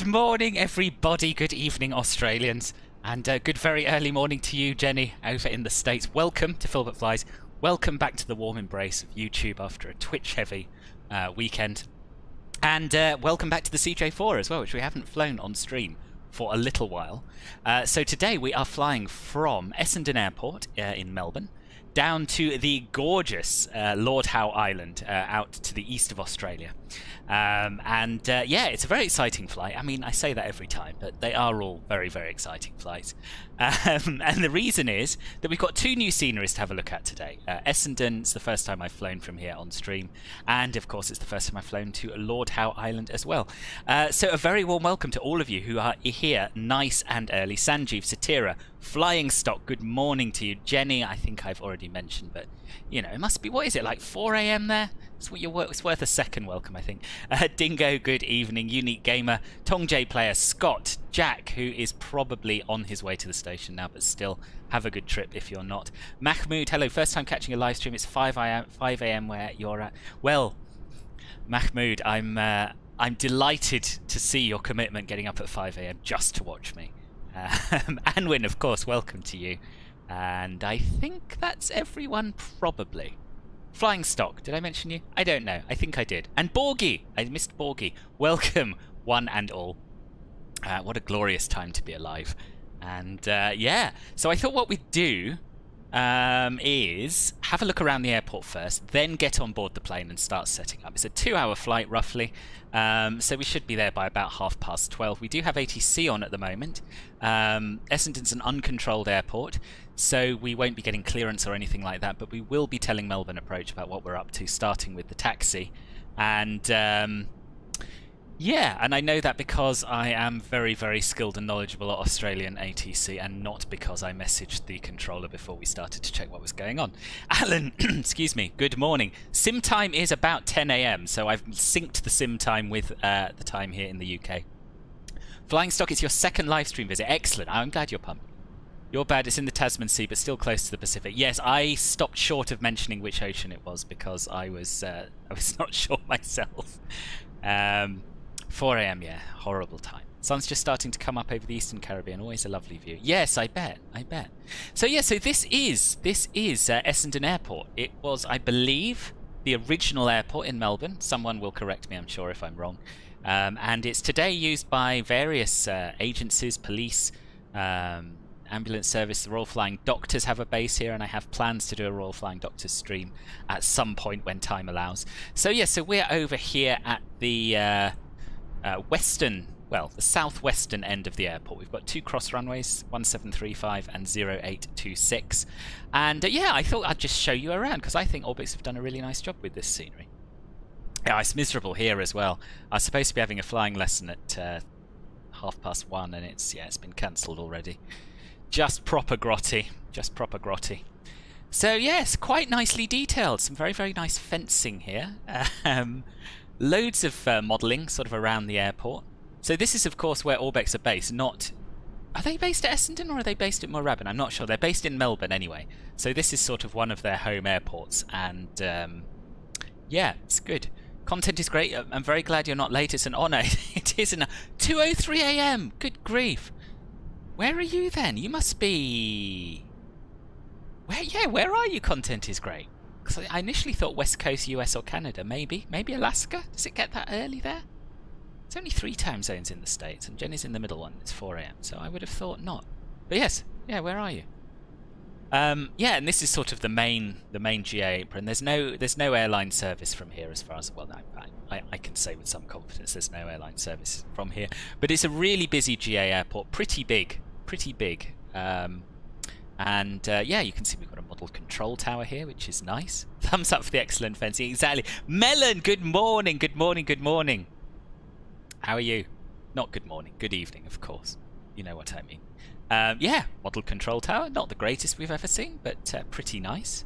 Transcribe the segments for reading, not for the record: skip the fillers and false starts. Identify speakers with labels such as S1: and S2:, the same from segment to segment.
S1: morning, everybody. Good evening, Australians. And good very early morning to you, Jenny, over in the States. Welcome to Phil But Flies. Welcome back to the warm embrace of YouTube after a Twitch-heavy weekend. And welcome back to the CJ4 as well, which we haven't flown on stream for a little while. So today we are flying from Essendon Airport in Melbourne down to the gorgeous Lord Howe Island out to the east of Australia. Yeah, it's a very exciting flight. I mean, I say that every time, but they are all very, very exciting flights. And the reason is that we've got two new sceneries to have a look at today. Essendon's the first time I've flown from here on stream, and of course it's the first time I've flown to Lord Howe Island as well. So a very warm welcome to all of you who are here nice and early. Sanjeev, Satira, Flying Stock, good morning to you. Jenny, I think I've already mentioned, but you know, it must be, what is it, like 4 AM there? It's worth a second welcome, I think. Dingo, good evening. Unique Gamer, Tong J Player, Scott, Jack, who is probably on his way to the station now, but still, have a good trip if you're not. Mahmood, hello, first time catching a live stream. It's 5 AM where you're at. Well, Mahmood, I'm delighted to see your commitment getting up at 5 AM just to watch me. Anwin, of course, welcome to you. And I think that's everyone, probably. Flying Stock, did I mention you? I don't know. I think I did. And Borgie, I missed Borgie. Welcome, one and all. What a glorious time to be alive. And yeah, so I thought what we'd do is have a look around the airport first, then get on board the plane and start setting up. It's a 2-hour flight roughly, so we should be there by about 12:30. We do have ATC on at the moment. Essendon's an uncontrolled airport, so we won't be getting clearance or anything like that, but we will be telling Melbourne Approach about what we're up to, starting with the taxi. And yeah, and I know that because I am very, very skilled and knowledgeable at Australian ATC, and not because I messaged the controller before we started to check what was going on. Alan, excuse me, good morning. Sim time is about 10 AM, so I've synced the sim time with the time here in the UK. Flying Stock, it's your second live stream visit. Excellent. I'm glad you're pumped. You're bad. It's in the Tasman Sea, but still close to the Pacific. Yes, I stopped short of mentioning which ocean it was because I was not sure myself. 4 AM, yeah, horrible time. Sun's just starting to come up over the Eastern Caribbean. Always a lovely view. Yes, I bet. So yeah, so this is Essendon Airport. It was, I believe, the original airport in Melbourne. Someone will correct me, I'm sure, if I'm wrong. And it's today used by various agencies, police, ambulance service. The Royal Flying Doctors have a base here, and I have plans to do a Royal Flying Doctors stream at some point when time allows. So yeah, so we're over here at the the southwestern end of the airport. We've got 2 cross runways, 1735 and 0826. And yeah, I thought I'd just show you around because I think Orbx have done a really nice job with this scenery. Yeah, it's miserable here as well. I was supposed to be having a flying lesson at 1:30, and it's been cancelled already. Just proper grotty. So yes, quite nicely detailed. Some very, very nice fencing here. Loads of modelling sort of around the airport. So this is of course where Orbx are based. Are they based at Essendon or are they based at Moorabbin? I'm not sure. They're based in Melbourne anyway. So this is sort of one of their home airports, and yeah, it's good. Content is great. I'm very glad you're not late. It's an honour. It is 2:03 AM. Good grief. Where are you then? You must be... Where are you? Content is great. Because I initially thought West Coast, US or Canada. Maybe Alaska? Does it get that early there? It's only 3 time zones in the States, and Jenny's in the middle one. It's 4 AM, so I would have thought not. But yes, yeah, where are you? Yeah, and this is sort of the main GA apron. There's no airline service from here as far as, well, I can say with some confidence there's no airline service from here. But it's a really busy GA airport, pretty big. And yeah, you can see we've got a model control tower here, which is nice. Thumbs up for the excellent fencing. Exactly. Melon, good morning. How are you? Not good morning, good evening, of course. You know what I mean. Yeah, model control tower. Not the greatest we've ever seen, but pretty nice.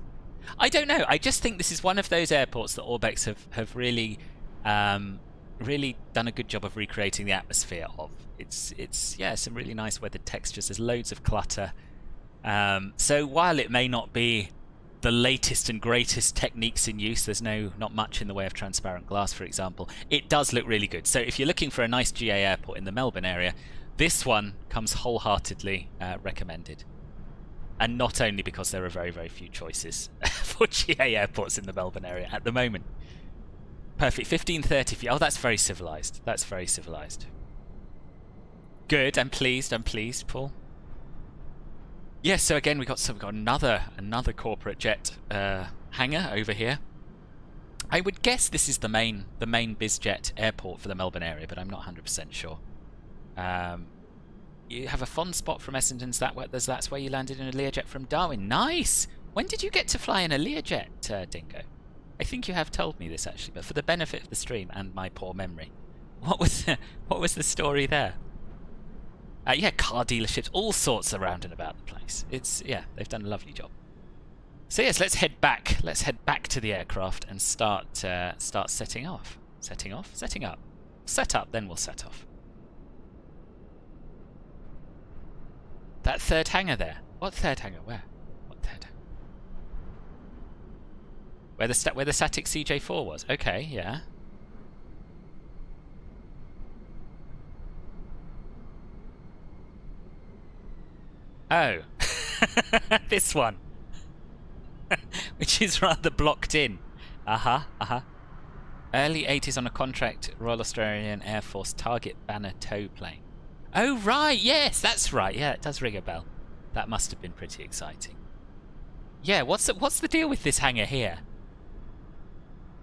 S1: I don't know. I just think this is one of those airports that Orbx have really done a good job of recreating the atmosphere of. It's yeah, some really nice weathered textures. There's loads of clutter. So while it may not be the latest and greatest techniques in use. There's not much in the way of transparent glass, for example. It does look really good. So if you're looking for a nice GA airport in the Melbourne area, this one comes wholeheartedly recommended. And not only because there are very, very few choices for GA airports in the Melbourne area at the moment. Perfect. 15:30 for you. Oh, that's very civilized. That's very civilized. Good. I'm pleased. I'm pleased, Paul. Yes. So again, we got another corporate jet hangar over here. I would guess this is the main BizJet airport for the Melbourne area, but I'm not 100% sure. You have a fond spot from Essendon's. That's where you landed in a Learjet from Darwin. Nice. When did you get to fly in a Learjet, Dingo? I think you have told me this actually, but for the benefit of the stream and my poor memory, what was the story there? Yeah, car dealerships, all sorts around and about the place. They've done a lovely job. So yes, let's head back. Let's head back to the aircraft and start setting off. Setting off? Setting up. Set up, then we'll set off. That third hangar there. What third hangar? Where? What third hangar? Where the static CJ4 was. Okay, yeah. Oh. This one. Which is rather blocked in. Early 80s on a contract, Royal Australian Air Force target banner tow plane. Oh, right, yes, that's right. Yeah, it does ring a bell. That must have been pretty exciting. Yeah, what's the deal with this hangar here?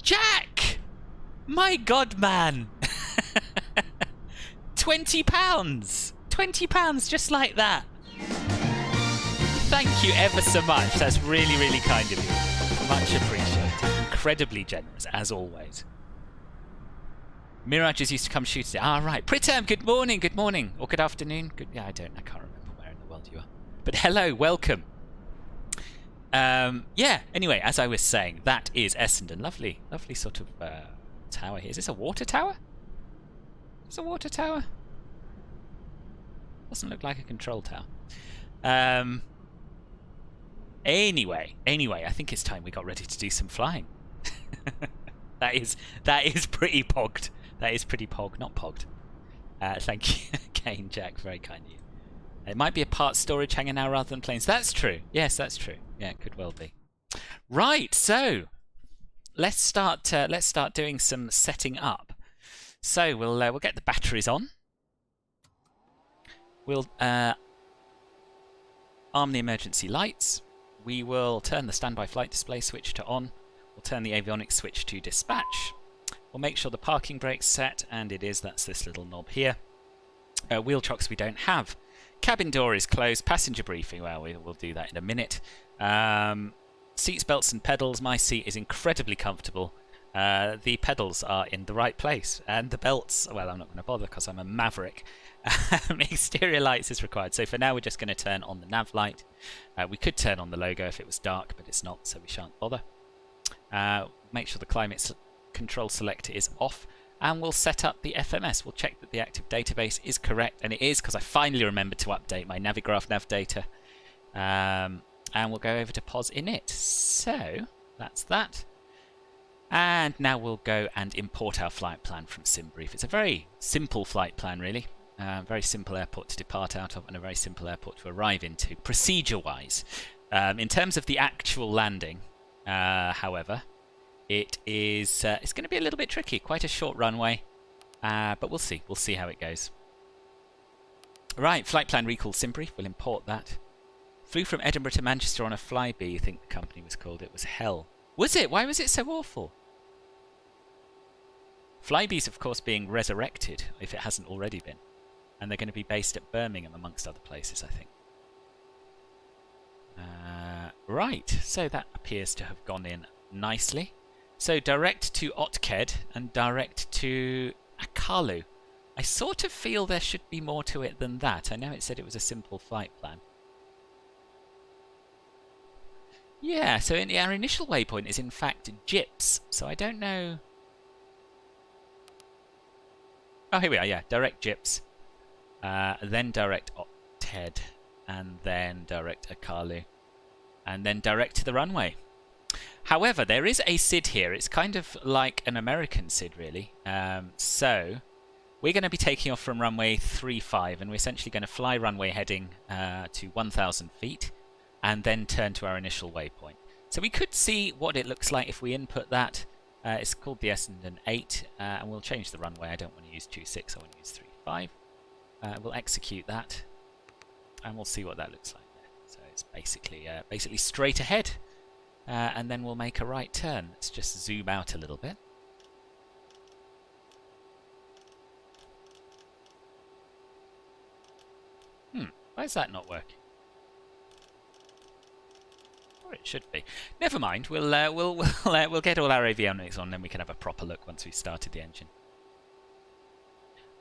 S1: Jack! My God, man! £20! £20 just like that. Thank you ever so much. That's really, really kind of you. Much appreciated. Incredibly generous, as always. Mirages used to come shoot it. Ah, right. Pritam, good morning, or good afternoon. I can't remember where in the world you are. But hello, welcome. Yeah, anyway, as I was saying, that is Essendon. Lovely sort of tower here. Is this a water tower? Is it a water tower? Doesn't look like a control tower. Anyway, I think it's time we got ready to do some flying. That is pretty pogged. That is pretty pog, not pogged. Thank you again, Jack. Very kind of you. It might be a parts storage hangar now rather than planes. That's true. Yes, that's true. Yeah, it could well be. Right. So let's start doing some setting up. So we'll get the batteries on. We'll arm the emergency lights. We will turn the standby flight display switch to on. We'll turn the avionics switch to dispatch. We'll make sure the parking brake's set, and it is. That's this little knob here. Wheel chocks we don't have. Cabin door is closed. Passenger briefing, well, we'll do that in a minute. Seats, belts and pedals. My seat is incredibly comfortable. The pedals are in the right place. And the belts, well, I'm not going to bother because I'm a maverick. Exterior lights is required. So for now, we're just going to turn on the nav light. We could turn on the logo if it was dark, but it's not, so we shan't bother. Make sure the climate control selector is off, and we'll set up the FMS. We'll check that the active database is correct, and it is, because I finally remembered to update my Navigraph nav data. And we'll go over to POS init. So that's that. And now we'll go and import our flight plan from SimBrief. It's a very simple flight plan, really. Very simple airport to depart out of and a very simple airport to arrive into, procedure-wise. In terms of the actual landing, however, it's going to be a little bit tricky. Quite a short runway, but we'll see. We'll see how it goes. Right, flight plan recall SimBrief. We'll import that. Flew from Edinburgh to Manchester on a Flybe, I think the company was called. It was hell. Was it? Why was it so awful? Flybe's, of course, being resurrected, if it hasn't already been. And they're going to be based at Birmingham, amongst other places, I think. Right, so that appears to have gone in nicely. So direct to Otked and direct to Akalu. I sort of feel there should be more to it than that. I know it said it was a simple flight plan. Yeah, so our initial waypoint is in fact Jips, so I don't know... Oh, here we are, yeah, direct Jips, then direct Otked, and then direct Akalu, and then direct to the runway. However, there is a SID here. It's kind of like an American SID, really. So we're going to be taking off from runway 35, and we're essentially going to fly runway heading to 1,000 feet, and then turn to our initial waypoint. So we could see what it looks like if we input that. It's called the Essendon 8, and we'll change the runway. I don't want to use 26, I want to use 35. We'll execute that, and we'll see what that looks like there. So it's basically straight ahead, and then we'll make a right turn. Let's just zoom out a little bit. Why is that not working? Or it should be. Never mind. We'll get all our avionics on, then we can have a proper look once we've started the engine.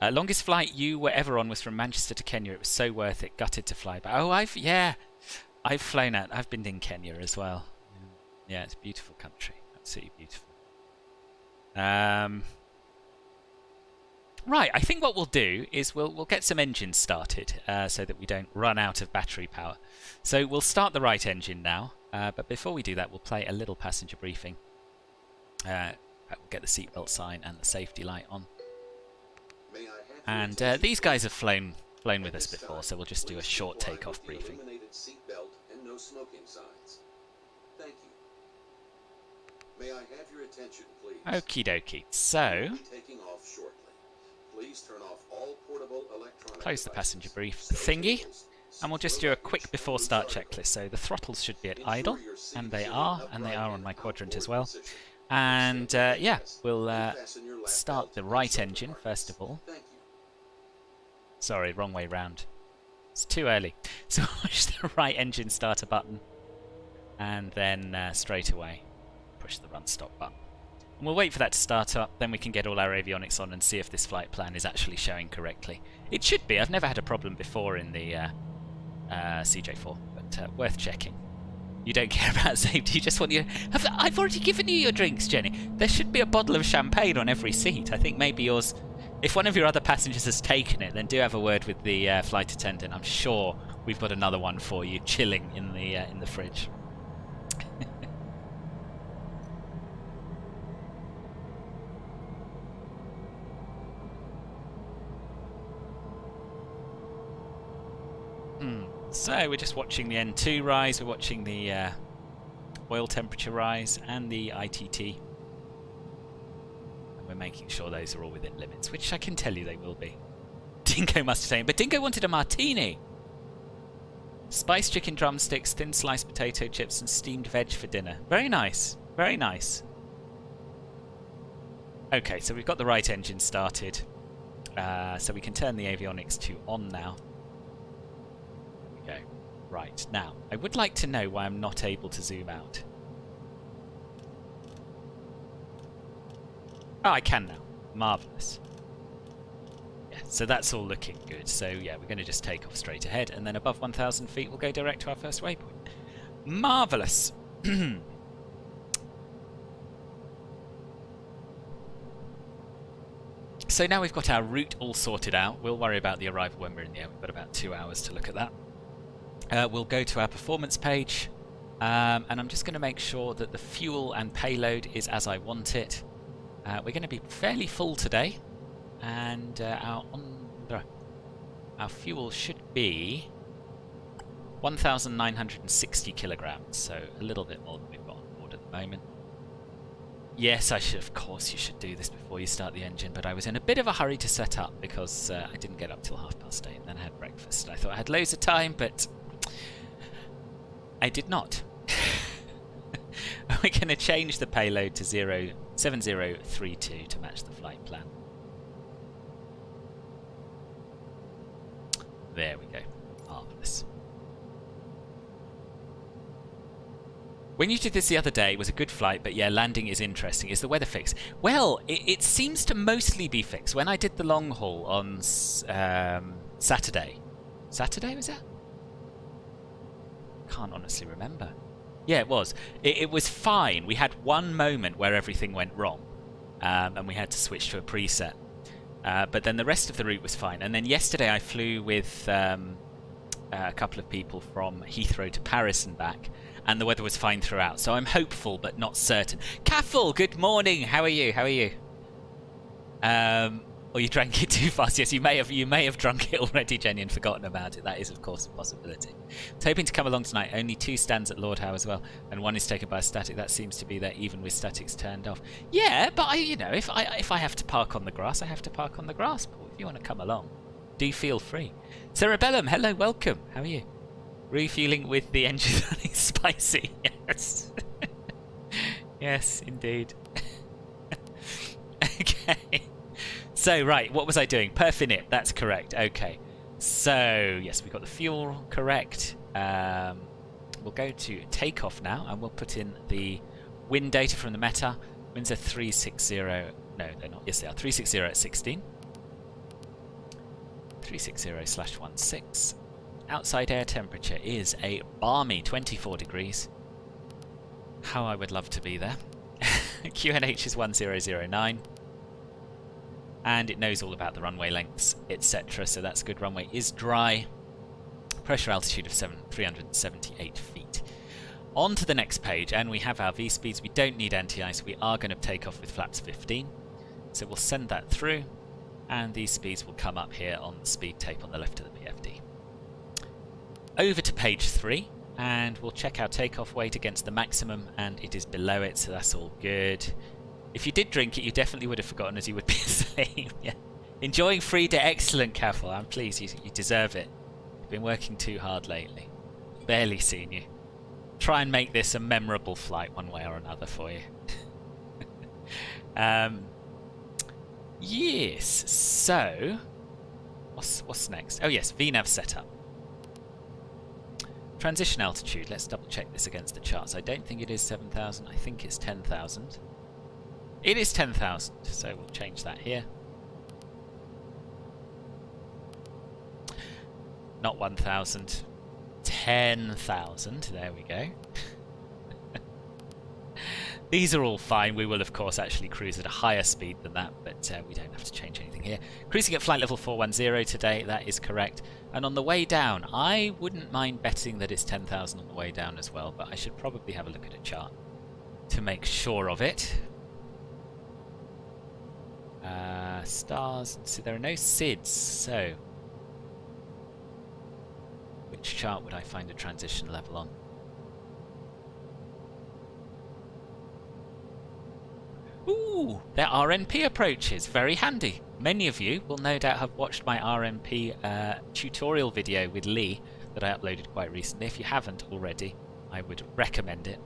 S1: Longest flight you were ever on was from Manchester to Kenya. It was so worth it. Gutted to fly back. Oh, I've flown out. I've been in Kenya as well. Yeah, it's a beautiful country. Absolutely beautiful. Right, I think what we'll do is we'll get some engines started so that we don't run out of battery power. So we'll start the right engine now, but before we do that, we'll play a little passenger briefing. We'll get the seatbelt sign and the safety light on. And these guys have flown with us before, so we'll just do a short takeoff briefing. May I have your attention, please? Okie dokie. So, close the passenger brief thingy, and we'll just do a quick before start checklist. So the throttles should be at idle, and they are on my quadrant as well. And yeah, we'll start the right engine first of all. Sorry, wrong way round. It's too early. So push the right engine starter button, and then straight away push the run stop button. And we'll wait for that to start up, then we can get all our avionics on and see if this flight plan is actually showing correctly. It should be. I've never had a problem before in the CJ4, but worth checking. You don't care about safety, you just want you... I've already given you your drinks, Jenny. There should be a bottle of champagne on every seat. I think maybe yours... If one of your other passengers has taken it, then do have a word with the flight attendant. I'm sure we've got another one for you, chilling in the fridge. So we're just watching the N2 rise, we're watching the oil temperature rise and the ITT. And we're making sure those are all within limits, which I can tell you they will be. Dingo must have said, but Dingo wanted a martini! Spiced chicken drumsticks, thin sliced potato chips and steamed veg for dinner. Very nice, very nice. Okay, so we've got the right engine started. So we can turn the avionics to on now. Right, now, I would like to know why I'm not able to zoom out. Oh, I can now. Marvellous. Yeah, so that's all looking good. So yeah, we're going to just take off straight ahead, and then above 1,000 feet we'll go direct to our first waypoint. Marvellous! So now we've got our route all sorted out. We'll worry about the arrival when we're in the air. We've got about 2 hours to look at that. We'll go to our performance page, and I'm just going to make sure that the fuel and payload is as I want it. We're going to be fairly full today, and our fuel should be 1,960 kilograms, so a little bit more than we've got on board at the moment. Yes, of course you should do this before you start the engine, but I was in a bit of a hurry to set up because I didn't get up till 8:30, and then I had breakfast. I thought I had loads of time, but I did not. We're going to change the payload to 7032 to match the flight plan. There we go. Marvellous. When you did this the other day, it was a good flight, but yeah, landing is interesting. Is the weather fixed? Well, it seems to mostly be fixed. When I did the long haul on Saturday. Saturday, was that? Can't honestly remember. Yeah, it was. It was fine. We had one moment where everything went wrong, and we had to switch to a preset. But then the rest of the route was fine. And then yesterday I flew with a couple of people from Heathrow to Paris and back, and the weather was fine throughout. So I'm hopeful, but not certain. Caffel, good morning. How are you? How are you? Or you drank it too fast. Yes, you may have drunk it already, Jenny, and forgotten about it. That is, of course, a possibility. I was hoping to come along tonight. Only 2 stands at Lord Howe as well, and 1 is taken by a static. That seems to be there, even with statics turned off. Yeah, but if I have to park on the grass, I have to park on the grass. But if you want to come along, do feel free. Cerebellum, hello, welcome. How are you? Refueling with the engine running spicy. Yes. Yes, indeed. Okay. So, right, what was I doing? Perf init, that's correct. Okay. So, yes, we got the fuel correct. We'll go to takeoff now, and we'll put in the wind data from the meta. Winds are 360. No, they're not. Yes, they are. 360 at 16. 360/16. Outside air temperature is a balmy 24 degrees. How I would love to be there. QNH is 1009. And it knows all about the runway lengths, etc. So that's good. Runway is dry. Pressure altitude of 378 feet. On to the next page, and we have our V-speeds. We don't need anti-ice. We are going to take off with flaps 15. So we'll send that through, and these speeds will come up here on the speed tape on the left of the PFD. Over to page 3, and we'll check our takeoff weight against the maximum, and it is below it, so that's all good. If you did drink it, you definitely would have forgotten, as you would be saying. Yeah. Enjoying Frida, excellent, Caffel. I'm pleased, you deserve it. You've been working too hard lately. Barely seen you. Try and make this a memorable flight one way or another for you. Yes, so what's next? Oh yes, VNAV setup. Transition altitude. Let's double check this against the charts. I don't think it is 7,000. I think it's 10,000. It is 10,000, so we'll change that here. Not 1,000. 10,000. There we go. These are all fine. We will, of course, actually cruise at a higher speed than that, but we don't have to change anything here. Cruising at flight level 410 today. That is correct. And on the way down, I wouldn't mind betting that it's 10,000 on the way down as well, but I should probably have a look at a chart to make sure of it. Stars. So there are no SIDS, so which chart would I find a transition level on? Ooh, their RNP approaches. Very handy. Many of you will no doubt have watched my RNP tutorial video with Lee that I uploaded quite recently. If you haven't already, I would recommend it.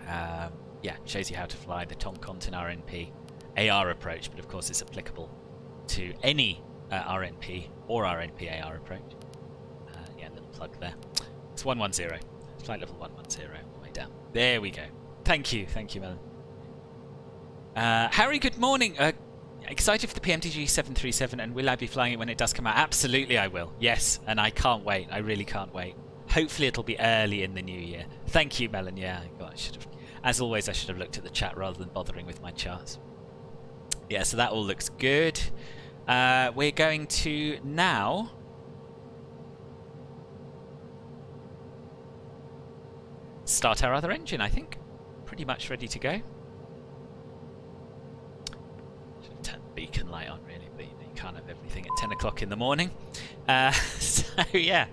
S1: Yeah, shows you how to fly the Tom Contin RNP AR approach, but of course it's applicable to any RNP or RNP AR approach. Yeah, little plug there. It's 110. Flight level 110 all the way down. There we go. Thank you, Melon. Harry, good morning. Excited for the PMTG 737, and will I be flying it when it does come out? Absolutely I will. Yes, and I can't wait. I really can't wait. Hopefully it'll be early in the new year. Thank you, Melon. Yeah, God, I should have. As always, I should have looked at the chat rather than bothering with my charts. Yeah, so that all looks good. We're going to now start our other engine, I think. Pretty much ready to go. Should have turned the beacon light on, really, but you can't have everything at 10 o'clock in the morning. So, yeah.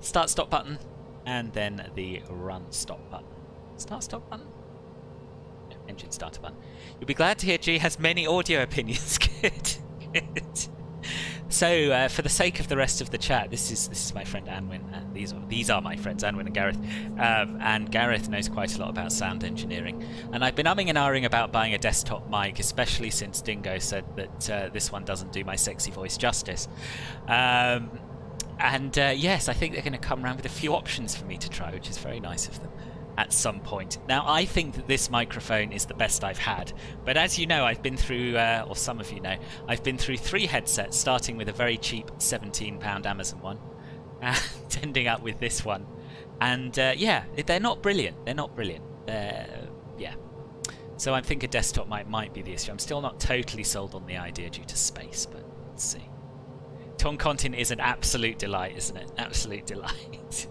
S1: Start, stop button, and then the run, stop button. Start, stop button? No, engine starter button. You'll be glad to hear G has many audio opinions. Good. Good. So, for the sake of the rest of the chat, this is my friend Anwin, and these are my friends Anwin and Gareth. And Gareth knows quite a lot about sound engineering. And I've been umming and ahhing about buying a desktop mic, especially since Dingo said that this one doesn't do my sexy voice justice. Yes, I think they're going to come around with a few options for me to try, which is very nice of them at some point. Now, I think that this microphone is the best I've had, but as you know, I've been through, or some of you know, I've been through 3 headsets, starting with a very cheap £17 Amazon one, and ending up with this one. And yeah, they're not brilliant. They're not brilliant. Yeah. So I think a desktop might be the issue. I'm still not totally sold on the idea due to space, but let's see. Tom Contin is an absolute delight, isn't it? Absolute delight.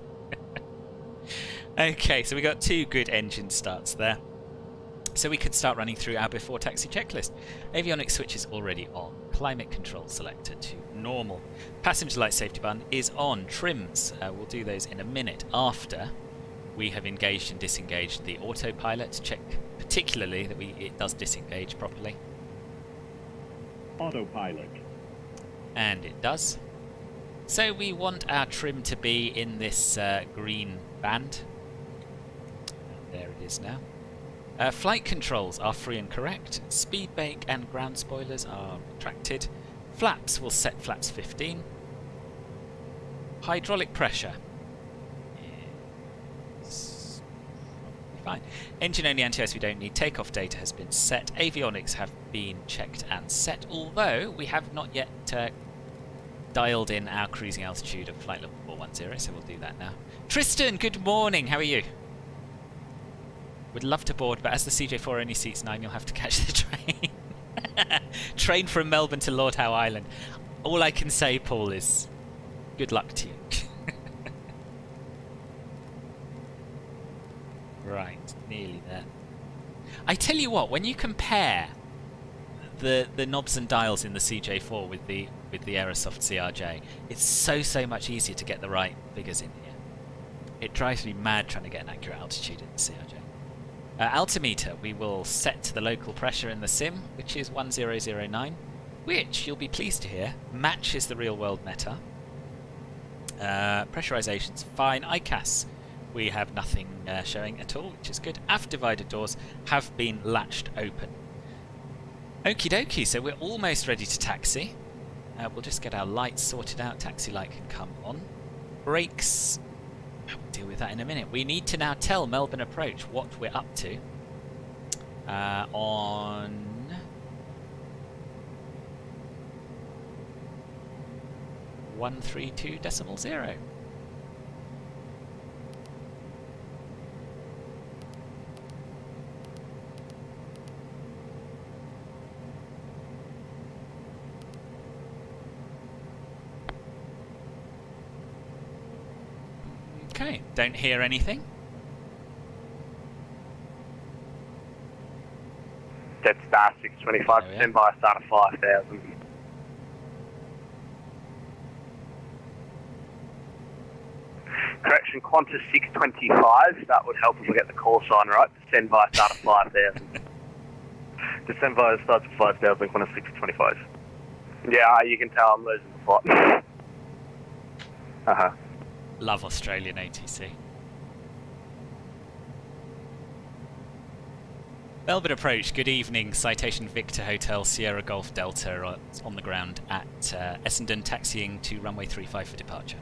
S1: Okay, so we got 2 good engine starts there. So we could start running through our before taxi checklist. Avionics switch is already on. Climate control selected to normal. Passenger light safety button is on. Trims, we'll do those in a minute after we have engaged and disengaged the autopilot to check particularly that it does disengage properly.
S2: Autopilot.
S1: And it does. So we want our trim to be in this green band. And there it is now. Flight controls are free and correct. Speed brake and ground spoilers are retracted. Flaps will set flaps 15. Hydraulic pressure is fine. Engine only anti-ice we don't need. Takeoff data has been set. Avionics have been checked and set, although we have not yet dialed in our cruising altitude of flight level 410, so we'll do that now. Tristan, good morning. How are you? Would love to board, but as the CJ4 only seats 9, you'll have to catch the train. Train from Melbourne to Lord Howe Island. All I can say, Paul, is good luck to you. Right, nearly there. I tell you what, when you compare the knobs and dials in the CJ4 with the Aerosoft CRJ, it's so much easier to get the right figures in here. It drives me mad trying to get an accurate altitude in the CRJ. Altimeter, we will set to the local pressure in the sim, which is 1009, which, you'll be pleased to hear, matches the real-world meta. Pressurization's fine. ICAS, we have nothing showing at all, which is good. Aft divider doors have been latched open. Okie dokie, so we're almost ready to taxi. We'll just get our lights sorted out. Taxi light can come on. Brakes, we'll deal with that in a minute. We need to now tell Melbourne Approach what we're up to on 132.0. Okay, don't hear anything.
S3: Dead star 625, stand by, start of 5,000. Correction, Qantas 625, that would help if we get the call sign right. Descend by, start of 5,000.
S2: Descend by, start of 5,000, Qantas 625.
S3: Yeah, you can tell I'm losing the plot.
S1: Love Australian ATC. Melbourne Approach, good evening. Citation Victor Hotel Sierra Golf Delta on the ground at Essendon, taxiing to runway 35 for departure.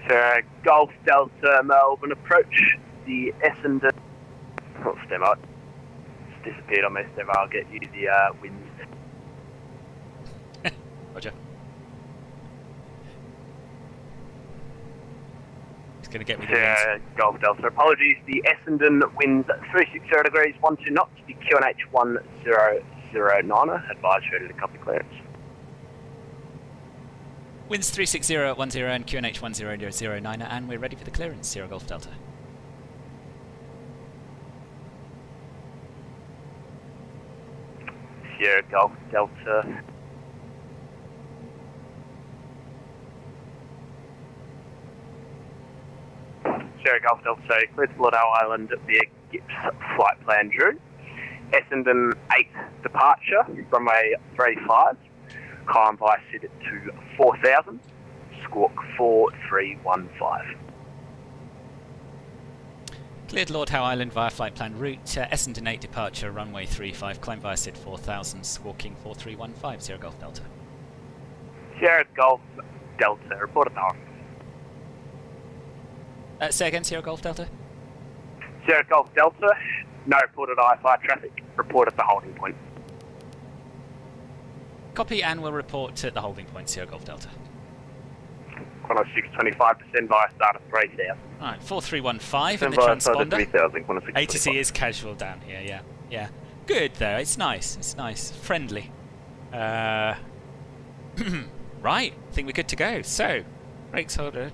S3: Sierra Golf Delta, Melbourne Approach, the Essendon... Oh, stand by. Disappeared on me, so I'll get you the winds.
S1: Roger. He's going to get me the winds.
S3: Golf Delta, apologies. The Essendon winds 360 degrees, 12 knots. The QNH 1009, advised ready to copy clearance.
S1: Winds 360 at 10 and QNH 1009, and we're ready for the clearance, Sierra Golf Delta.
S3: Sierra Golf Delta. Sierra Golf Delta, clear to Lord Howe Island via Gips flight plan Drew. Essendon 8 departure, runway 35. Climb by SID to 4,000. Squawk 4315.
S1: Cleared Lord Howe Island via flight plan route. Essendon 8 departure, runway 35. Climb via SID 4000, squawking 4315. Sierra Golf Delta.
S3: Sierra Golf Delta, report at the holding.
S1: Say again, Sierra Golf Delta?
S3: Sierra Golf Delta, no reported IFR traffic. Report at the holding point.
S1: Copy, and we'll report at the holding point, Sierra Golf Delta.
S3: Qantas 625% via start of 3,000.
S1: Alright, 4315 and the transponder.
S2: 3,000,
S1: ATC is casual down here, yeah. Yeah. Good though, it's nice, friendly. Right, I think we're good to go. So, brakes holder,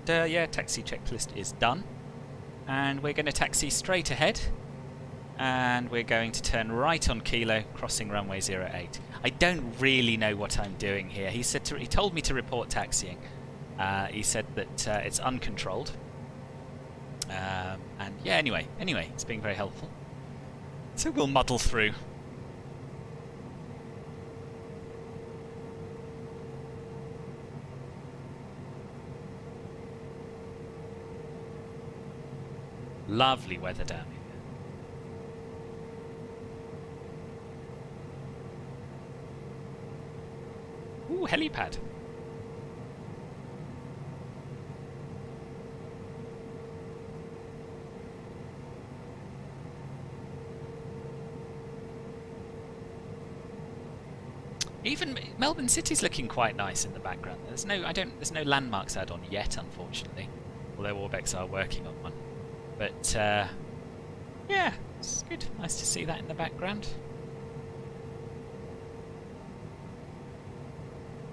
S1: yeah, taxi checklist is done. And we're going to taxi straight ahead. And we're going to turn right on Kilo, crossing runway 08. I don't really know what I'm doing here. He told me to report taxiing. He said that it's uncontrolled. And yeah, anyway, it's being very helpful. So we'll muddle through. Lovely weather down here. Ooh, helipad. Even Melbourne City's looking quite nice in the background. There's no landmarks add-on yet, unfortunately. Although Orbx are working on one. But yeah, it's good. Nice to see that in the background.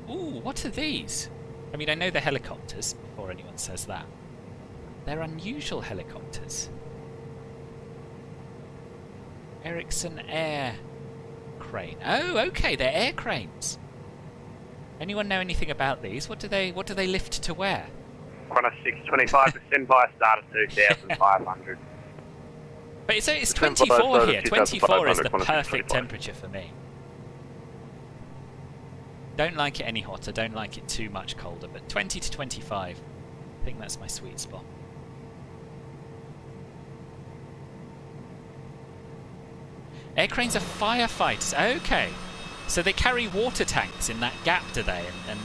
S1: Ooh, what are these? I mean, I know they're helicopters, before anyone says that. They're unusual helicopters. Ericsson Air Crane. Oh, okay, they're air cranes. Anyone know anything about these? What do they lift to where?
S3: Qantas 625% by start of 2,500.
S1: But it's 24 here. 24 is the perfect temperature for me. Don't like it any hotter, don't like it too much colder, but 20 to 25, I think that's my sweet spot. Air cranes are firefighters. Okay, so they carry water tanks in that gap, do they? And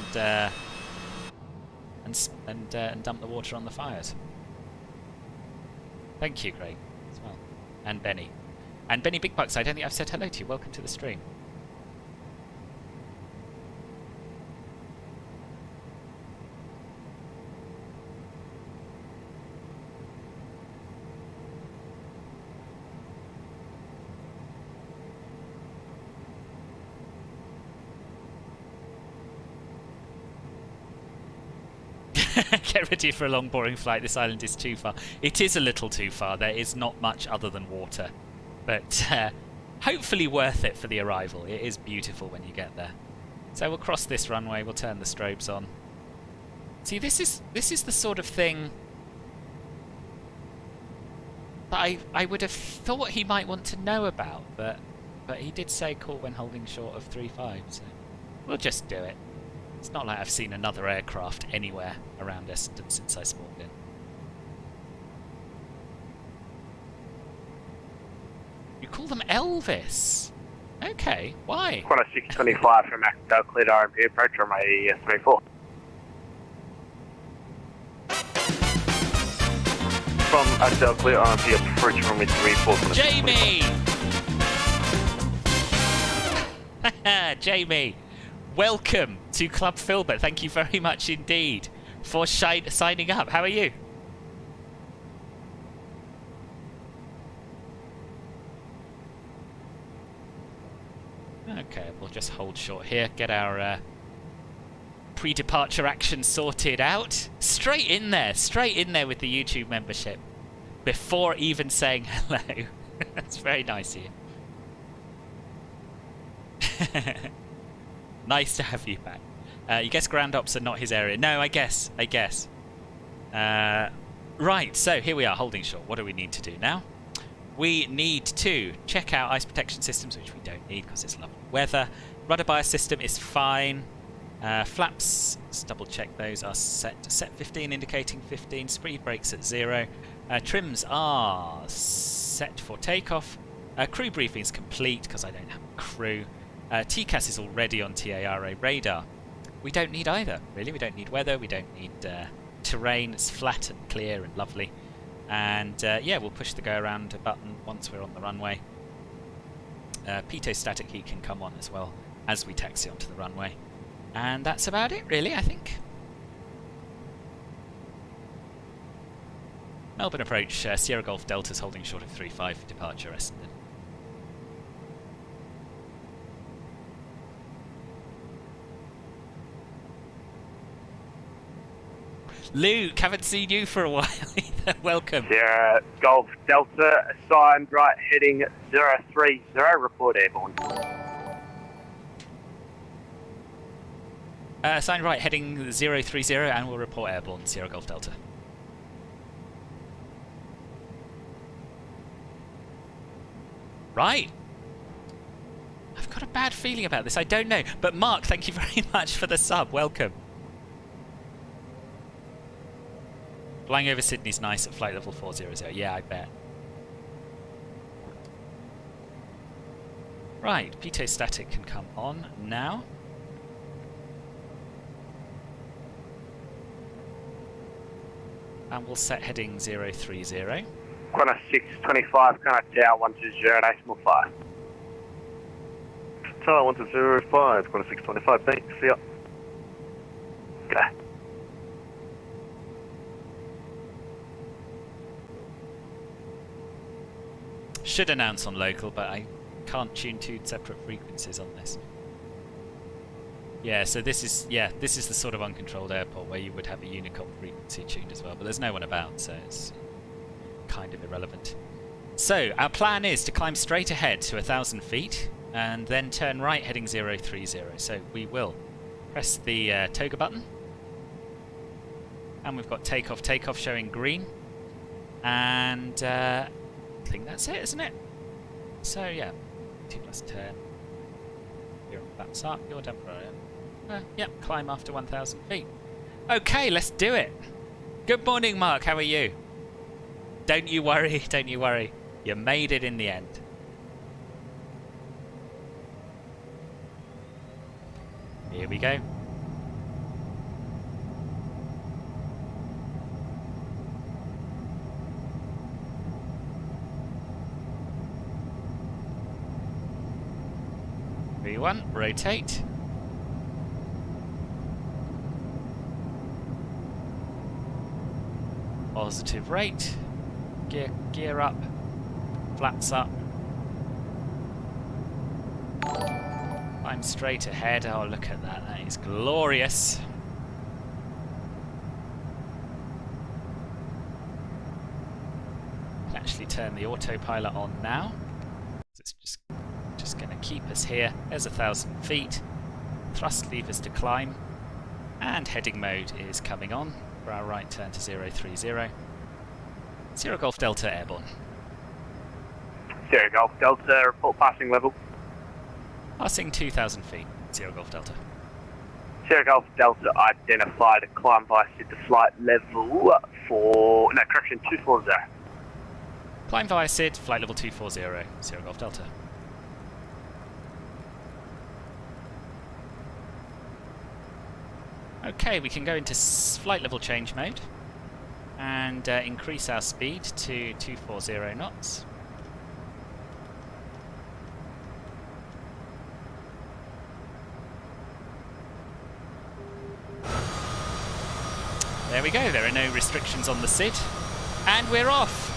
S1: dump the water on the fires. Thank you, Greg, as well, and Benny, Big Bucks. I don't think I've said hello to you. Welcome to the stream. Get ready for a long, boring flight. This island is too far. It is a little too far. There is not much other than water. But hopefully worth it for the arrival. It is beautiful when you get there. So we'll cross this runway. We'll turn the strobes on. See, this is the sort of thing that I would have thought he might want to know about. But he did say call when holding short of 3.5. So we'll just do it. It's not like I've seen another aircraft anywhere around Essendon since I spawned in. You call them Elvis? Okay, why?
S3: Qantas 625 from Acton, cleared RMP approach from CJ4.
S2: From Acton, clear RMP approach from 34.
S1: Jamie! Jamie! Welcome to Club Filbert. Thank you very much indeed for signing up. How are you? Okay, we'll just hold short here. Get our pre-departure action sorted out. Straight in there with the YouTube membership before even saying hello. That's very nice of you. Nice to have you back. You guess ground ops are not his area. No, I guess. Right, so here we are, holding short. What do we need to do now? We need to check out ice protection systems, which we don't need because it's lovely weather. Rudder bias system is fine. Flaps, let's double check those, are set 15, indicating 15. Speed brakes at 0. Trims are set for takeoff. Crew briefing is complete because I don't have a crew. TCAS is already on TARA radar. We don't need either, really. We don't need weather, we don't need terrain. It's flat and clear and lovely. And yeah, we'll push the go around button once we're on the runway. Pitot static heat can come on as well as we taxi onto the runway. And that's about it, really, I think. Melbourne approach, Sierra Golf Delta's holding short of 3.5 for departure Essendon. Luke, haven't seen you for a while either. Welcome.
S3: Sierra Golf Delta, assigned right heading 030, report airborne.
S1: Sign right heading 030 and we'll report airborne, Sierra Golf Delta. Right. I've got a bad feeling about this, I don't know. But Mark, thank you very much for the sub, welcome. Flying over Sydney's nice at flight level 400, yeah, I bet. Right, pitot static can come on now. And we'll set heading 030.
S3: Qantas 625, Qantas Tower 120, decimal 5.
S2: Tower 105, Qantas 625, thanks, see ya.
S3: Okay.
S1: Should announce on local, but I can't tune two separate frequencies on this. Yeah, so this is the sort of uncontrolled airport where you would have a Unicom frequency tuned as well, but there's no one about, so it's kind of irrelevant. So our plan is to climb straight ahead to 1,000 feet and then turn right heading 030. So we will press the toga button, and we've got takeoff showing green, and I think that's it, isn't it? So yeah, 2 plus 10. You're on VATSIM, you're down for yep, climb after 1,000 feet. Okay, let's do it. Good morning, Mark. How are you? Don't you worry, don't you worry. You made it in the end. Here we go. V1, rotate. Positive rate. Gear up. Flaps up. I'm straight ahead. Oh, look at that. That is glorious. Can actually turn the autopilot on now. It's just going to keep us here. There's 1,000 feet. Thrust levers to climb. And heading mode is coming on for our right turn to 030. Sierra Golf Delta airborne.
S3: Sierra Golf Delta, report passing level.
S1: Passing 2,000 feet, Sierra Golf Delta.
S3: Sierra Golf Delta identified a climb by SID to flight level 240.
S1: Climb via SID, flight level 240, Sierra Golf Delta. Okay, we can go into flight level change mode and increase our speed to 240 knots. There we go, there are no restrictions on the SID, and we're off!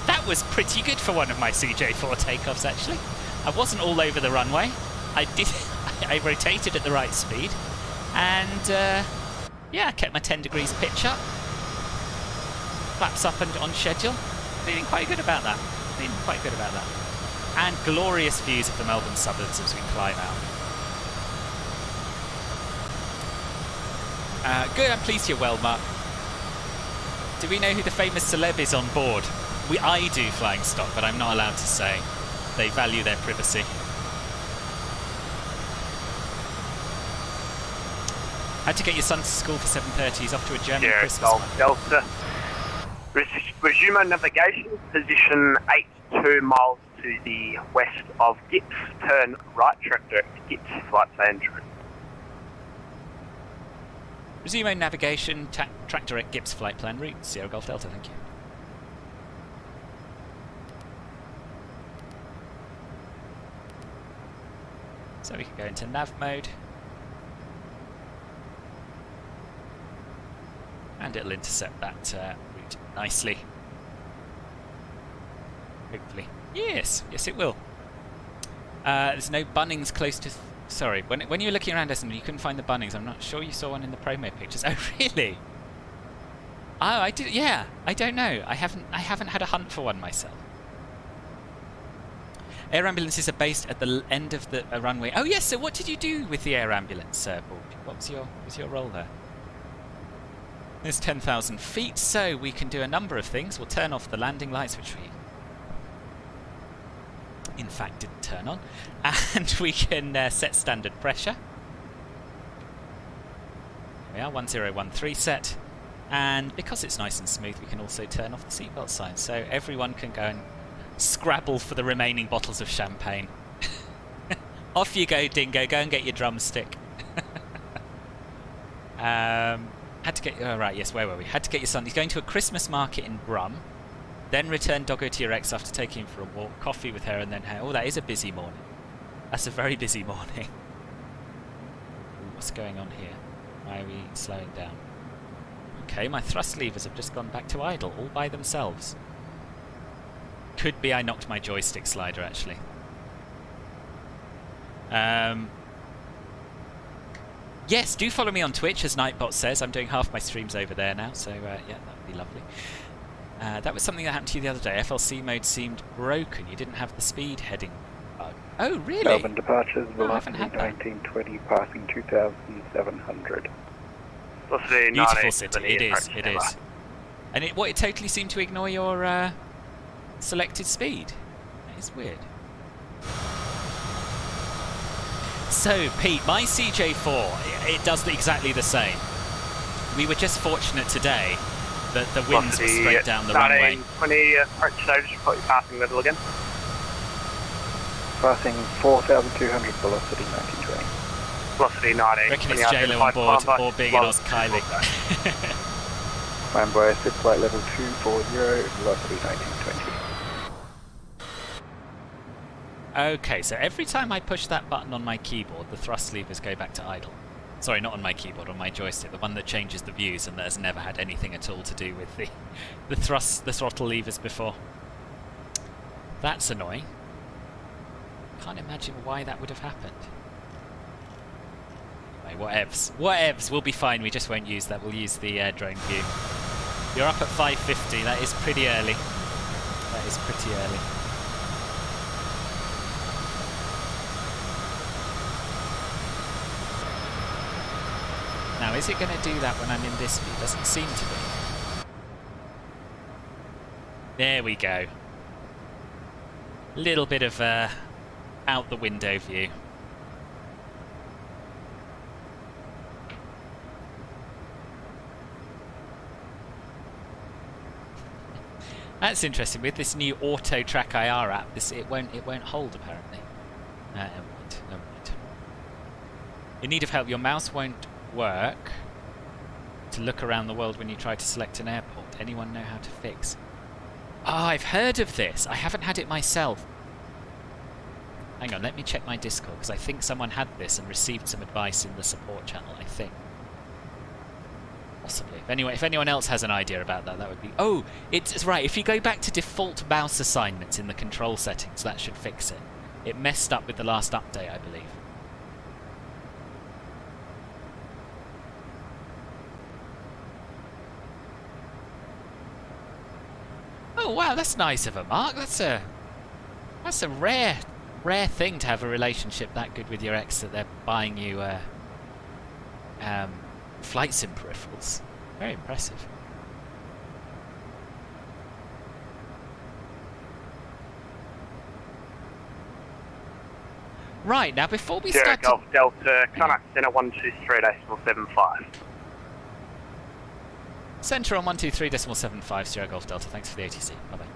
S1: That was pretty good for one of my CJ4 takeoffs, actually. I wasn't all over the runway. I rotated at the right speed, and yeah, I kept my 10 degrees pitch up. Flaps up and on schedule. Feeling quite good about that. And glorious views of the Melbourne suburbs as we climb out. Good, I'm pleased you're well, Mark. Do we know who the famous celeb is on board? I do, flying stock, but I'm not allowed to say. They value their privacy. Had to get your son to school for 7:30. He's off to a German Christmas
S3: Golf Delta. Resume navigation. Position 82 miles to the west of Gips. Turn right track direct to Gips. Flight plan true.
S1: Resume navigation. Track direct Gips flight plan route. Sierra Golf Delta. Thank you. So we can go into nav mode. And it'll intercept that route nicely. Hopefully. Yes, it will. There's no Bunnings close to Sorry, when you were looking around Essendon, you couldn't find the Bunnings. I'm not sure you saw one in the promo pictures. Oh, really? Oh, I did. Yeah, I don't know. I haven't had a hunt for one myself. Air ambulances are based at the end of the runway. Oh yes. So what did you do with the air ambulance, Board? What was your role there? There's 10,000 feet, so we can do a number of things. We'll turn off the landing lights, which we in fact didn't turn on, and we can set standard pressure. There we are, 1013 set, and because it's nice and smooth, we can also turn off the seatbelt sign, so everyone can go and scrabble for the remaining bottles of champagne. Off you go, Dingo, go and get your drumstick. Had to get, oh right, yes, where were we? Had to get your son, he's going to a Christmas market in Brum, then return Doggo to your ex after taking him for a walk, coffee with her, and then her. Oh, that is a busy morning. That's a very busy morning. Ooh, what's going on here? Why are we slowing down? Okay, my thrust levers have just gone back to idle, all by themselves. Could be I knocked my joystick slider, actually. Yes, do follow me on Twitch, as Nightbot says. I'm doing half my streams over there now, so yeah, that would be lovely. That was something that happened to you the other day. FLC mode seemed broken. You didn't have the speed heading bug. Oh, really?
S4: Melbourne departures, velocity
S1: I haven't had that.
S4: 1920, passing 2,700.
S3: Velocity
S1: Beautiful city.
S3: 1920,
S1: It is. It is. And it totally seemed to ignore your selected speed. That is weird. So, Pete, my CJ4, it does exactly the same. We were just fortunate today that the winds were straight down the runway.
S3: 20 approach notice, you've got your passing level again.
S4: Passing 4,200, velocity 1920.
S3: Velocity 19.
S1: I reckon it's J-Lo on board, or Big and Oz Kylie.
S4: Climb by sit flight level 240, velocity 1920.
S1: Okay, so every time I push that button on my keyboard, the thrust levers go back to idle. Sorry, not on my keyboard, on my joystick, the one that changes the views and that has never had anything at all to do with the throttle levers before. That's annoying. Can't imagine why that would have happened. Anyway, whatevs. Whatevs, we'll be fine, we just won't use that, we'll use the drone view. You're up at 5:50, that is pretty early. That is pretty early. Now, is it going to do that when I'm in this view? Doesn't seem to be. There we go. Little bit of out the window view. That's interesting. With this new Auto Track IR app, it won't hold apparently. Never mind. In need of help, your mouse won't work to look around the world when you try to select an airport. Anyone know how to fix? Oh, I've heard of this. I haven't had it myself. Hang on, let me check my Discord, because I think someone had this and received some advice in the support channel, I think. Possibly. If anyone else has an idea about that, that would be... Oh, it's right. If you go back to default mouse assignments in the control settings, that should fix it. It messed up with the last update, I believe. Oh wow, that's nice of her, Mark. That's a rare thing to have a relationship that good with your ex that they're buying you flight sim peripherals. Very impressive. Right, now before we start
S3: Golf Delta, Contact Center 123.75.
S1: Centre on 123.75, Sierra Golf Delta. Thanks for the ATC. Bye-bye.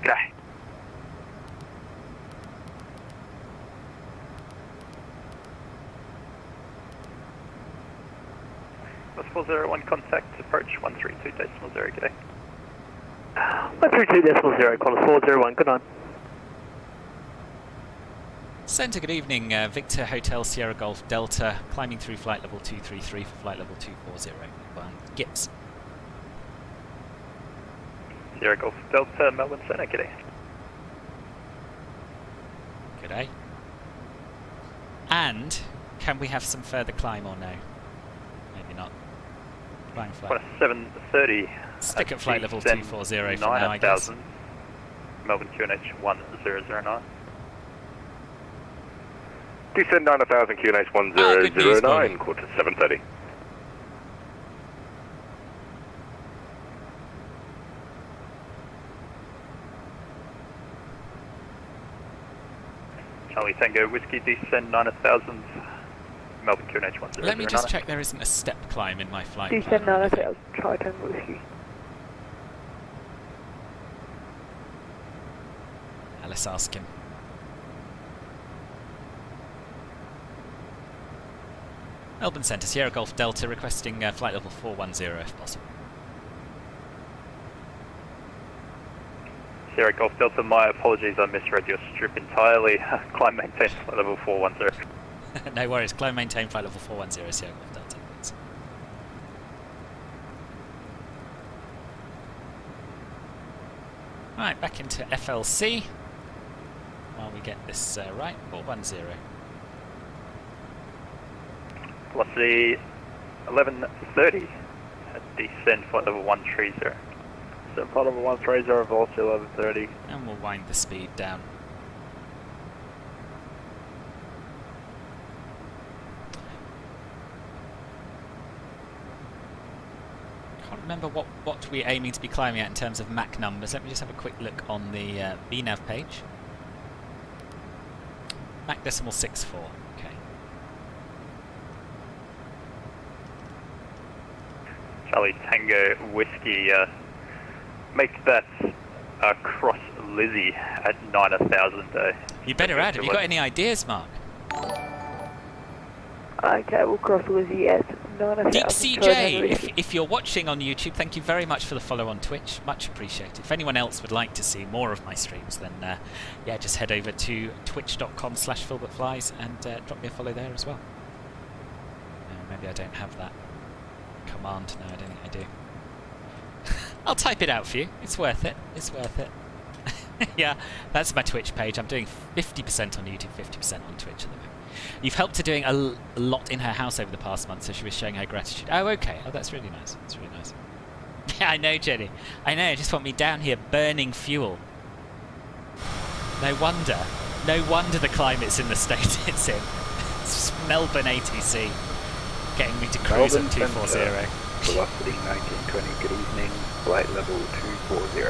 S3: Okay.
S4: Plus 401, contact approach 132.0, good day.
S3: 132.0, call 401, good on.
S1: Centre, good evening. Victor Hotel Sierra Golf Delta, climbing through flight level 233 for flight level 240. Gibbs.
S4: Sierra Golf Delta, Melbourne Center, good day.
S1: Good day. And can we have some further climb or no? Maybe not. Flying flat.
S4: 730.
S1: Stick at flight level 240 for now, I guess.
S4: Melbourne QNH 1009.
S2: Descend 9000 QNH
S1: good news, Paulie.
S2: 1009, quarter 730.
S4: Charlie Tango Whiskey, descend 9000. Melbourne QNH 1009.
S1: Let me just check there isn't a step climb in my flight plan.
S5: Descend 9000, Charlie Tango Whiskey.
S1: Let's ask him. Melbourne Centre, Sierra Golf Delta, requesting flight level 410 if possible.
S4: Sierra Golf Delta, my apologies, I misread your strip entirely. Climb maintain flight level 410.
S1: No worries, climb maintain flight level 410, Sierra Golf Delta. Thanks. Right, back into FLC. While we get this right, 410.
S4: Velocity 1130. Descend flight level 130.
S3: Descend flight level 130, velocity 1130.
S1: And we'll wind the speed down. Can't remember what we're aiming to be climbing at in terms of Mach numbers. Let me just have a quick look on the VNav page. Mach decimal 64. Okay.
S4: Charlie Tango Whiskey, make that cross Lizzie at 9000.
S1: You better add. Have you got any ideas, Mark?
S5: Okay, we'll cross Lizzie at 9000.
S1: Deep CJ, if you're watching on YouTube, thank you very much for the follow on Twitch. Much appreciated. If anyone else would like to see more of my streams, then yeah, just head over to twitch.com/filbertflies and drop me a follow there as well. Maybe I don't have that command. No, I don't think I do. I'll type it out for you. It's worth it. It's worth it. Yeah, that's my Twitch page. I'm doing 50% on YouTube, 50% on Twitch at the moment. You've helped her doing a lot in her house over the past month, so she was showing her gratitude. Oh, okay. Oh, that's really nice. That's really nice. Yeah, I know, Jenny. I know. Just want me down here burning fuel. No wonder. No wonder the climate's in the state it's in. It's Melbourne ATC getting me to cruise at 240.
S3: Velocity 1920, good evening. Flight level 240.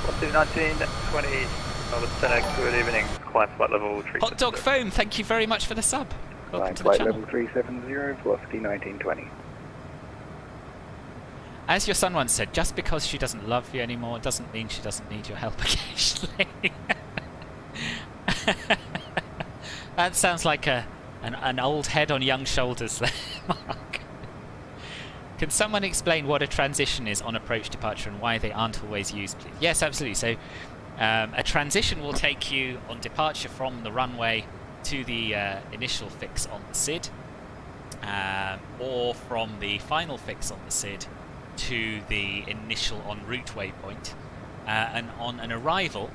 S4: Velocity 1920. Melbourne Centre, good evening. Climb flight level 370.
S1: Hot Dog Foam, thank you very much for the sub. Welcome to the
S3: Flight
S1: channel.
S3: level 370, velocity 1920.
S1: As your son once said, just because she doesn't love you anymore doesn't mean she doesn't need your help occasionally. That sounds like an old head on young shoulders there, Mark. Can someone explain what a transition is on approach departure and why they aren't always used, please? Yes, absolutely. So a transition will take you on departure from the runway to the initial fix on the SID, or from the final fix on the SID to the initial en route waypoint. And on an arrival,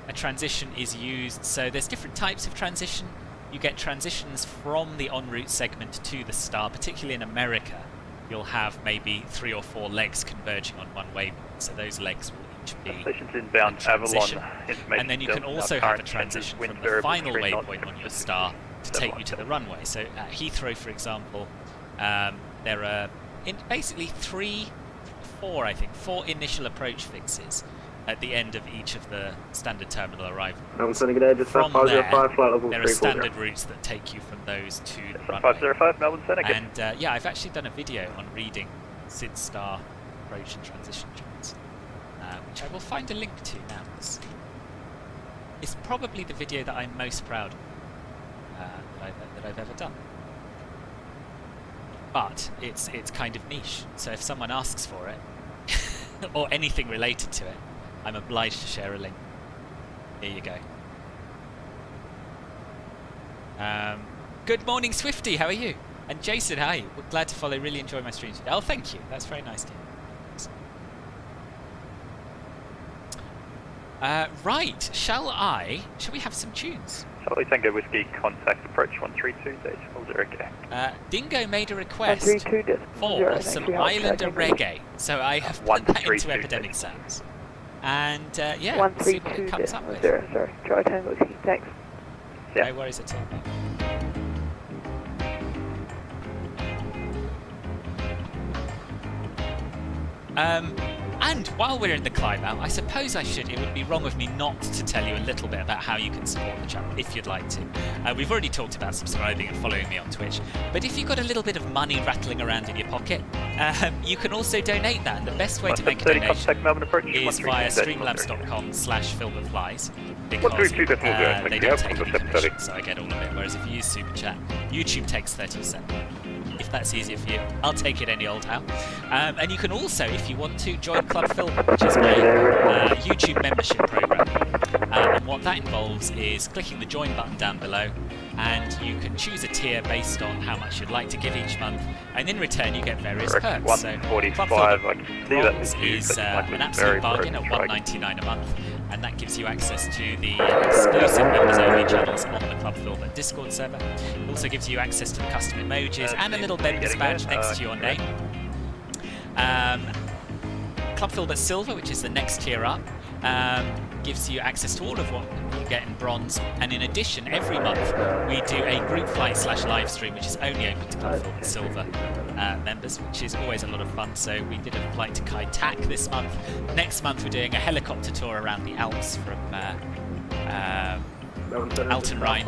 S1: a transition is used. So there's different types of transition. You get transitions from the en route segment to the star, particularly in America. You'll have maybe 3 or 4 legs converging on one waypoint. So those legs will each be
S4: Stations inbound Avalon.
S1: and then you can also have a transition from the final waypoint on your star to take you to the runway. So at Heathrow, for example, there are basically 4 initial approach fixes at the end of each of the standard terminal arrivals.
S2: Melbourne good day, just
S1: From
S2: 505, flight level
S1: there are
S2: 340.
S1: standard routes that take you from those to the runway.
S4: 505 Melbourne Centre.
S1: And yeah, I've actually done a video on reading SID star approach and transition charts, which I will find a link to now. It's probably the video that I'm most proud of that I've ever done. But it's kind of niche, so if someone asks for it, or anything related to it, I'm obliged to share a link. Here you go. Good morning, Swifty. How are you? And Jason, hi. We're glad to follow. Really enjoy my streams. Oh, thank you. That's very nice to hear. Right, shall we have some tunes?
S4: Charlie Tango Whiskey, contact approach 132.0.
S1: Dingo made a request
S5: 132.0.
S1: for some Islander reggae, so I have put that into Epidemic Sounds. And yeah, see what it comes up with.
S5: 132.0. Sorry, Charlie Tango Whiskey. Thanks.
S1: No worries at all. And while we're in the climb out, I suppose it would be wrong of me not to tell you a little bit about how you can support the channel if you'd like to. We've already talked about subscribing and following me on Twitch, but if you've got a little bit of money rattling around in your pocket, you can also donate that, and the best way to make a donation is via streamlabs.com/filberflies, because they don't take any commission, so I get all of it, whereas if you use Super Chat, YouTube takes 30%. If that's easier for you, I'll take it any old how. And you can also, if you want to, join Club Filbert, which is my YouTube membership program. And what that involves is clicking the join button down below, and you can choose a tier based on how much you'd like to give each month, and in return you get various perks. So Club Filbert is an absolute bargain at $1.99 a month, and that gives you access to the exclusive members-only channels on the Club Filbert Discord server. It also gives you access to the custom emojis and a little members badge next to your name. Club Filbert Silver, which is the next tier up, gives you access to all of what you get in bronze, and in addition, every month we do a group flight /live stream, which is only open to Club Filbert Silver members, which is always a lot of fun. So we did a flight to Kai Tak this month. Next month we're doing a helicopter tour around the Alps from Alten Rhein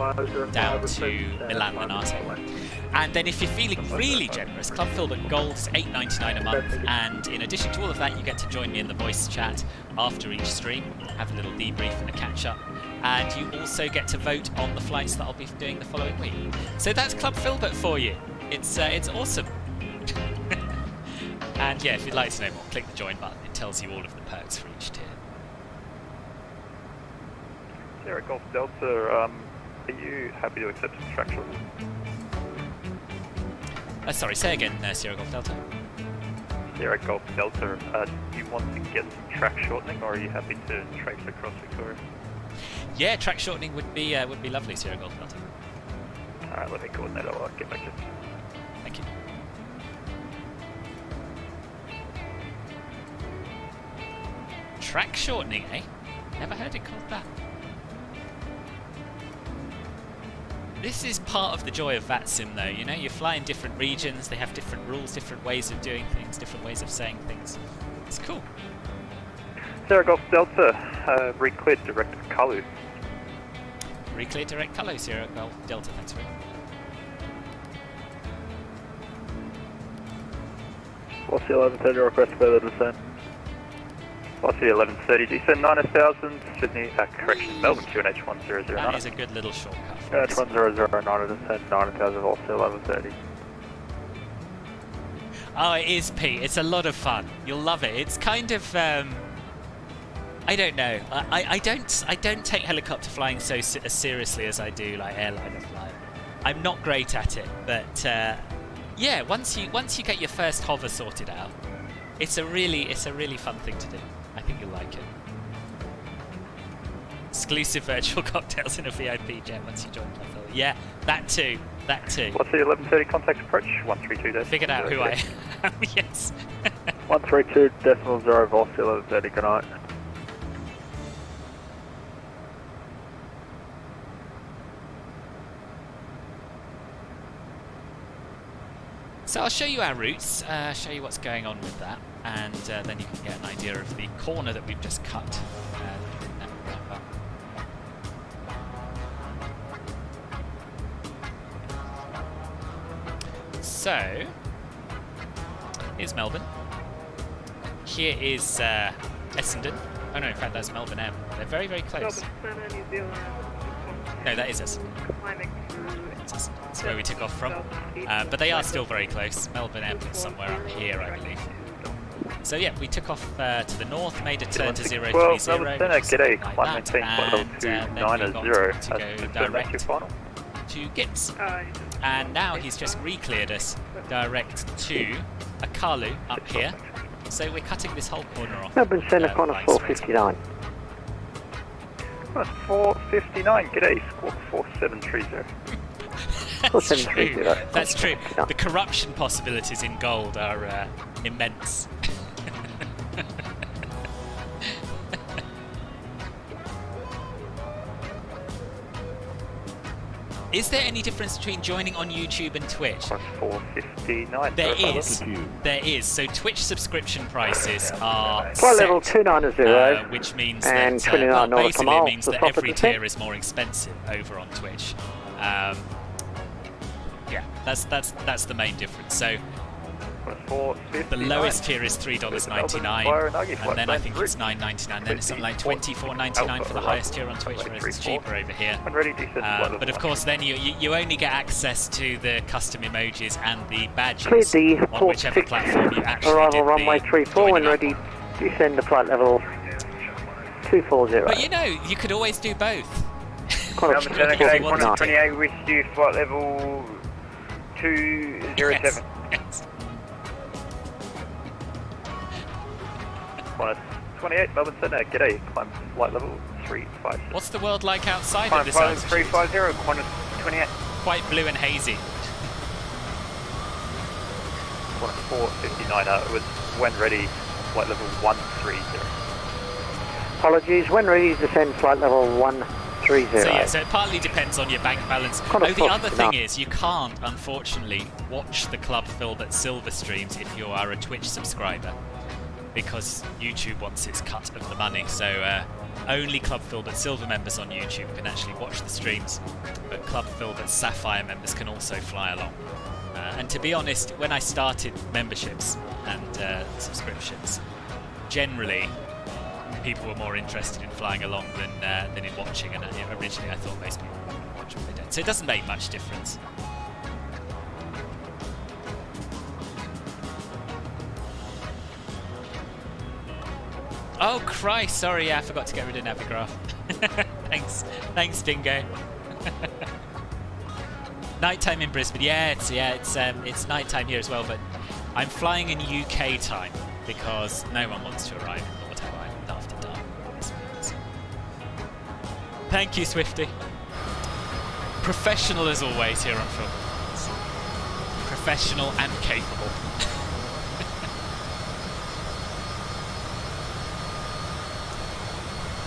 S1: down to Milan Linate. And then if you're feeling really generous, Club Filbert Gold is $8.99 a month, and in addition to all of that, you get to join me in the voice chat after each stream, have a little debrief and a catch-up, and you also get to vote on the flights that I'll be doing the following week. So that's Club Filbert for you. It's awesome. And yeah, if you'd like to know more, click the join button. It tells you all of the perks for each tier.
S4: Sierra Golf Delta, are you happy to accept some track shortening?
S1: Sorry, say again, Sierra Golf Delta.
S4: Sierra Golf Delta, do you want to get some track shortening, or are you happy to traipse across Victoria?
S1: Yeah, track shortening would be lovely, Sierra Golf Delta.
S4: Alright, let me coordinate. I'll get back to you.
S1: Thank you. Track shortening, eh? Never heard it called that. This is part of the joy of VATSIM, though. You know, you fly in different regions, they have different rules, different ways of doing things, different ways of saying things. It's cool.
S4: Sierra Golf Delta, re-cleared direct Kalu.
S1: Re-clear direct Kalu, Sierra Golf Delta, thanks very much.
S4: What's the 1130 request further descent? What's the 1130 descent 9000, Sydney, correction, Melbourne QNH 1009.
S1: That is a good little shortcut.
S4: QNH 1009 descent 9000, what's the 1130?
S1: Oh, it is, Pete. It's a lot of fun. You'll love it. It's kind of, I don't know. I don't take helicopter flying so as seriously as I do like airliner flying. I'm not great at it, but yeah, once you get your first hover sorted out, it's a really fun thing to do. I think you'll like it. Exclusive virtual cocktails in a VIP jet once you join Club Filbert. Yeah, that too.
S4: What's the 1130 contact approach? 132.
S1: Figured out who I am. Yes.
S4: 132.0 Volts 1130. Good night.
S1: So I'll show you our routes, show you what's going on with that, and then you can get an idea of the corner that we've just cut in that wrap up. So, here's Melbourne. Here is Essendon. Oh no, in fact that's Melbourne M. They're very, very close. No, that is Essendon. That's where we took off from. But they are still very close. Melbourne M is somewhere up here, I believe. So yeah, we took off to the north, made a turn to 030,
S4: well,
S1: which is something like that, and then we got to go direct to Gibbs. And now he's just re-cleared us direct to Akalu up here. So we're cutting this whole corner off.
S6: Melbourne Centre, corner 459.
S4: That's 459. G'day, squawk 4730.
S1: That's true. That's true. The corruption possibilities in gold are immense. Is there any difference between joining on YouTube and Twitch?
S4: That's 459.
S1: There is. There is. So Twitch subscription prices are
S6: Flight
S1: set,
S6: level 290,
S1: which means
S6: and
S1: that
S6: 29 nautical
S1: basically
S6: miles.
S1: it means
S6: The
S1: that
S6: top of
S1: every
S6: the thing.
S1: tier is more expensive over on Twitch. Yeah, that's the main difference. So the lowest tier is $3.99, and then I think it's $9.99. Then it's something like $24.99 for the highest tier on Twitch, whereas it's cheaper over here. But of course, then you only get access to the custom emojis and the badges
S6: Cleared the
S1: on
S6: port
S1: whichever
S6: 6,
S1: platform you actually
S6: arrival
S1: did
S6: runway
S1: the
S6: 34
S1: joining
S6: when
S1: up
S6: ready.
S1: on.
S6: Descend to flight level 240.
S1: But you know, you could always do both.
S3: Number 7,
S1: If you
S3: G'day,
S1: wanted to.
S3: 128, wish you flight level 207.
S1: Yes.
S4: 28, Melbourne Essendon. G'day, climb flight level 356.
S1: What's the world like outside
S3: Climb
S1: of this
S3: flight level
S1: altitude?
S3: 350, Qantas 28.
S1: Quite blue and hazy.
S4: 459. It was when ready, flight level 130.
S6: Apologies, when ready, descend flight level 130.
S1: So yeah, so it partly depends on your bank balance.
S6: Qantas
S1: The other
S6: 49.
S1: thing is you can't, unfortunately, watch the Club Filbert Silver streams if you are a Twitch subscriber, because YouTube wants its cut of the money. So only Club Filbert Silver members on YouTube can actually watch the streams, but Club Filbert Sapphire members can also fly along. And to be honest, when I started memberships and subscriptions, generally people were more interested in flying along than in watching, and originally I thought most people would watch what they did. So it doesn't make much difference. Oh Christ, sorry, yeah, I forgot to get rid of Navigraph. Thanks Dingo. Nighttime in Brisbane, it's nighttime here as well, but I'm flying in UK time because no one wants to arrive in Lord Howe Island after dark. Thank you, Swifty. Professional as always here on Film. Professional and capable.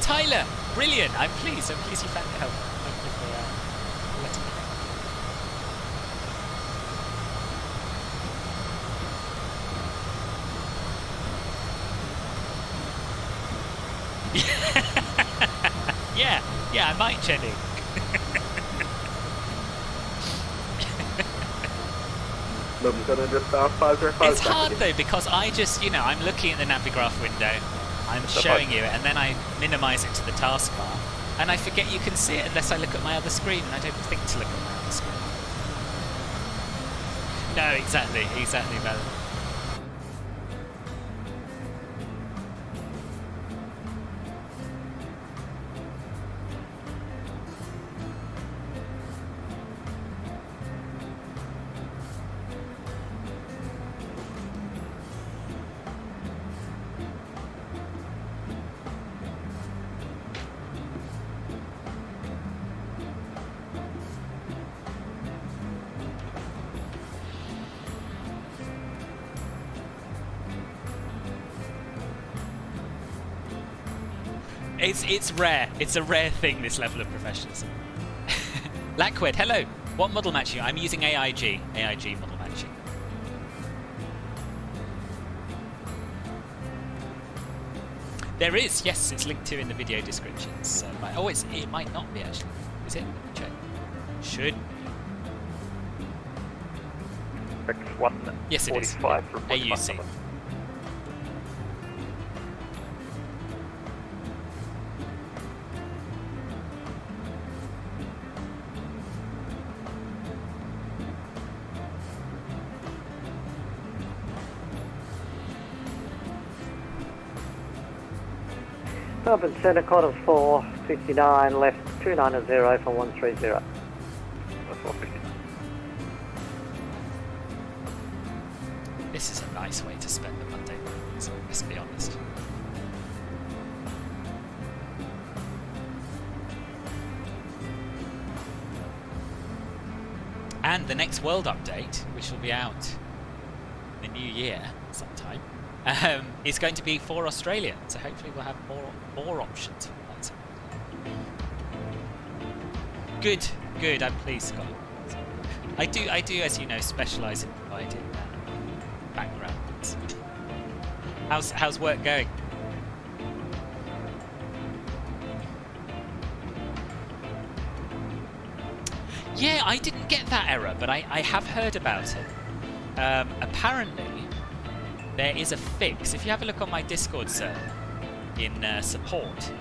S1: Tyler, brilliant. I'm pleased you found the help. Thank you for letting me know. Yeah, I might, Jenny. It's hard though, because I just, I'm looking at the Navigraph window, I'm showing you it, and then I minimise it to the taskbar, and I forget you can see it unless I look at my other screen, and I don't think to look at my other screen. No, exactly, Val. It's rare. It's a rare thing, this level of professionalism. Lackwed, hello. What model matching? I'm using AIG model matching. There is, yes, it's linked to in the video descriptions. It might not be actually. Is it? Let me check. Should. Yes, it is. AUC.
S6: Melbourne Centre, quarters 459, left 290 for 130.
S4: That's 459.
S1: This is a nice way to spend the Monday morning, so let's be honest. And the next World update, which will be out in the new year sometime, is going to be for Australia. So hopefully we'll have more options for that. Good, good. I'm pleased, Scott. I do, as you know, specialise in providing backgrounds. How's work going? Yeah, I didn't get that error, but I have heard about it. Apparently, there is a fix. If you have a look on my Discord server in support,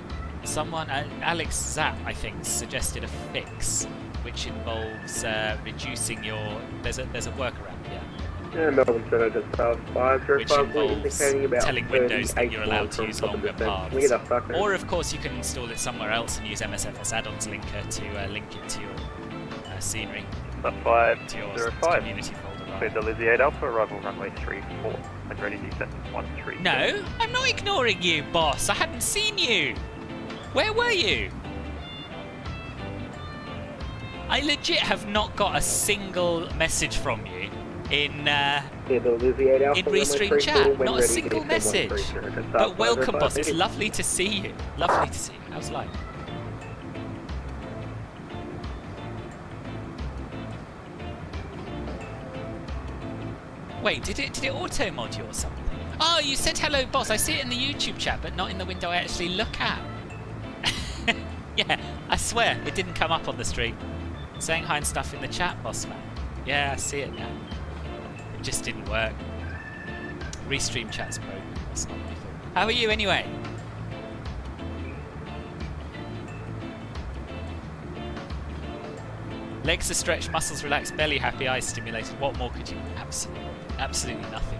S1: someone, Alex Zapp, I think, suggested a fix which involves reducing your. There's a workaround, yeah.
S3: Yeah, Melbourne Center just 505,
S1: which involves telling Windows that you're allowed to use longer paths. Or, of course, you can install it somewhere else and use MSFS add-ons linker to link it to your scenery. To your community folder.
S4: Clear the Lizzie 8 Alpha, arrival runway 34, and ready descent 13.
S1: No, I'm not ignoring you, boss. I hadn't seen you. Where were you? I legit have not got a single message from you in Restream chat. Not a single message. But welcome, boss. It's lovely to see you. Lovely to see you. How's life? Wait, did it auto mod you or something? Oh, you said hello, boss. I see it in the YouTube chat, but not in the window I actually look at. Yeah, I swear it didn't come up on the stream. Saying hi and stuff in the chat, boss man. Yeah, I see it now. It just didn't work. Restream chat's broken. That's not my fault. How are you anyway? Legs are stretched, muscles relaxed, belly happy, eyes stimulated. What more could you? Absolutely nothing.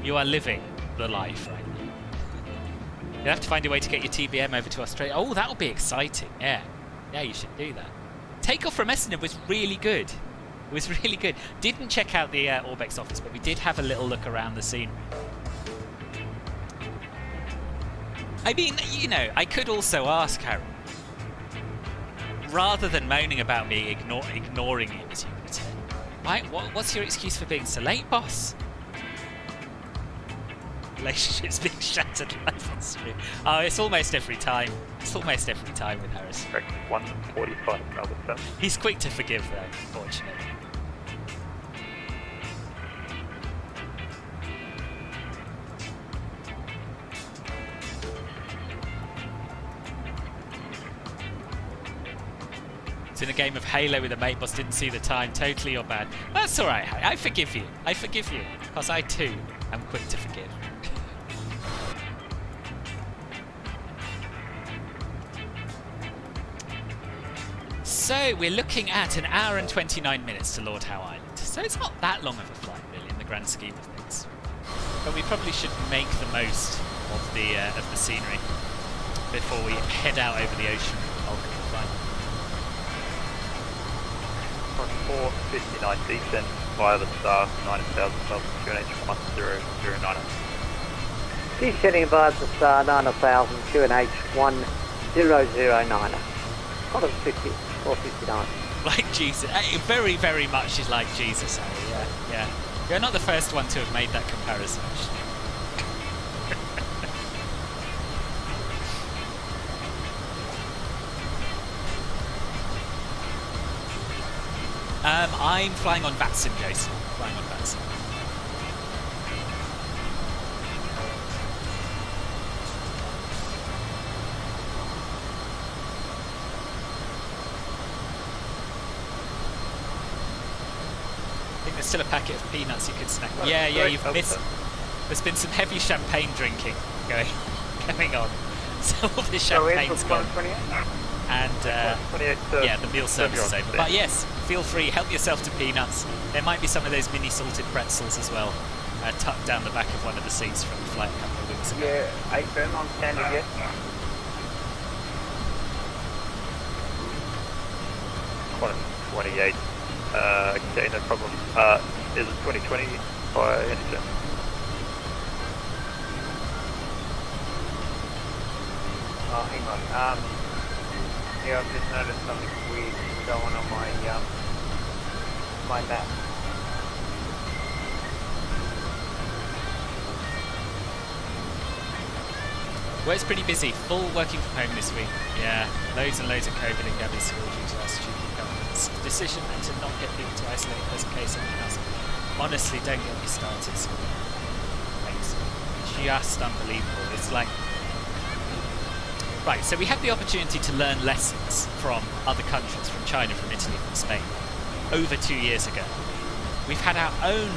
S1: You are living the life right now. You'll have to find a way to get your TBM over to Australia. Oh, that'll be exciting. Yeah. Yeah, you should do that. Takeoff from Essendon was really good. It was really good. Didn't check out the Orbx office, but we did have a little look around the scenery. I mean, you know, I could also ask Harry, rather than moaning about me ignoring you, as you would say, right, what's your excuse for being so late, boss? Relationships being shattered live on stream. Oh, it's almost every time. It's almost every time with Harris.
S4: Correct, 145 Melbourne Center.
S1: He's quick to forgive, though, unfortunately. In a game of Halo with a mate, boss didn't see the time. Totally your bad. That's alright, Harry. I forgive you. I forgive you. Because I too am quick to forgive. So we're looking at an hour and 29 minutes to Lord Howe Island. So it's not that long of a flight, really, in the grand scheme of things. But we probably should make the most of the scenery before we head out over the ocean on the flight.
S4: 459 descent via the star 9000 Melbourne QNH 1009.
S6: Descending via the star 9000 QNH 1009. Hold on, 459.
S1: Like Jesus. Very, very much is like Jesus, Harry. Yeah, yeah. You're not the first one to have made that comparison, actually. I'm flying on VATSIM, Jason. Flying on VATSIM. I think there's still a packet of peanuts you could snack. Yeah, you've missed. There's been some heavy champagne drinking going on. So all the champagne's gone. And yeah, the meal service is over. But yes, feel free, help yourself to peanuts. There might be some of those mini salted pretzels as well, tucked down the back of one of the seats from the flight a couple of weeks ago.
S3: Yeah, 8 firm on standard, yes.
S4: Quantum 28, okay, no problem. Is it 2020 by any chance?
S3: Oh, hang on. Yeah, I've just noticed something weird going on my
S6: my map.
S1: Well, it's pretty busy. Full working from home this week. Yeah, loads and loads of COVID in Gabby's school due to our stupid government's decision to not get people to isolate if there's a case in the house. Honestly, don't get me started. It's just unbelievable. It's like... Right, so we had the opportunity to learn lessons from other countries, from China, from Italy, from Spain, over 2 years ago. We've had our own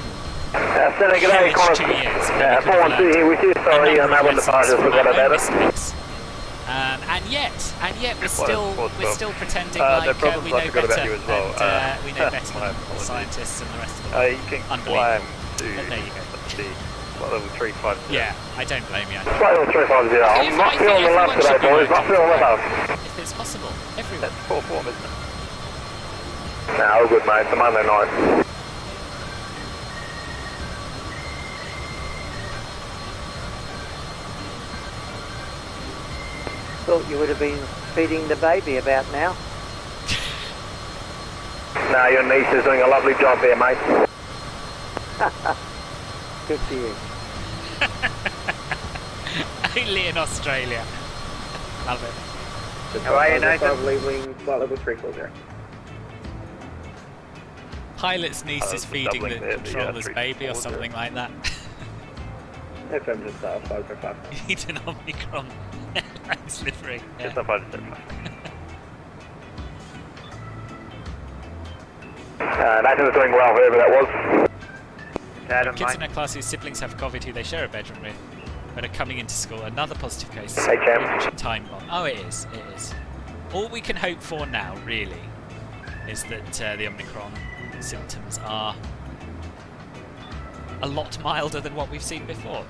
S6: Senator, good day,
S1: hellish 2 years. where we could have
S6: 412 here with you. Sorry,
S1: a number of
S6: Melbourne
S1: lessons
S6: departures,
S1: from
S6: forgot
S1: our
S6: about
S1: own
S6: it.
S1: mistakes. And yet we're still pretending like we know better, and we know better than the scientists and the rest of the world.
S4: You can
S1: Unbelievable.
S4: climb to
S1: But there you go.
S4: level 350.
S1: Yeah, I don't blame you.
S6: Flight level 350, I'm not feeling the love today, boys, not feeling the love.
S1: If it's possible, everyone.
S4: That's poor form, isn't it?
S6: Nah, all good, mate, it's a Monday night. Thought you would have been feeding the baby about now. No, your niece is doing a lovely job there, mate. Good for you.
S1: Only in Australia. Love it.
S6: How are you, Nathan? Leaving flight level 340.
S1: Pilot's niece is feeding the
S4: doubling
S1: controller's
S4: the
S1: baby or
S4: 340.
S1: something like that.
S6: FM just 505.
S1: You need an Omicron airline livery. Yeah.
S4: Just on 575.
S6: Nathan's doing well, whoever that was.
S1: Kids in our class whose siblings have COVID who they share a bedroom with, but are coming into school. Another positive case.
S6: Hey, Cam.
S1: Pretty much a time bomb. Oh, it is. It is. All we can hope for now, really, is that the Omicron symptoms are a lot milder than what we've seen before.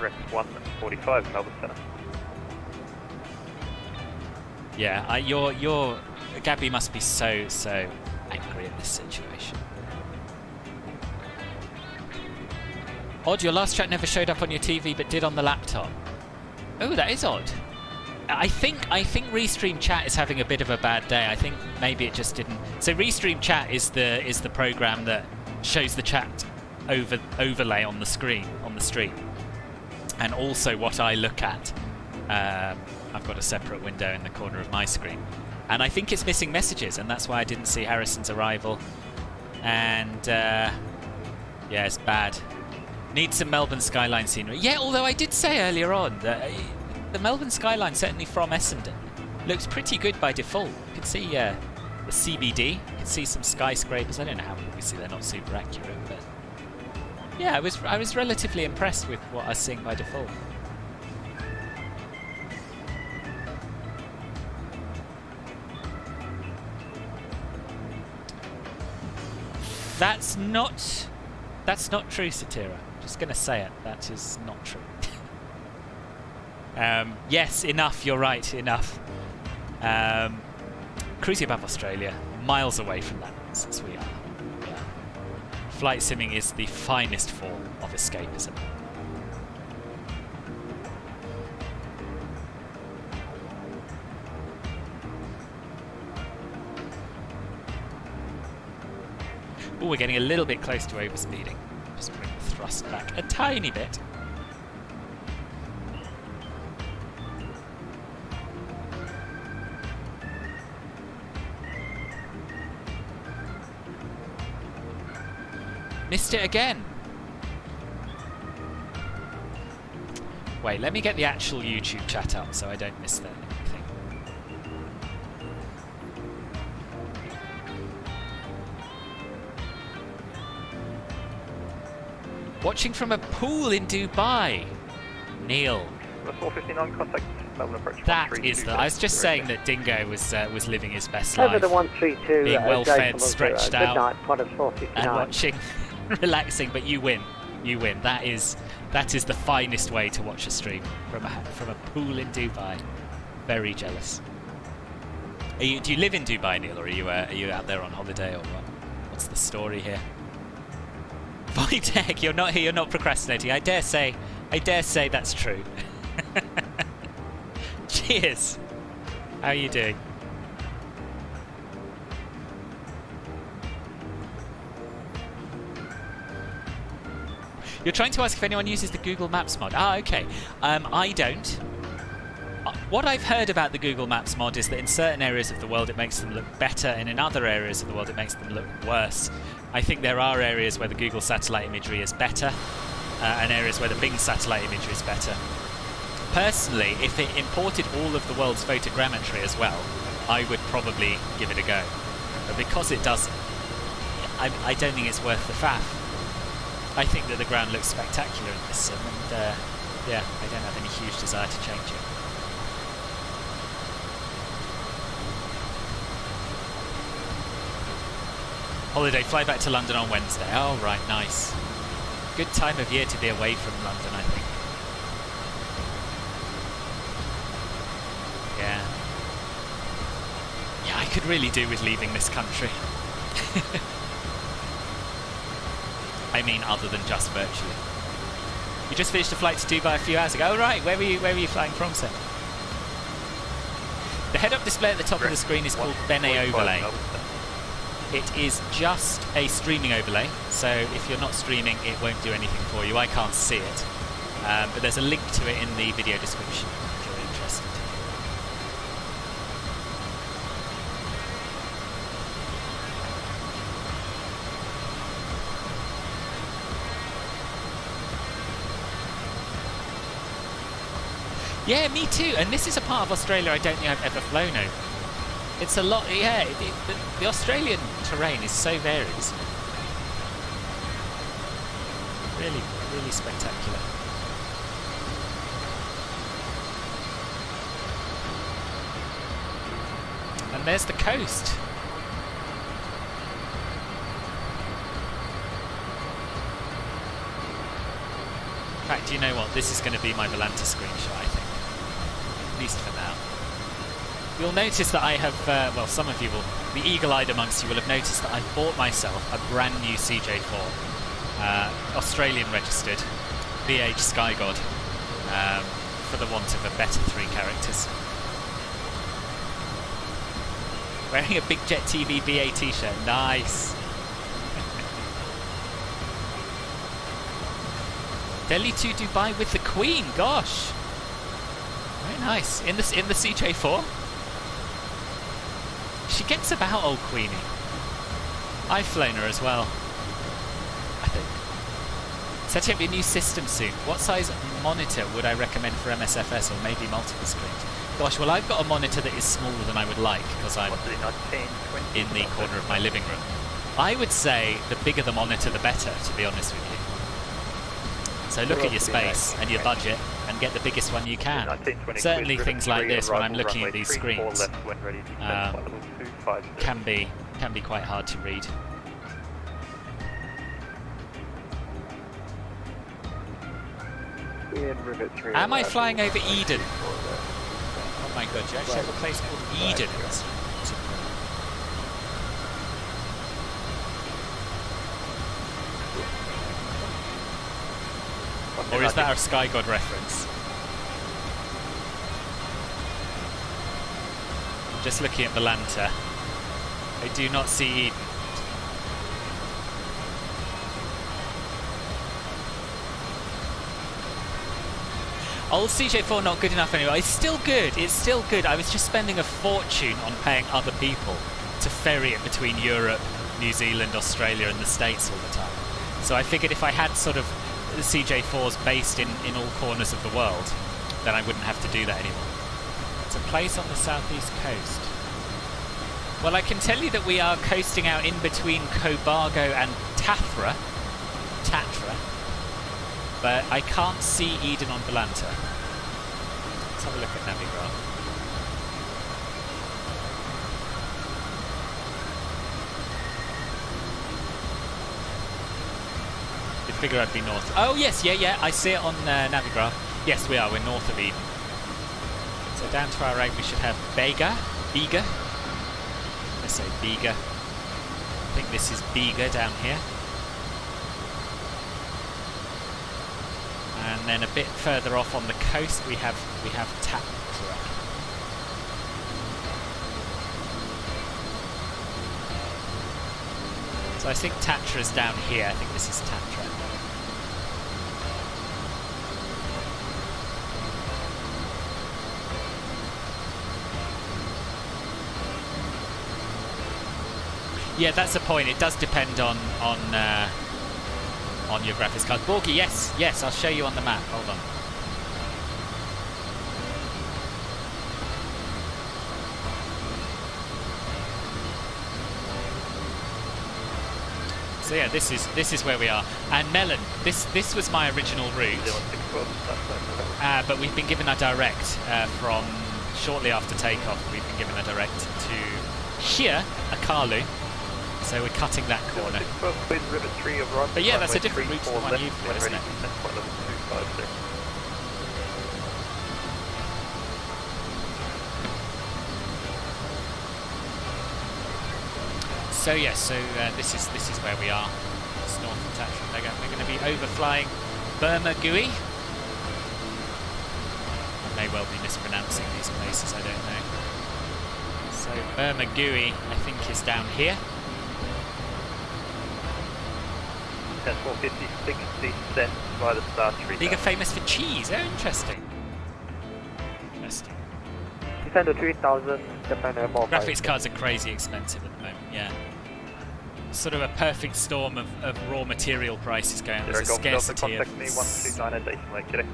S4: Rex 145 Melbourne Centre.
S1: Yeah, your Gabby must be so angry at this situation. Odd, your last chat never showed up on your TV but did on the laptop. Oh, that is odd. I think Restream Chat is having a bit of a bad day. I think maybe it just didn't. So Restream Chat is the program that shows the chat overlay on the screen on the stream, and also what I look at. I've got a separate window in the corner of my screen, and I think it's missing messages, and that's why I didn't see Harrison's arrival. And yeah, it's bad. Need some Melbourne skyline scenery. Yeah, although I did say earlier on that the Melbourne skyline, certainly from Essendon, looks pretty good by default. You can see the CBD, you can see some skyscrapers. I don't know how, obviously they're not super accurate, but yeah, I was relatively impressed with what I was seeing by default. That's not true, Satira. Just gonna say it. That is not true. Yes, enough. You're right. Enough. Cruising above Australia, miles away from that, since we are. Yeah. Flight simming is the finest form of escapism. Oh, we're getting a little bit close to overspeeding. Just bring the thrust back a tiny bit. Missed it again. Wait, let me get the actual YouTube chat up so I don't miss that thing. Watching from a pool in Dubai. Neil.
S4: 459 contact Melbourne approach.
S1: That is the. I was just saying that Dingo was living his best life.
S6: Over the 132,
S1: being well fed, stretched out,
S6: midnight, Qantas 459.
S1: and watching, relaxing. But you win. You win. That is the finest way to watch a stream from a pool in Dubai. Very jealous. Do you live in Dubai, Neil, or are you out there on holiday, or what? What's the story here? Voidec, you're not here. You're not procrastinating. I dare say that's true. Cheers. How are you doing? You're trying to ask if anyone uses the Google Maps mod. Ah, okay. I don't. What I've heard about the Google Maps mod is that in certain areas of the world it makes them look better, and in other areas of the world it makes them look worse. I think there are areas where the Google satellite imagery is better, and areas where the Bing satellite imagery is better. Personally, if it imported all of the world's photogrammetry as well, I would probably give it a go. But because it doesn't, I don't think it's worth the faff. I think that the ground looks spectacular in this sim, and yeah, I don't have any huge desire to change it. Holiday, fly back to London on Wednesday. Oh, right, nice. Good time of year to be away from London, I think. Yeah. Yeah, I could really do with leaving this country. I mean, other than just virtually. You just finished a flight to Dubai a few hours ago. Oh, right, where were you flying from, sir? The head-up display at the top of the screen is called Bene Overlay. It is just a streaming overlay, so if you're not streaming, it won't do anything for you. I can't see it, but there's a link to it in the video description if you're interested. Yeah, me too, and this is a part of Australia I don't think I've ever flown over. It's a lot, yeah, the Australian terrain is so varied. Really, really spectacular. And there's the coast. In fact, you know what? This is going to be my Volanta screenshot, I think. At least for now. You'll notice that I have, well, some of you will, the eagle-eyed amongst you will have noticed that I bought myself a brand new CJ4, Australian registered, BH Sky God, for the want of a better 3 characters. Wearing a Big Jet TV BA t-shirt, nice. Delhi to Dubai with the Queen, gosh. Very nice. In the CJ4. She gets about, old Queenie. I've flown her as well, I think. Setting up your new system soon. What size monitor would I recommend for MSFS or maybe multiple screens? Gosh, well, I've got a monitor that is smaller than I would like because I'm in the corner of my living room. I would say the bigger the monitor, the better, to be honest with you. So look at your space and your budget and get the biggest one you can. Certainly things like this, when I'm looking at these screens, can be quite hard to read. Am I flying over Eden? Oh my god, you actually have a place called Eden. Or is that our Sky God reference? Just looking at Volanta, I do not see Eden. Old CJ4 not good enough anyway. It's still good. It's still good. I was just spending a fortune on paying other people to ferry it between Europe, New Zealand, Australia and the States all the time. So I figured if I had sort of the CJ4s based in all corners of the world, then I wouldn't have to do that anymore. It's a place on the southeast coast. Well, I can tell you that we are coasting out in between Cobargo and Tatra, but I can't see Eden on Volanta. Let's have a look at Navigraph. You'd figure I'd be north. Oh yes, yeah, I see it on Navigraph. Yes, we are. We're north of Eden. So down to our right, we should have Bega. Let's say Bega. I think this is Bega down here. And then a bit further off on the coast, we have Tatra. So I think Tatra's down here. I think this is Tatra. Yeah, that's the point. It does depend on your graphics card. Borgie, yes, I'll show you on the map. Hold on. So yeah, this is where we are. And Melon, this was my original route, but we've been given a direct from shortly after takeoff. We've been given a direct to here, Akalu. So we're cutting that corner. But yeah, that's a different route to the one you've been, isn't it? So yes, this is where we are. It's north of Tatcham. We're going to be overflying Burma Gui. I may well be mispronouncing these places, I don't know. So Burma Gui, I think, is down here.
S4: 450, 60 cents by the Star 3000.
S1: Liga famous for cheese. Oh, interesting.
S6: Defender 3000, Defender Mobile.
S1: Graphics cards are crazy expensive at the moment, yeah. Sort of a perfect storm of raw material prices going on. There's a scarcity of...
S4: Contact me 129 at Dayton Lake today.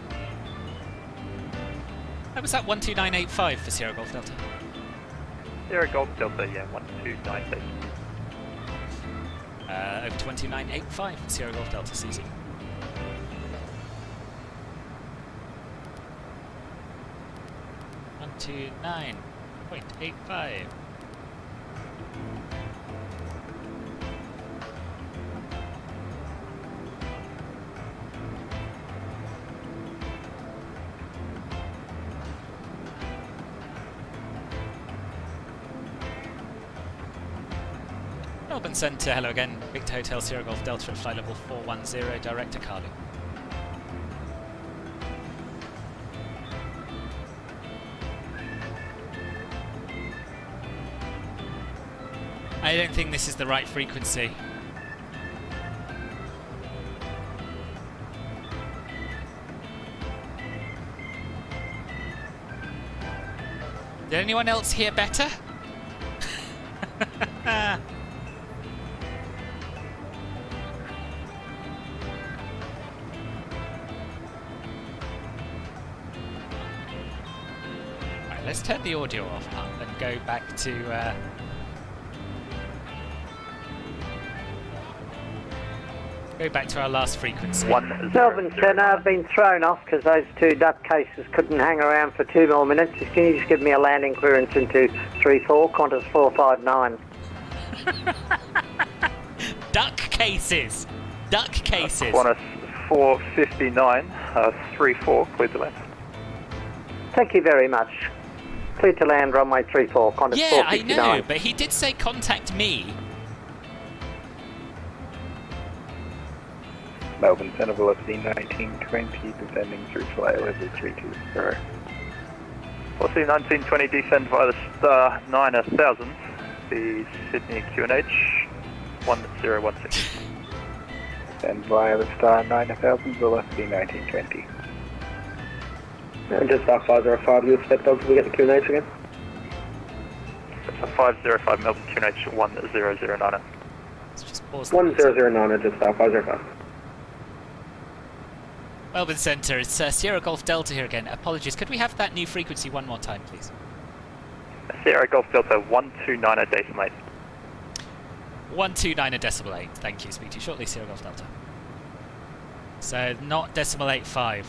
S1: That was that 12985 for Sierra Golf Delta?
S4: Sierra Golf Delta, yeah, 129 Dayton.
S1: Over 2985 for Sierra Golf Delta CZ. $129.85. Melbourne Centre, hello again. Victor Hotel Sierra Golf Delta at flight level 410, direct to Carlu. I don't think this is the right frequency. Did anyone else hear better? Let's turn the audio off and go back to our last frequency.
S6: Melbourne Centre, I've been thrown off because those two duck cases couldn't hang around for 2 more minutes. Can you just give me a landing clearance into 34, Qantas 459?
S1: Duck cases! Duck cases!
S4: Qantas 459, 34, clear to land.
S6: Thank you very much. Clear to land, runway 34, Qantas
S1: Yeah, I
S6: 459.
S1: know, but he did say contact me.
S7: Melbourne Centre velocity 1920, descending through flight level 320.
S4: Velocity 1920, descend via the Star 9000, the Sydney QNH 1016.
S7: Descend via the Star 9000, velocity 1920.
S6: And just Star 505, you expect dogs to get the QNH again?
S4: 505 Melbourne QNH 1009.
S1: Let's just pause.
S6: 1009, just Star 505.
S1: Melbourne Centre, it's Sierra Golf Delta here again. Apologies, could we have that new frequency one more time, please?
S4: Sierra Golf Delta 129 at Dayton Lake.
S1: 129.8. Thank you. Speak to you shortly, Sierra Golf Delta. So not .85.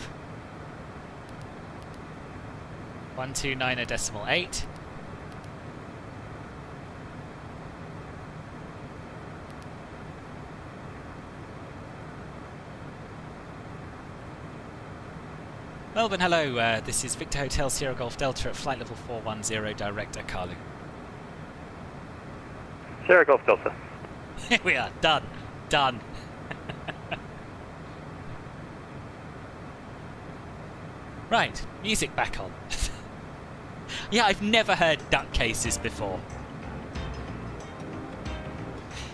S1: 129.8. Melbourne, hello. This is Victor Hotel Sierra Golf Delta at flight level 410, direct at Carlu.
S4: Sierra Golf Delta.
S1: Here we are. Done. Done. Right. Music back on. Yeah, I've never heard duck cases before.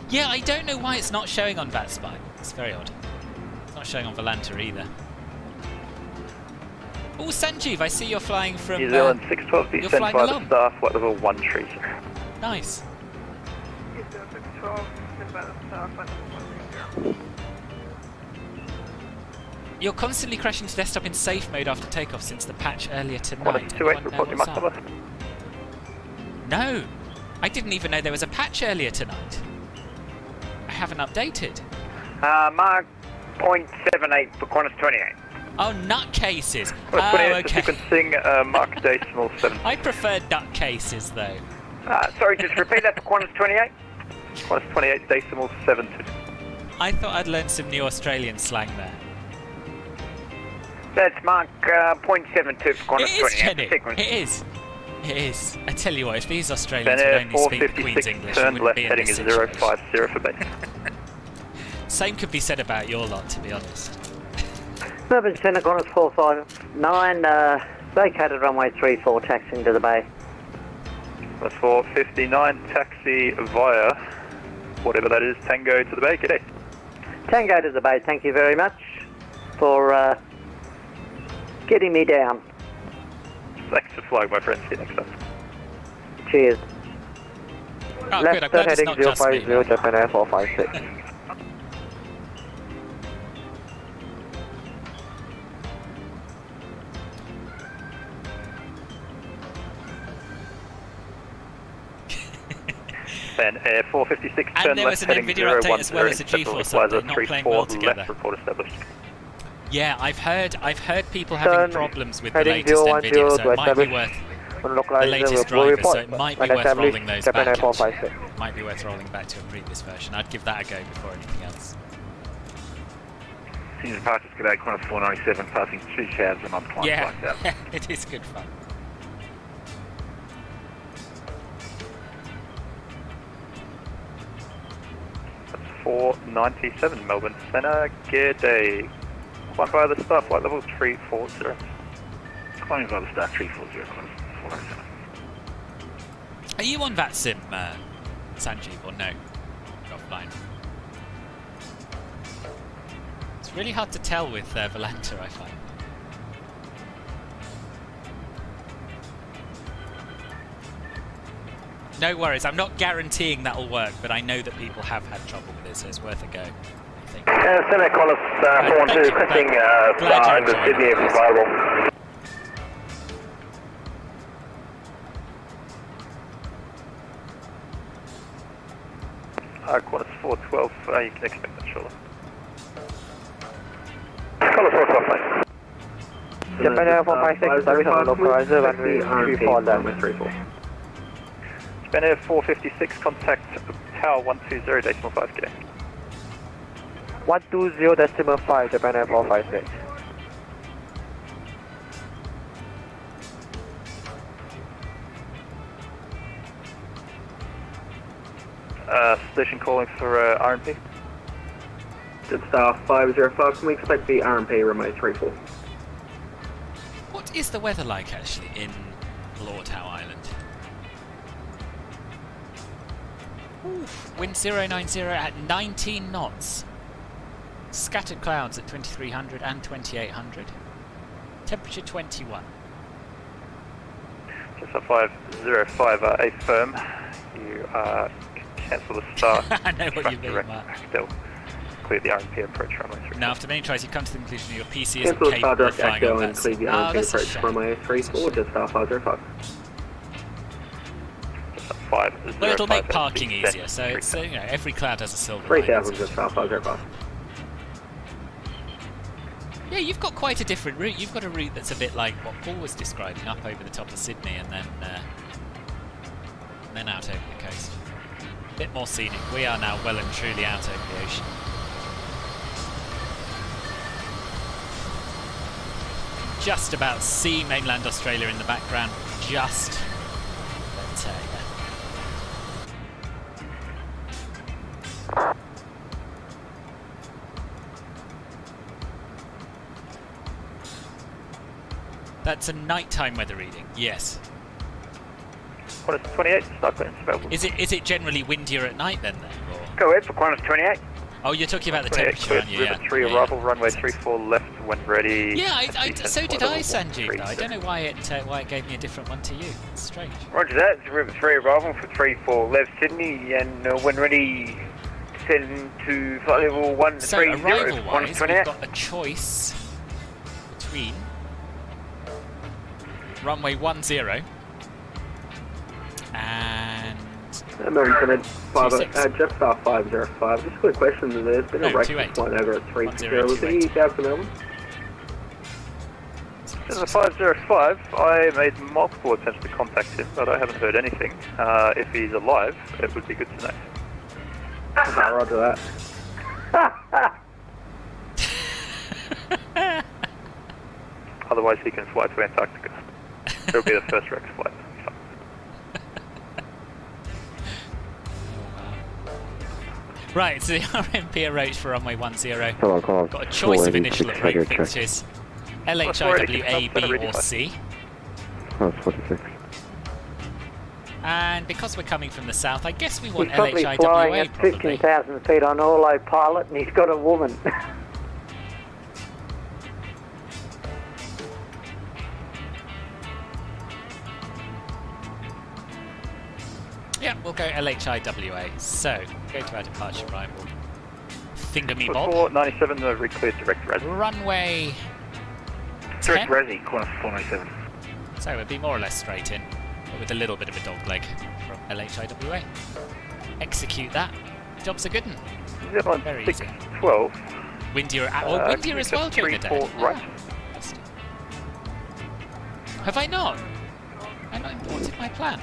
S1: Yeah, I don't know why it's not showing on VATSIM. It's very odd. It's not showing on Volanta either. Oh, Sanjeev, I see you're flying from...
S4: New Zealand 612,
S1: you're
S4: descend
S1: flying
S4: via
S1: along.
S4: the Star, flight level 130.
S1: Nice.
S5: 12, stand by the star, flight level 130.
S1: You're constantly crashing to desktop in safe mode after takeoff since the patch earlier tonight.
S4: 28,
S1: Anyone know
S4: report your
S1: what's
S4: Mach
S1: up?
S4: number.
S1: No, I didn't even know there was a patch earlier tonight. I haven't updated.
S3: Mark 0.78 for Qantas 28.
S1: Oh, nutcases.
S4: Qantas
S1: Oh,
S4: 28
S1: okay.
S4: sequencing, Mach decimal 7.
S1: I prefer nutcases though.
S3: Sorry, just repeat that for Qantas 28.
S4: Qantas 28 decimal 7.
S1: I thought I'd learned some new Australian slang there.
S3: That's Mark 0.72 for Qantas
S1: It is,
S3: 28.
S1: Jenny.
S3: Sequence.
S1: It is. It is. I tell you what, if these Australians would
S4: Air
S1: only speak the Queen's
S4: 456,
S1: English, we
S4: turn
S1: wouldn't
S4: left
S1: be in
S4: heading
S1: this
S4: is
S1: situation.
S4: 050 for base.
S1: Same could be said about your lot, to be honest.
S6: Melbourne Essendon, Qantas 459, vacated runway 34, taxiing to the bay.
S4: That's 459, taxi via, whatever that is, Tango to the bay. G'day.
S6: Tango to the bay, thank you very much for getting me down.
S4: Thanks for flying, my friend. See you next time.
S6: Cheers.
S1: Oh, good. I'm glad it's not just me.
S6: Japan Air 456.
S4: Then Air 456,
S1: And
S4: turn
S1: there
S4: left
S1: was an
S4: heading
S1: NVIDIA update as well
S4: 010,
S1: as a
S4: Central
S1: G4
S4: Equalizer
S1: update, not playing well
S4: 34,
S1: together.
S4: left report established.
S1: Yeah, I've heard people having
S6: Turn
S1: problems with the
S6: heading
S1: latest
S6: 010
S1: NVIDIA, so
S6: to
S1: it might be
S6: establish
S1: worth the latest driver, so it might be worth rolling those back. Actually. Might be worth rolling back to a previous version. I'd give that a go before anything else.
S2: Senior departures, g'day, Qantas 497, passing 2 showers a month, climb
S1: Yeah,
S2: flight out.
S1: it is good fun.
S4: That's 497, Melbourne Centre. G'day. Climb via the start, flight level 340.
S2: Climbing by the start 340, Qantas 497.
S1: Are you on VATSIM, Sanjeev, or no? Offline. It's really hard to tell with Volanta, I find. No worries, I'm not guaranteeing that'll work, but I know that people have had trouble with it, so it's worth a go, I think.
S3: Senate Qantas 412,
S1: thank you.
S3: requesting
S1: Glad you're
S3: the
S1: enjoying
S3: Sydney
S1: it.
S3: if available.
S4: Qantas 412, you can expect that shortly.
S3: Qantas 412, please.
S6: Japan Air 456, service on the localizer, runway 34 left.
S4: Japan Air 456, contact Tower 120, decimal 5, g'day.
S6: 120 decimal 5, Japan Air 456.
S4: Station calling for RMP.
S8: Jetstar 505, can we expect the RMP runway 34?
S1: What is the weather like, actually, in Lord Howe Island? Oof, wind 090 at 19 knots. Scattered clouds at 2300 and 2800. Temperature 21.
S4: Just 505, A firm. You cancel the start.
S1: I know what you mean,
S4: direct
S1: Mark.
S4: back, they'll clear the RMP approach runway 34.
S1: Now, after many tries, you come to the conclusion that your PC isn't
S8: Cancel the
S1: capable
S8: star
S1: of
S8: direct
S1: flying on
S8: echo and clear
S1: VATSIM.
S8: the
S1: Oh,
S8: RMP
S1: that's a
S8: approach
S1: shame.
S8: runway 34, Jetstar 505.
S4: Just 505.
S1: Well, it'll make parking easier, so it's, you know, every cloud has a silver
S8: 3000,
S1: lining.
S8: Jetstar 505.
S1: Yeah, you've got quite a different route. You've got a route that's a bit like what Paul was describing, up over the top of Sydney and then out over the coast. A bit more scenic. We are now well and truly out over the ocean. Just about see mainland Australia in the background. Just. But, yeah. That's a nighttime weather reading, yes.
S4: Qantas 28, start clearance available.
S1: Is it generally windier at night then? Or?
S3: Go ahead for Qantas 28.
S1: Oh, you're talking about the
S4: 28,
S1: temperature,
S4: cleared
S1: aren't you?
S4: River
S1: Yeah.
S4: 3
S1: Yeah,
S4: arrival,
S1: yeah.
S4: runway
S1: Makes sense.
S4: 34 left, when ready.
S1: Yeah, so did I,
S4: Descend
S1: Sanjeev, though. I don't know why it gave me a different one to you. It's strange.
S7: Roger that, River 3 arrival for 3-4 left Sydney, and when ready, descend to flight level 130.
S1: So, arrival-wise, we've got a choice between runway 10 and...
S8: Melbourne Essendon,
S1: 26.
S8: Jetstar 505. Just a quick question. There's been a wreck
S1: 28.
S8: flying over at 360. Was
S1: 1028.
S8: he down for Melbourne?
S4: This is a 505. I made multiple attempts to contact him, but I haven't heard anything. If he's alive, it would be good to know.
S8: Roger that.
S4: Otherwise, he can fly to Antarctica. It'll be the first Rex flight.
S1: Right, so the RMP arranged for runway 10.
S7: Hello, call.
S1: Got a choice of initial and rate fixtures. LHIW A, B or C.
S7: Class 46.
S1: And because we're coming from the south, I guess we want
S6: He's probably flying
S1: LHIWA
S6: at
S1: probably.
S6: 15,000 feet on autopilot, and he's got a woman.
S1: Yeah, we'll go LHIWA. So, go to our departure arrival. Finger me bob.
S4: 497, the recleared direct res.
S1: Runway 10.
S7: Direct resi, corner 497.
S1: So we'll be more or less straight in, but with a little bit of a dog leg from LHIWA. Execute that. Job's a good one. Very easy.
S4: 612.
S1: Windier, windier as well during the day.
S4: 3-4 right.
S1: Have I not? I've not imported my plan.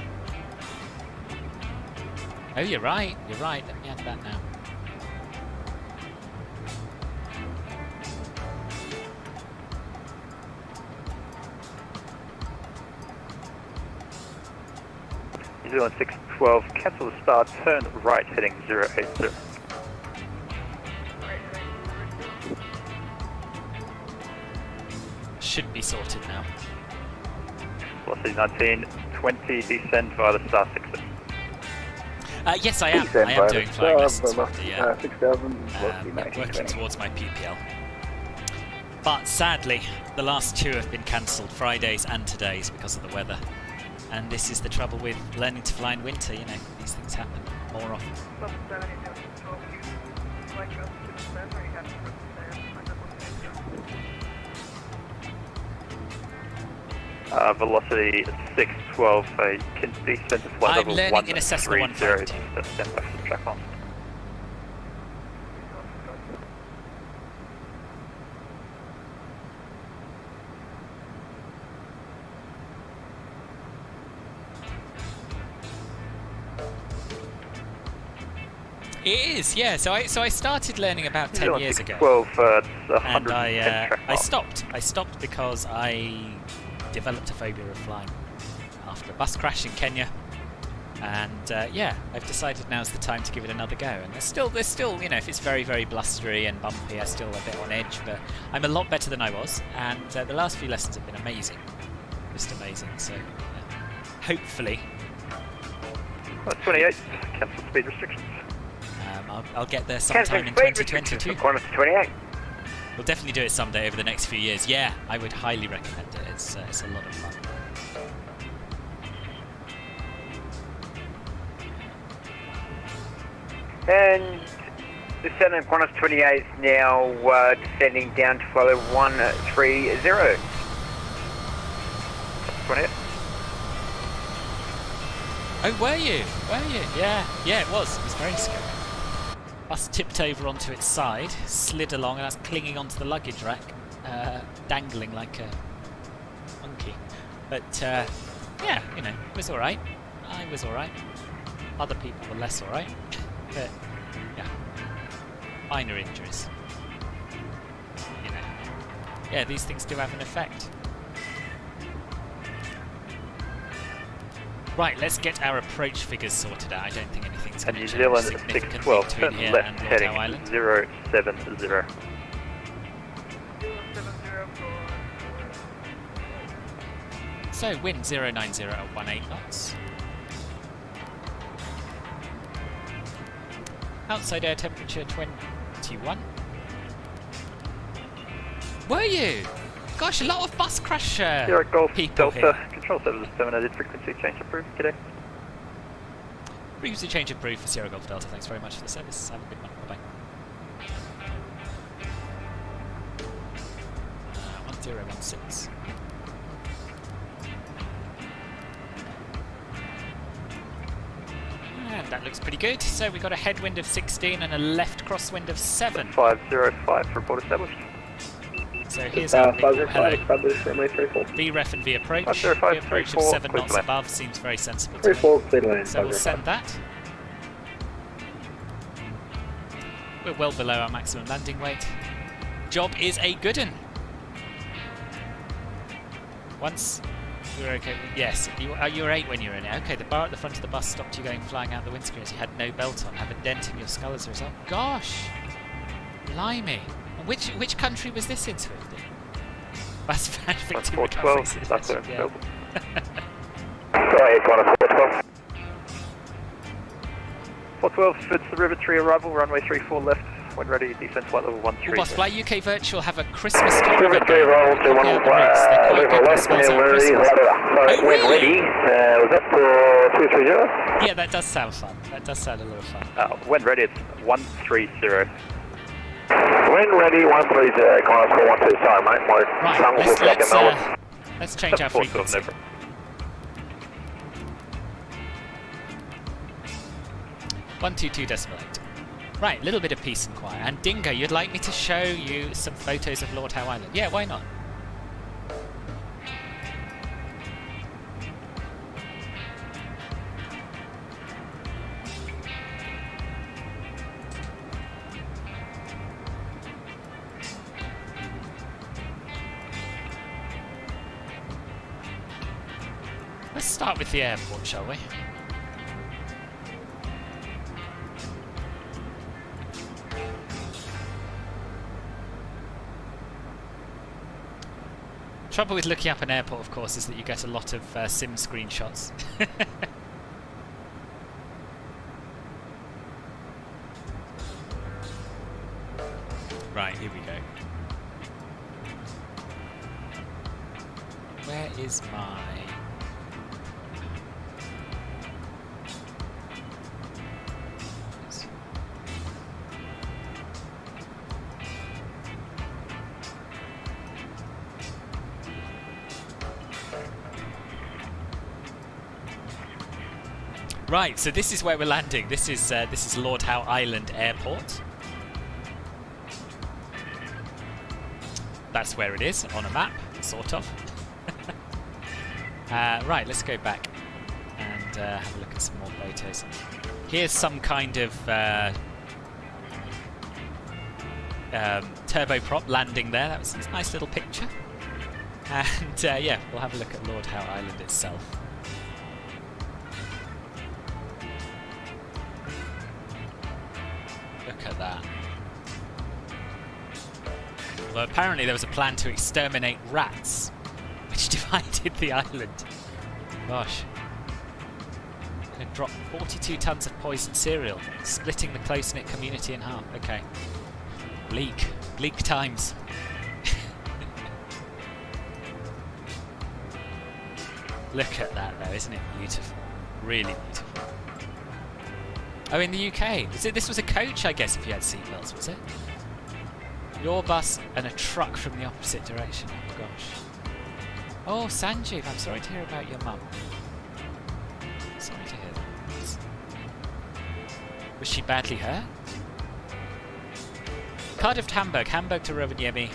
S1: Oh, you're right. You're right. Let me add that now.
S4: New Zealand 612, cancel the start, turn right heading 080.
S1: Should be sorted now.
S4: Velocity 1920, descend via the star 6.
S1: Yes, I am.
S7: Descend
S1: I am
S7: via
S1: doing
S7: the
S1: flying
S7: star,
S1: lessons. Yeah.
S7: 6,000, velocity
S1: Working
S7: 1920.
S1: towards my PPL. But sadly, the last two have been cancelled, Fridays and today's, because of the weather. And this is the trouble with learning to fly in winter, you know, these things happen more often.
S4: Velocity 612, you can descend to flight
S1: I'm
S4: level
S1: learning in a Cessna
S4: 130
S1: 150.
S4: to stand back to the track on.
S1: It is, yeah. So I started learning about 10 years ago.
S4: 12, it's
S1: And
S4: 110
S1: I
S4: track miles.
S1: stopped. I stopped because I developed a phobia of flying after a bus crash in Kenya. And yeah, I've decided now's the time to give it another go. And there's still, you know, if it's very, very blustery and bumpy, I'm still a bit on edge. But I'm a lot better than I was. And the last few lessons have been amazing, just amazing. So hopefully,
S4: That's 28, cancel speed restrictions.
S1: I'll get there sometime in 2022.
S7: Corner 28.
S1: We'll definitely do it someday over the next few years. Yeah, I would highly recommend it. It's a lot of fun.
S7: And descending Qantas 28 now descending down to flight level 130.
S4: 28.
S1: Oh, were you? Yeah, it was. It was very scary. Bus tipped over onto its side, slid along, and I was clinging onto the luggage rack, dangling like a monkey. But yeah, you know, it was all right. I was all right. Other people were less all right. But yeah, minor injuries. You know, yeah, these things do have an effect. Right, let's get our approach figures sorted out. I don't think anything's
S4: And
S1: going
S4: New
S1: to change
S4: Zealand
S1: significantly
S4: 612,
S1: between
S4: turn
S1: here
S4: left
S1: and Lord
S4: heading
S1: Howe Island.
S4: 070.
S1: So, wind 090 at 18 knots. Outside air temperature 21. Were you? Gosh, a lot of bus crash
S4: Sierra Golf
S1: people
S4: Delta,
S1: here.
S4: control services terminated, frequency change approved, today.
S1: Frequency change approved for Sierra Golf Delta. Thanks very much for the service. Have a good one. Bye-bye. 1016. And that looks pretty good. So we got a headwind of 16 and a left crosswind of 7.
S4: 505, report established.
S1: So here's our hello.
S8: established runway 34.
S1: VREF and V approach.
S4: 505,
S1: V approach of
S4: 34,
S1: 7 knots
S4: clear
S1: above seems very sensible to me.
S8: 34, clear to land.
S1: So we'll send that. We're well below our maximum landing weight. Job is a good one. Once you're okay, yes, you were 8 when you were in it. Okay, the bar at the front of the bus stopped you going flying out the windscreen as you had no belt on. Have a dent in your skull as a result. Gosh, blimey. And which country was this in, Swifty? That's victim recovery.
S4: 412, that's it.
S1: Yeah.
S4: Sorry, 412. 412, Spits the River Tree arrival, runway 34 left. When ready, descend flight level 13.
S1: Boss, Fly UK Virtual have a Christmas story
S4: River
S1: event
S4: Tree
S1: going on.
S4: arrival,
S1: Yeah, the routes, they're quite good. It smells out Christmas. Oh,
S4: when
S1: really?
S4: ready, was that 230?
S1: Yeah, that does sound fun. That does sound a little fun.
S4: When ready, it's 130.
S2: When ready, 130, class 412, sorry mate, my
S1: Right,
S2: tongue was stuck in Melbourne.
S1: let's change our frequency. 122.8. Right, a little bit of peace and quiet. And Dingo, you'd like me to show you some photos of Lord Howe Island? Yeah, why not? Let's start with the airport, shall we? Trouble with looking up an airport, of course, is that you get a lot of sim screenshots. Right, here we go. Where is my... Right, so this is where we're landing. This is Lord Howe Island Airport. That's where it is on a map, sort of. Right, let's go back and have a look at some more photos. Here's some kind of turboprop landing there. That was a nice little picture. And yeah, we'll have a look at Lord Howe Island itself. Look at that. Well, apparently there was a plan to exterminate rats, which divided the island. Gosh. Gonna drop 42 tons of poisoned cereal, splitting the close-knit community in half. Okay. Bleak. Bleak times. Look at that though, isn't it beautiful? Really beautiful. Oh, in the UK. This was a coach, I guess, if you had seatbelts, was it? Your bus and a truck from the opposite direction. Oh, gosh. Oh, Sanjeev, I'm sorry to hear about your mum. Sorry to hear that. Was she badly hurt? Cardiff to Hamburg, Hamburg to Rovaniemi.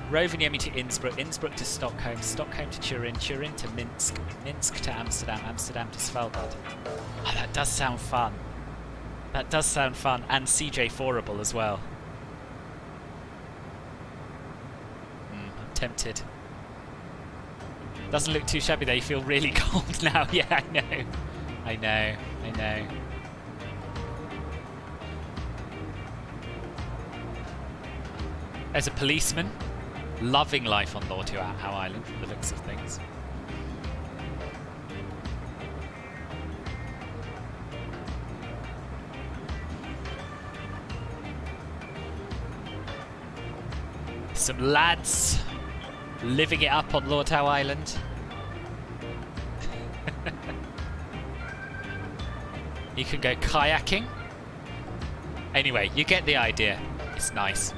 S1: Rovaniemi to Innsbruck, Innsbruck to Stockholm, Stockholm to Turin, Turin to Minsk, Minsk to Amsterdam, Amsterdam to Svalbard. Oh, that does sound fun. That does sound fun, and CJ4able as well. I'm tempted. Doesn't look too shabby though, you feel really cold now. Yeah, I know. I know, I know. As a policeman, loving life on Lord Howe Island from the looks of things. Some lads living it up on Lord Howe Island. You can go kayaking. Anyway, you get the idea. It's nice.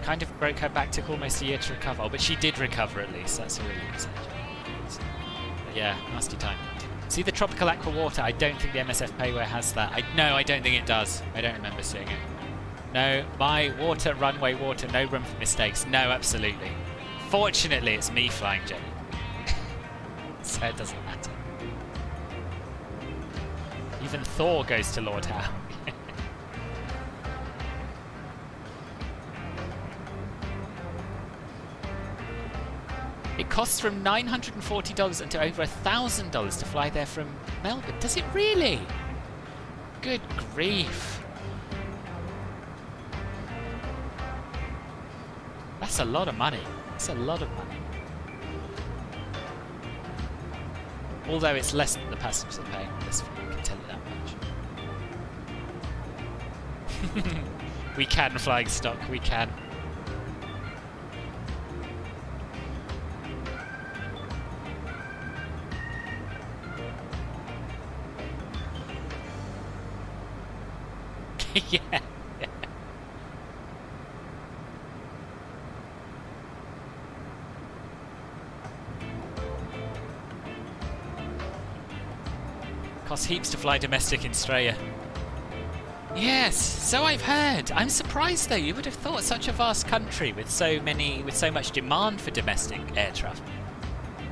S1: Kind of broke her back, took almost a year to recover. Oh, but she did recover at least. That's a really good sign. But yeah, nasty time. See the tropical aqua water? I don't think the MSF payware has that. No, I don't think it does. I don't remember seeing it. No, my water, runway water, no room for mistakes. No, absolutely. Fortunately, it's me flying, Jenny. So it doesn't matter. Even Thor goes to Lord Howe. It costs from $940 until over $1,000 to fly there from Melbourne. Does it really? Good grief. That's a lot of money. That's a lot of money. Although it's less than the passengers are paying on this flight, I can tell you that much. We can, flying stock, we can. Yeah. Costs heaps to fly domestic in Australia. Yes, so I've heard. I'm surprised though. You would have thought such a vast country with so much demand for domestic air travel,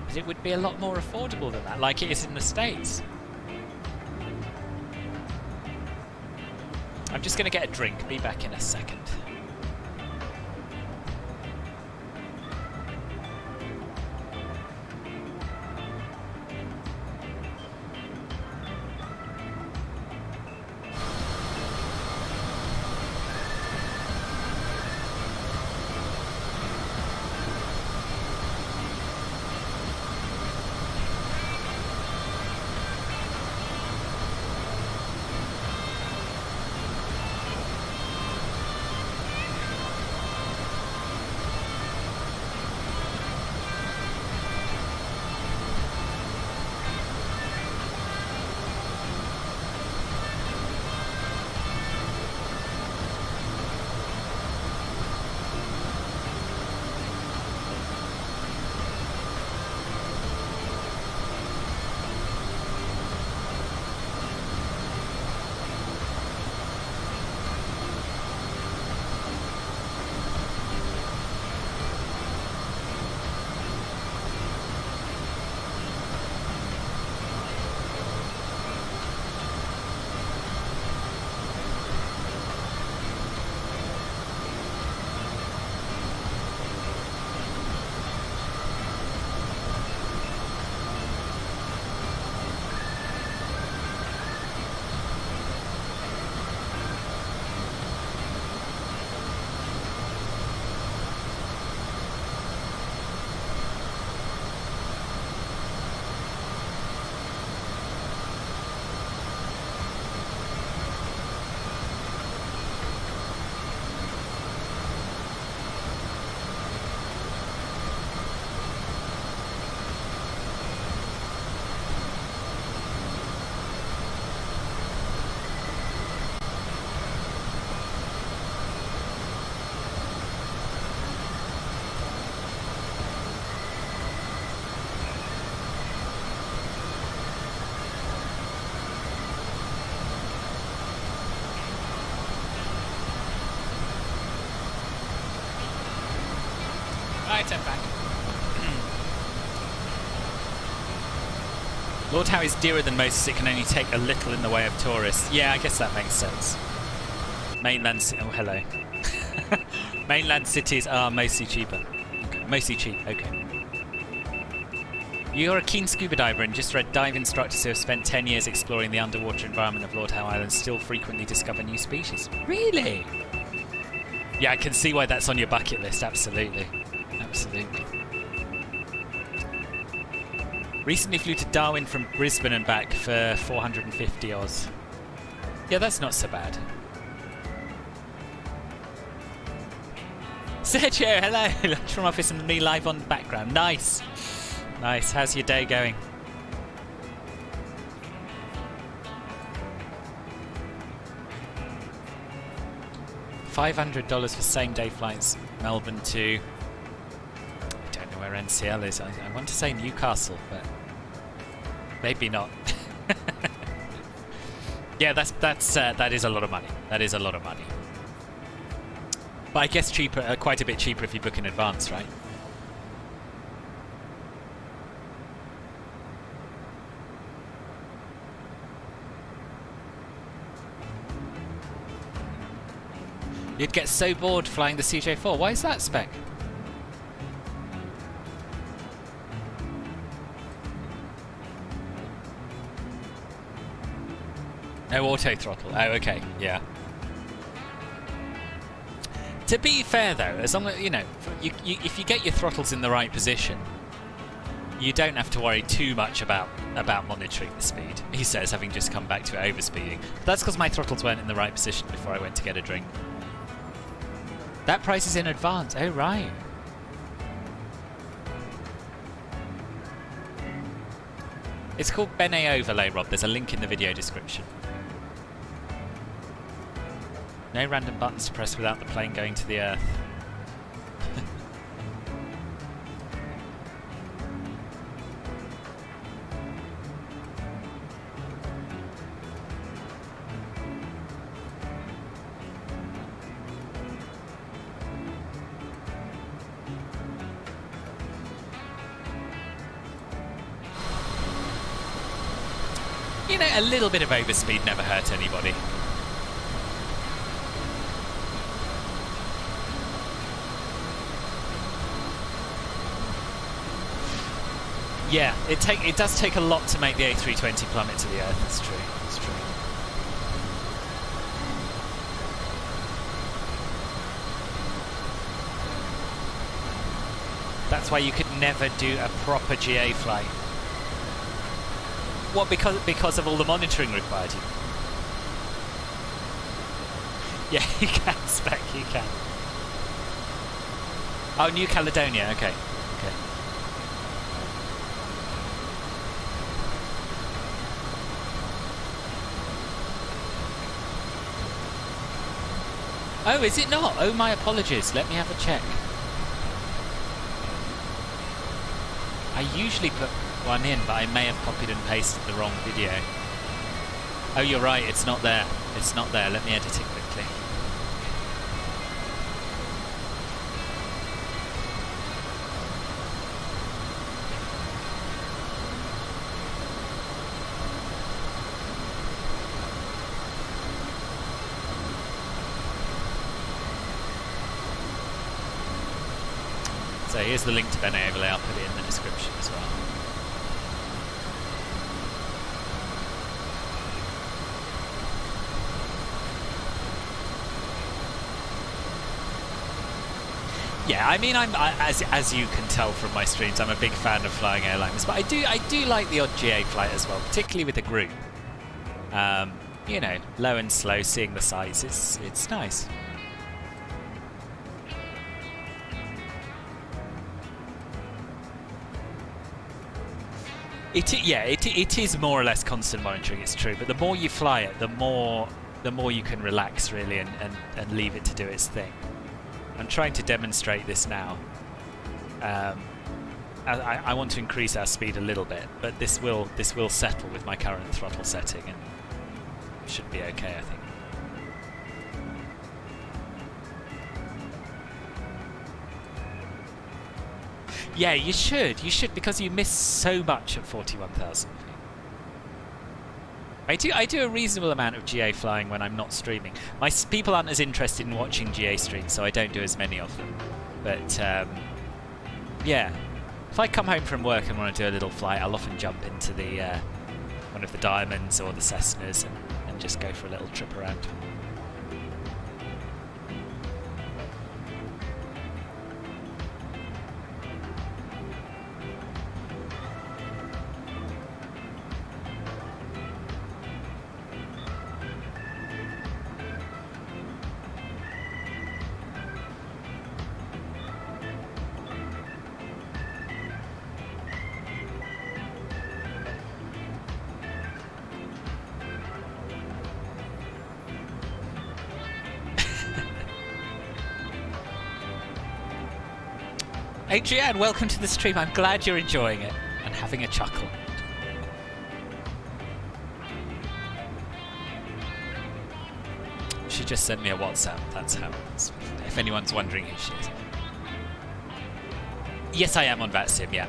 S1: that it would be a lot more affordable than that, like it is in the States. I'm just going to get a drink. Be back in a second. Right, I'm back. Lord Howe is dearer than most as it can only take a little in the way of tourists. Yeah, I guess that makes sense. Mainland... Oh, hello. Mainland cities are mostly cheaper. Okay. Mostly cheap, okay. You're a keen scuba diver and just read dive instructors who have spent 10 years exploring the underwater environment of Lord Howe Island still frequently discover new species. Really? Yeah, I can see why that's on your bucket list, absolutely. Absolutely. Recently flew to Darwin from Brisbane and back for 450 Oz. Yeah, that's not so bad. Sergio, hello. Lunch from office and me live on the background. Nice. Nice. How's your day going? $500 for same-day flights, Melbourne to... I don't know where NCL is. I want to say Newcastle, but maybe not. Yeah, that is a lot of money. That is a lot of money. But I guess cheaper, quite a bit cheaper if you book in advance, right? You'd get so bored flying the CJ4. Why is that, Spec? No auto throttle. Oh, okay. Yeah. To be fair, though, as long as you know, if you get your throttles in the right position, you don't have to worry too much about monitoring the speed. He says, having just come back to it overspeeding. That's because my throttles weren't in the right position before I went to get a drink. That price is in advance. Oh, right. It's called Benet Overlay, Rob. There's a link in the video description. No random buttons to press without the plane going to the earth. You know, a little bit of overspeed never hurt anybody. Yeah, it does take a lot to make the A320 plummet to the earth. That's true. That's true. That's why you could never do a proper GA flight. What, because of all the monitoring required? Yeah, you can, Spec, you can. Oh, New Caledonia, okay. Okay. Oh, is it not? Oh, my apologies. Let me have a check. I usually put one in, but I may have copied and pasted the wrong video. Oh, you're right. It's not there. It's not there. Let me edit it quickly. So here's the link to Benet Overlay. I'll put it in the description as well. Yeah, I mean, as you can tell from my streams, I'm a big fan of flying airliners, but I do like the odd GA flight as well, particularly with a group. You know, low and slow, seeing the sights. It's nice. It is more or less constant monitoring. It's true, but the more you fly it, the more you can relax really and leave it to do its thing. I'm trying to demonstrate this now. I want to increase our speed a little bit, but this will settle with my current throttle setting and should be okay, I think. Yeah, you should, because you miss so much at 41,000 feet. I do a reasonable amount of GA flying when I'm not streaming. People aren't as interested in watching GA streams, so I don't do as many of them. But yeah, if I come home from work and want to do a little flight, I'll often jump into the one of the Diamonds or the Cessnas and just go for a little trip around. Adrienne, welcome to the stream. I'm glad you're enjoying it and having a chuckle. She just sent me a WhatsApp. That's how it's, if anyone's wondering who she is. Yes, I am on VATSIM, yeah.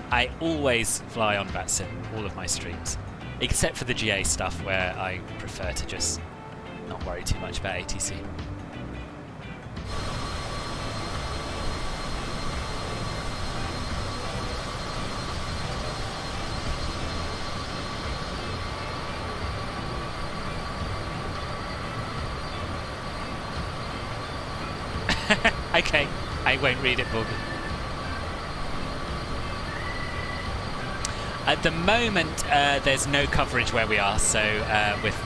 S1: I always fly on VATSIM, all of my streams. Except for the GA stuff where I prefer to just not worry too much about ATC. Okay, I won't read it, Morgan. At the moment, there's no coverage where we are, so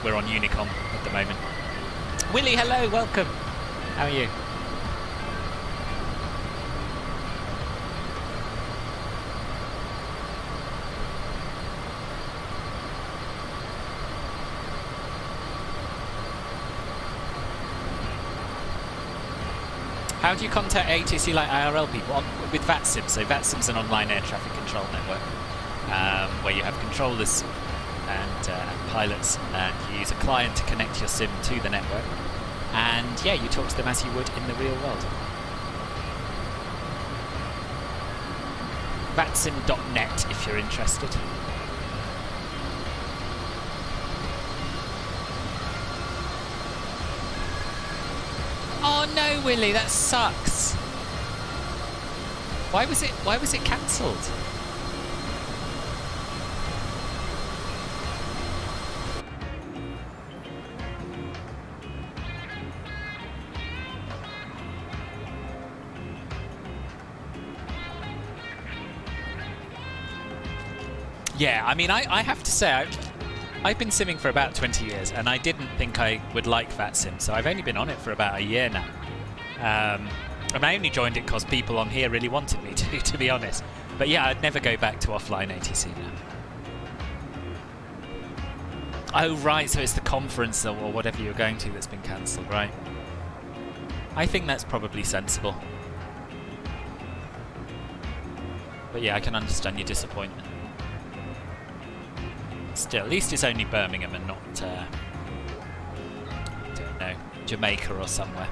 S1: we're on Unicom at the moment. Willie, hello, welcome. How are you? How do you contact ATC like IRL people? With VATSIM. So VATSIM's an online air traffic control network where you have controllers and pilots, and you use a client to connect your sim to the network. And yeah, you talk to them as you would in the real world. VATSIM.net if you're interested. Oh no, Willie, that sucks. Why was it cancelled? Yeah, I mean, I have to say, I've been simming for about 20 years, and I didn't think I would like VATSIM, so I've only been on it for about a year now. And I only joined it because people on here really wanted me to be honest. But yeah, I'd never go back to offline ATC now. Oh right, so it's the conference or whatever you're going to that's been cancelled, right? I think that's probably sensible. But yeah, I can understand your disappointment. Still, at least it's only Birmingham and not, I don't know, Jamaica or somewhere.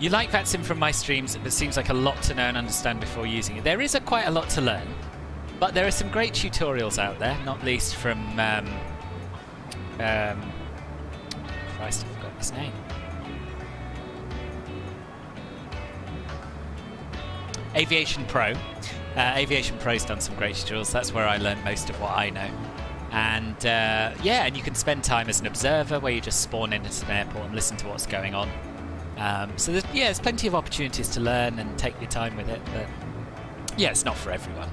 S1: You like VATSIM from my streams, but it seems like a lot to know and understand before using it. There is quite a lot to learn, but there are some great tutorials out there, not least from Christ, I forgot his name. Aviation Pro. Aviation Pro's done some great tutorials. That's where I learned most of what I know. And yeah, and you can spend time as an observer where you just spawn in at an airport and listen to what's going on. So there's plenty of opportunities to learn and take your time with it, but yeah, it's not for everyone.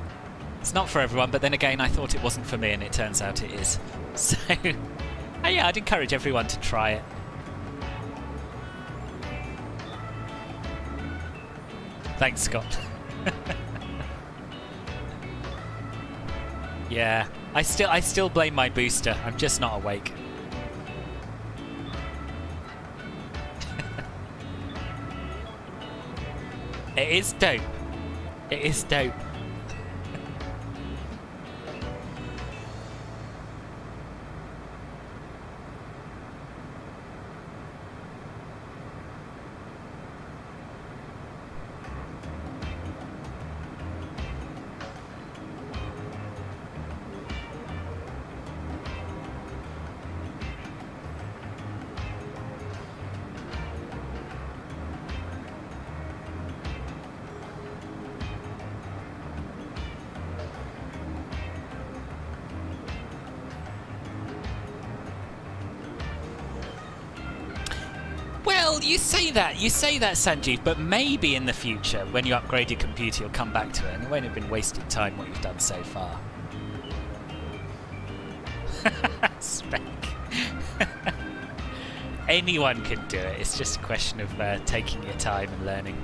S1: It's not for everyone, but then again, I thought it wasn't for me, and it turns out it is. So yeah, I'd encourage everyone to try it. Thanks, Scott. Yeah, I still blame my booster. I'm just not awake. It is dope. It is dope. Well, you say that, Sanjeev, but maybe in the future, when you upgrade your computer, you'll come back to it, and it won't have been wasted time what you've done so far. Spec. Anyone can do it, it's just a question of taking your time and learning.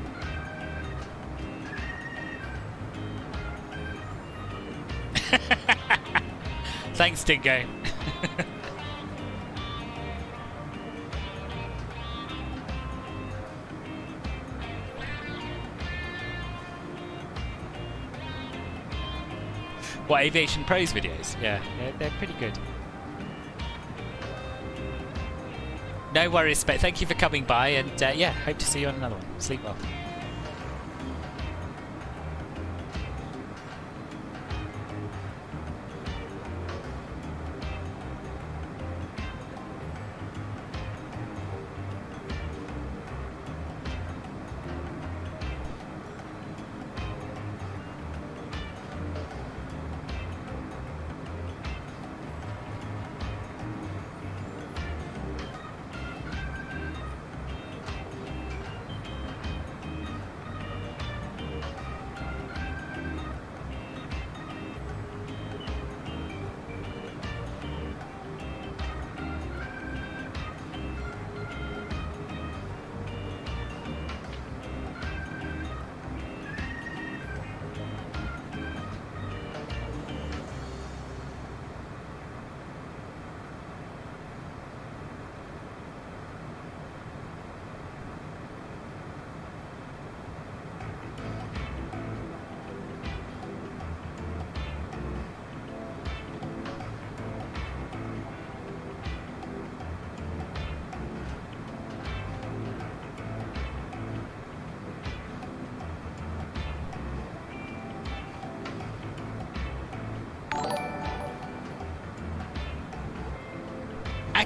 S1: Thanks, Dingo. What, Aviation Pros videos? Yeah, they're pretty good. No worries, but thank you for coming by, and yeah, hope to see you on another one. Sleep well.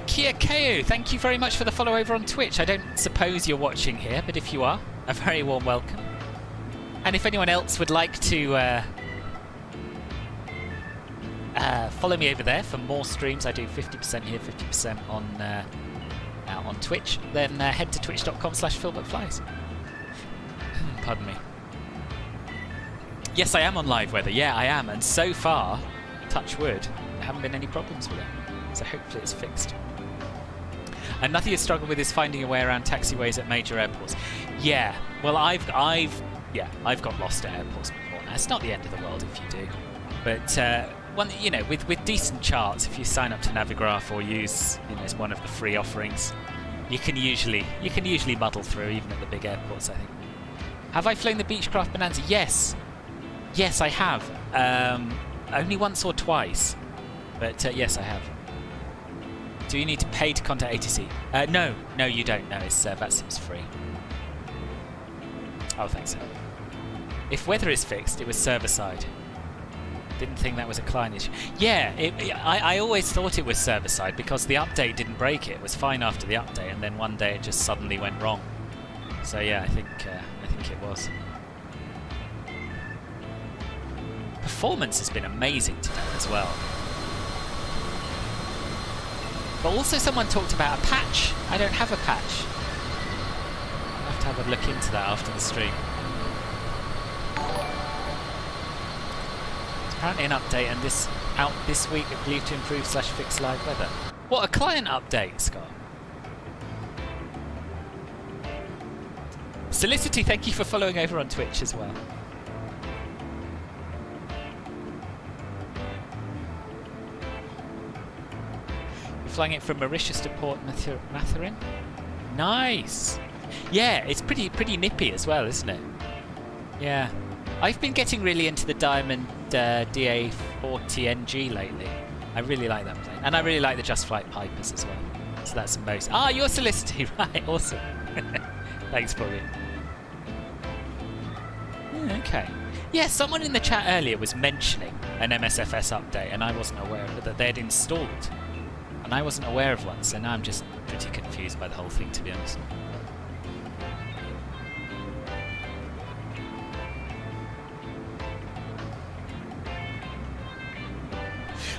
S1: Kia Keo, thank you very much for the follow over on Twitch. I don't suppose you're watching here, but if you are, a very warm welcome. And if anyone else would like to follow me over there for more streams, I do 50% here, 50% on Twitch, then head to twitch.com/philbertflies. Pardon me. Yes, I am on live weather. Yeah, I am. And so far, touch wood, there haven't been any problems with it. So hopefully it's fixed. Another you struggle with is finding your way around taxiways at major airports. Yeah, well, I've got lost at airports before. Now, it's not the end of the world if you do, but one, you know, with decent charts, if you sign up to Navigraph or use, you know, it's one of the free offerings, you can usually muddle through even at the big airports. I think. Have I flown the Beechcraft Bonanza? Yes, I have. Only once or twice, but yes, I have. Do you need to pay to contact ATC? No, you don't. No, it's VATSIM's free. Oh, thanks. If weather is fixed, it was server side. Didn't think that was a client issue. Yeah, I always thought it was server side because the update didn't break it. It was fine after the update, and then one day it just suddenly went wrong. So yeah, I think it was. Performance has been amazing today as well. But also someone talked about a patch. I don't have a patch. I'll have to have a look into that after the stream. It's apparently an update, and this out this week, I believe, to improve / fix live weather. What, a client update, Scott? Solicity, thank you for following over on Twitch as well. Flying it from Mauritius to Port Mathurin. Nice. Yeah, it's pretty nippy as well, isn't it? Yeah. I've been getting really into the Diamond DA40NG lately. I really like that plane. And I really like the Just Flight Pipers as well. So that's most... Ah, you're Felicity, right, awesome. Thanks, Bobby. Okay. Yeah, someone in the chat earlier was mentioning an MSFS update, and I wasn't aware of it, that they'd installed. And I wasn't aware of one, so now I'm just pretty confused by the whole thing, to be honest.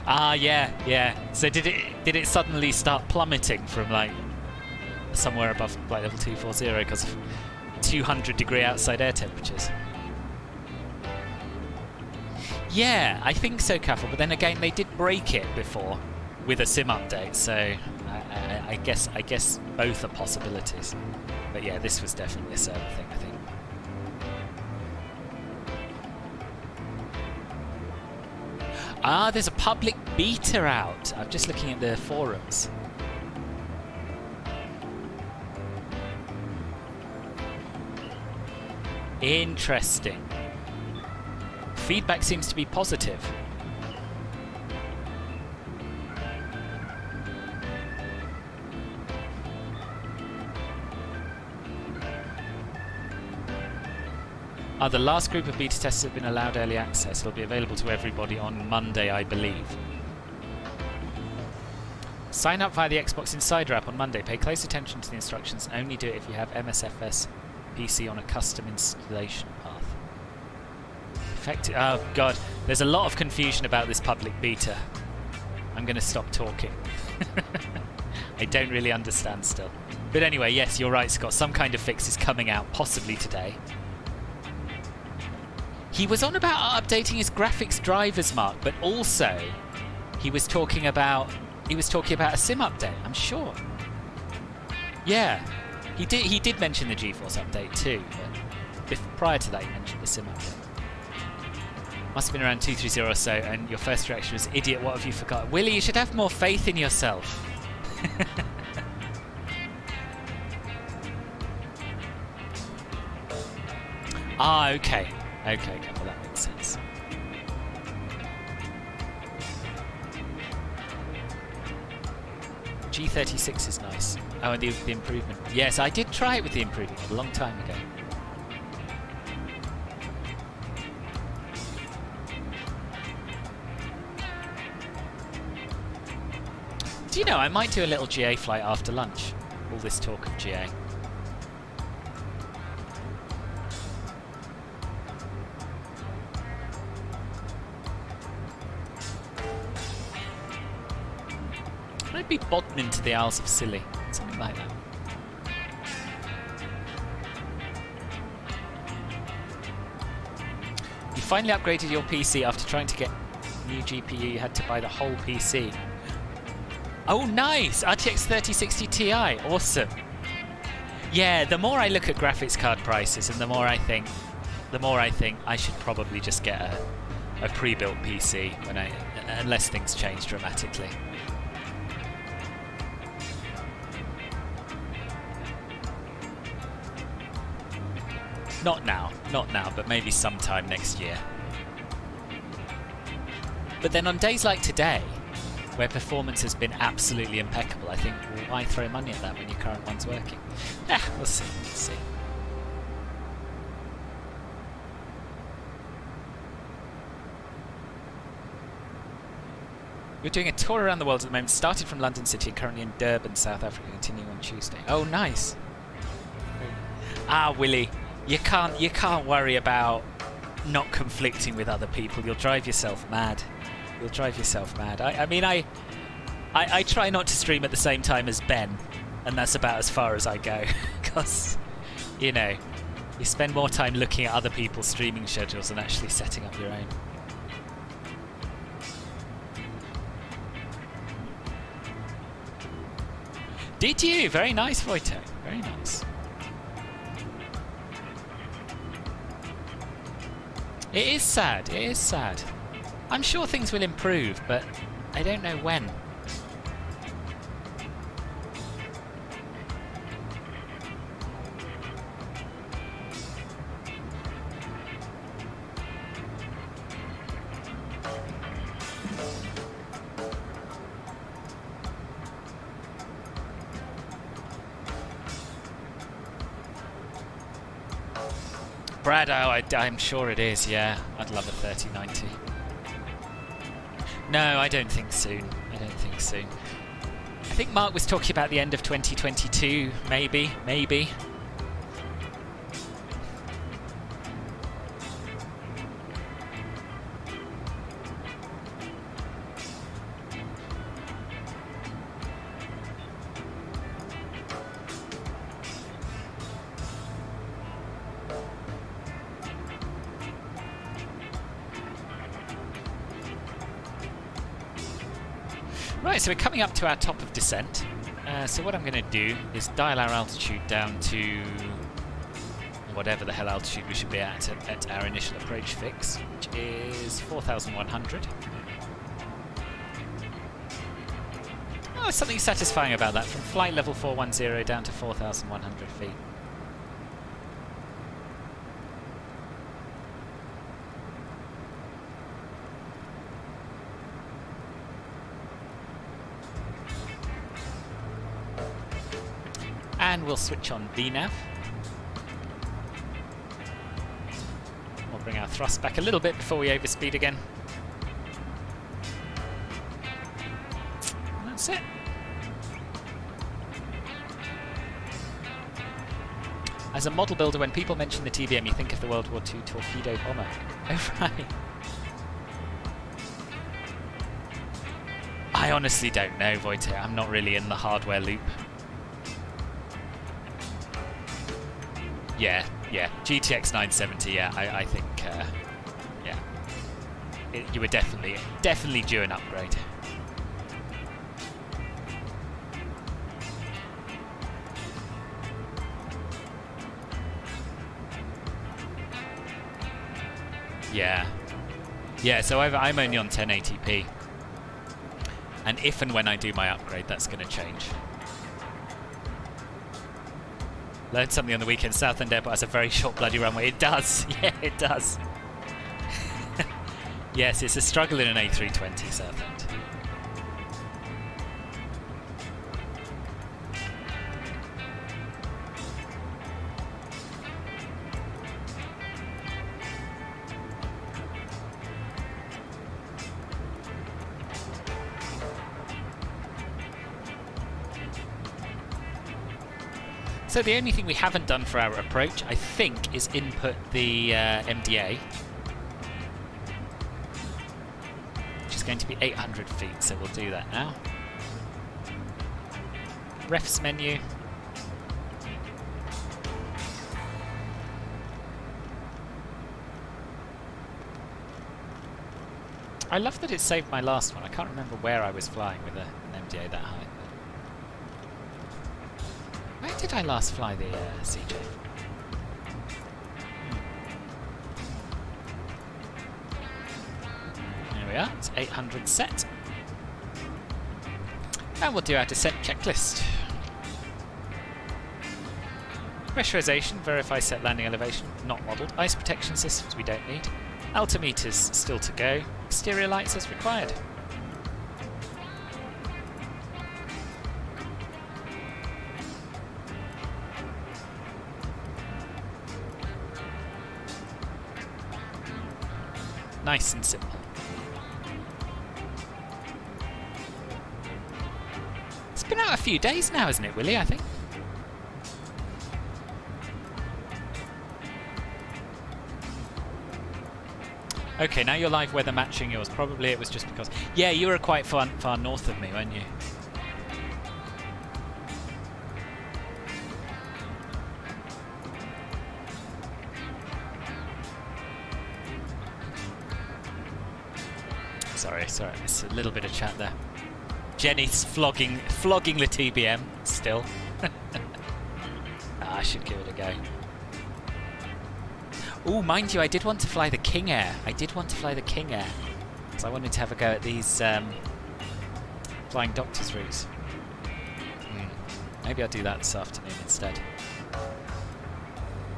S1: Ah, yeah. So did it suddenly start plummeting from like somewhere above like level 240 because of 200-degree outside air temperatures? Yeah, I think so, Caffel. But then again, they did break it before with a sim update, so I guess both are possibilities. But yeah, this was definitely a server thing, I think. Ah, there's a public beta out. I'm just looking at the forums. Interesting. Feedback seems to be positive. The last group of beta testers have been allowed early access. It'll be available to everybody on Monday, I believe. Sign up via the Xbox Insider app on Monday. Pay close attention to the instructions and only do it if you have MSFS PC on a custom installation path. Effective. Oh god, there's a lot of confusion about this public beta. I'm going to stop talking. I don't really understand still. But anyway, yes, you're right, Scott. Some kind of fix is coming out, possibly today. He was on about updating his graphics drivers, Mark, but also he was talking about a sim update, I'm sure. Yeah, he did mention the GeForce update too, but prior to that he mentioned the sim update. Must have been around 230 or so, and your first reaction was, "Idiot, what have you forgotten?" Willie, you should have more faith in yourself. Ah, okay. Okay, well that makes sense. G36 is nice. Oh, and the improvement. Yes, I did try it with the improvement a long time ago. Do you know, I might do a little GA flight after lunch. All this talk of GA. Maybe Bodmin to the Isles of Scilly, something like that. You finally upgraded your PC after trying to get new GPU. You had to buy the whole PC. Oh, nice! RTX 3060 Ti, awesome. Yeah, the more I look at graphics card prices, and the more I think I should probably just get a pre-built PC unless things change dramatically. Not now, but maybe sometime next year. But then on days like today, where performance has been absolutely impeccable, I think, well, why throw money at that when your current one's working? We'll see, We're doing a tour around the world at the moment, started from London City and currently in Durban, South Africa, continuing on Tuesday. Oh, nice. Ah, Willie. You can't worry about not conflicting with other people. You'll drive yourself mad. I mean, I try not to stream at the same time as Ben, and that's about as far as I go. Because, you know, you spend more time looking at other people's streaming schedules than actually setting up your own. Did you? Very nice, Voito. Very nice. It is sad. I'm sure things will improve, but I don't know when. Brad, I'm sure it is, yeah. I'd love a 3090. No, I don't think soon. I think Mark was talking about the end of 2022, maybe. Right, so we're coming up to our top of descent. So what I'm going to do is dial our altitude down to whatever the hell altitude we should be at our initial approach fix, which is 4,100. Oh, there's something satisfying about that, from flight level 410 down to 4,100 feet. And we'll switch on VNAV. We'll bring our thrust back a little bit before we overspeed again. And that's it. As a model builder, when people mention the TBM, you think of the World War II torpedo bomber. Oh, right. I honestly don't know, Wojtek. I'm not really in the hardware loop. Yeah, GTX 970. Yeah, I think, yeah, you were definitely due an upgrade. Yeah. So I'm only on 1080p, and if and when I do my upgrade, that's going to change. Learned something on the weekend. Southend Airport has a very short bloody runway. It does. Yeah, it does. Yes, it's a struggle in an A320, Southend. So the only thing we haven't done for our approach, I think, is input the MDA, which is going to be 800 feet, so we'll do that now. Refs menu. I love that it saved my last one. I can't remember where I was flying with an MDA that high. Where did I last fly the CJ4? There we are, it's 800 set. And we'll do our descent checklist. Pressurization, verify set landing elevation, not modelled. Ice protection systems we don't need. Altimeters still to go. Exterior lights as required. Nice and simple. It's been out a few days now, isn't it, Willie, I think? Okay, now you're live weather matching yours. Probably it was just because... Yeah, you were quite far north of me, weren't you? Sorry, it's a little bit of chat there. Jenny's flogging the TBM still. I should give it a go. Oh, mind you, I did want to fly the King Air. Because I wanted to have a go at these flying doctor's routes. Maybe I'll do that this afternoon instead.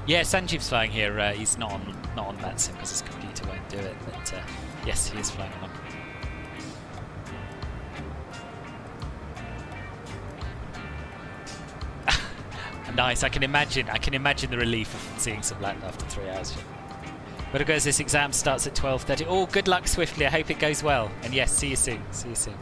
S1: Yeah, Sanjeev's flying here. He's not on VATSIM because his computer won't do it. But yes, he is flying on. Nice. I can imagine the relief of seeing some land after 3 hours. But of course, this exam starts at 12:30. Oh, good luck, Swiftly. I hope it goes well. And yes, see you soon. See you soon.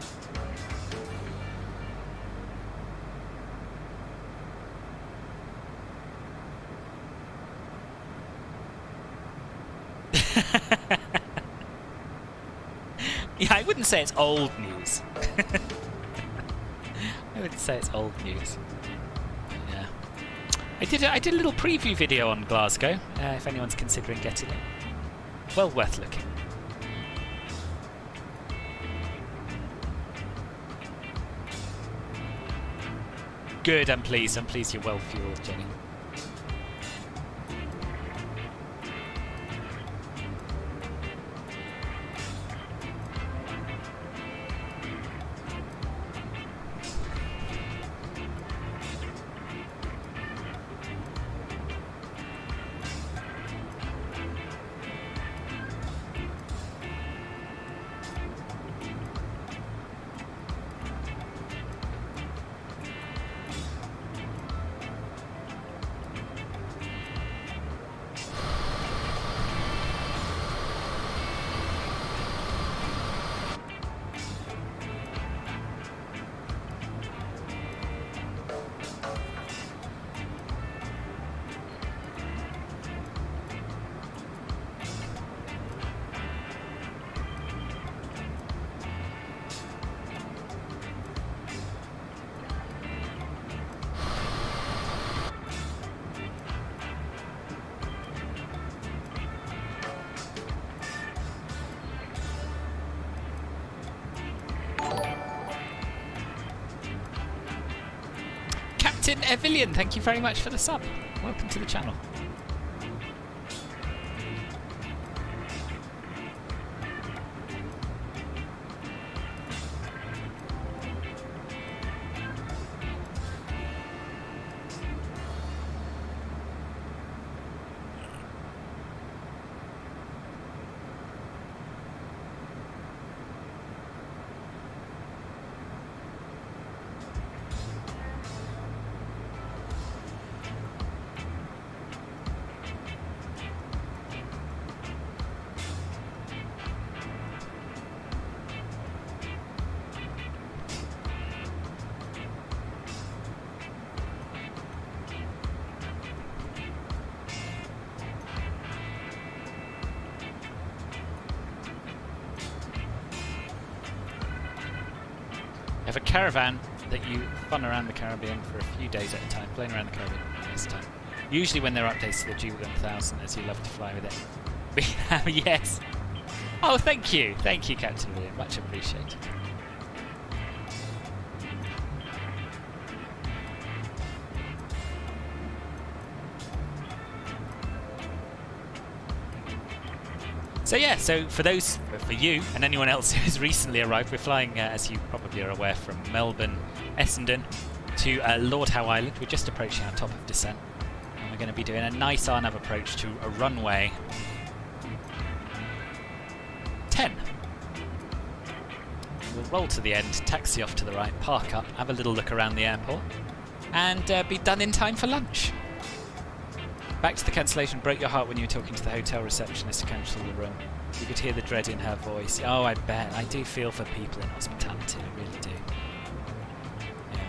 S1: Yeah, I wouldn't say it's old news. I wouldn't say it's old news. Yeah, I did a little preview video on Glasgow. If anyone's considering getting it, well worth looking. Good. I'm pleased. I'm pleased you're well fueled, Jenny. Captain Evillian, thank you very much for the sub. Welcome to the channel. Have a caravan that you fun around the Caribbean for a few days at a time, playing around the Caribbean this time. Usually when there are updates to the G1000, as you love to fly with it. We have, yes. Oh, thank you, Captain William, much appreciated. So yeah, so for you and anyone else who's recently arrived, we're flying, as you probably are aware, from Melbourne Essendon to Lord Howe Island. We're just approaching our top of descent, and we're going to be doing a nice RNAV approach to a runway 10. We'll roll to the end, taxi off to the right, park up, have a little look around the airport, and be done in time for lunch. Back to the cancellation. Broke your heart when you were talking to the hotel receptionist to cancel the room. You could hear the dread in her voice. Oh, I bet. I do feel for people in hospitality. I really do. Yeah.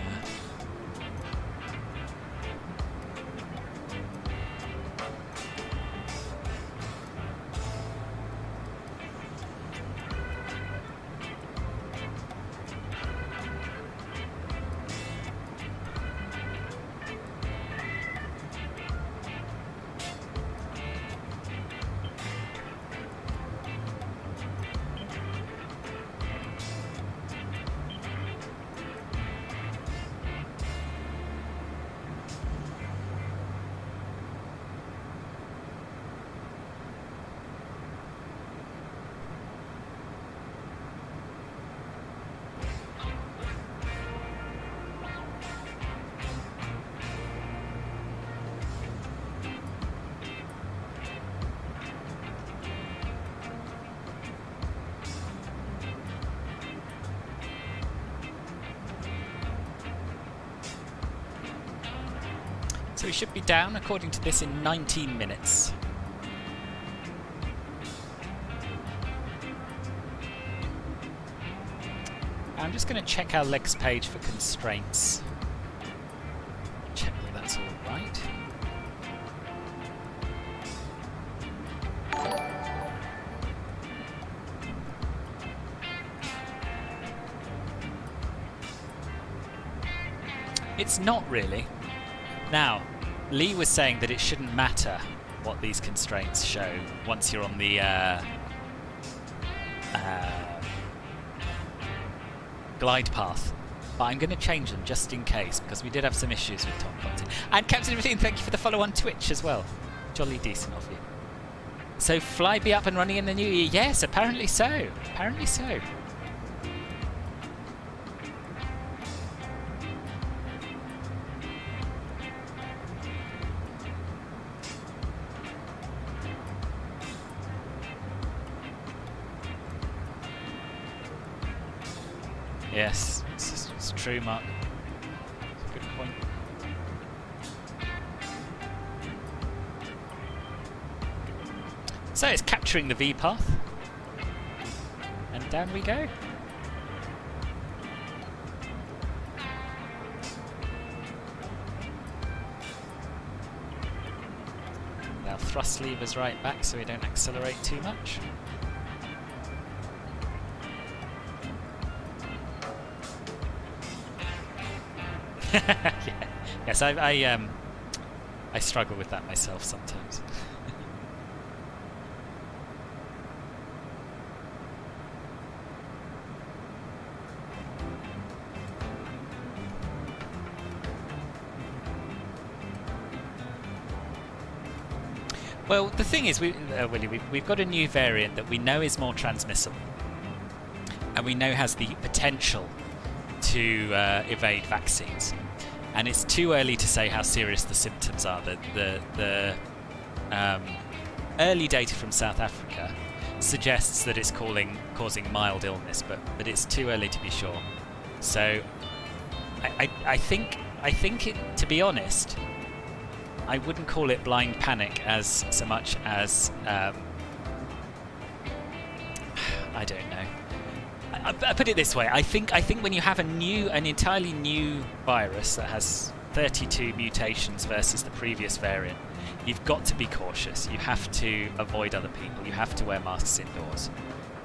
S1: So we should be down, according to this, in 19 minutes. I'm just going to check our legs page for constraints. Check that that's all right. It's not really. Now, Lee was saying that it shouldn't matter what these constraints show once you're on the glide path, but I'm going to change them just in case, because we did have some issues with Tom Conti. And Captain Routine, thank you for the follow on Twitch as well. Jolly decent of you. So Fly be up and running in the new year? Yes, apparently so. Apparently so. Yes, it's true, Mark. It's a good point. So it's capturing the V path, and down we go. Now thrust levers right back so we don't accelerate too much. Yeah. Yes, I struggle with that myself sometimes. Well, the thing is, Willie, we've got a new variant that we know is more transmissible, and we know has the potential to evade vaccines, and it's too early to say how serious the symptoms are. The early data from South Africa suggests that it's causing mild illness, but it's too early to be sure. So I think it, to be honest, I wouldn't call it blind panic as so much as I don't know. I put it this way: I think when you have an entirely new virus that has 32 mutations versus the previous variant, you've got to be cautious. You have to avoid other people. You have to wear masks indoors,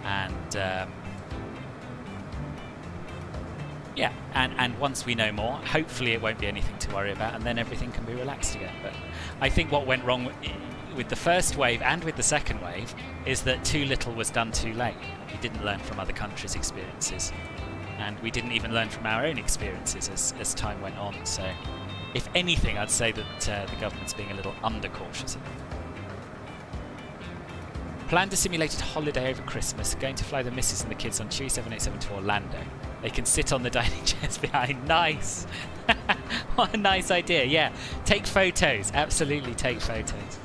S1: and yeah. And once we know more, hopefully it won't be anything to worry about, and then everything can be relaxed again. But I think what went wrong with the first wave and with the second wave is that too little was done too late. We didn't learn from other countries' experiences, and we didn't even learn from our own experiences as time went on. So, if anything, I'd say that the government's being a little under-cautious. Planned a simulated holiday over Christmas, going to fly the missus and the kids on Chewy 787 to Orlando. They can sit on the dining chairs behind. Nice! What a nice idea, yeah. Take photos, absolutely take photos.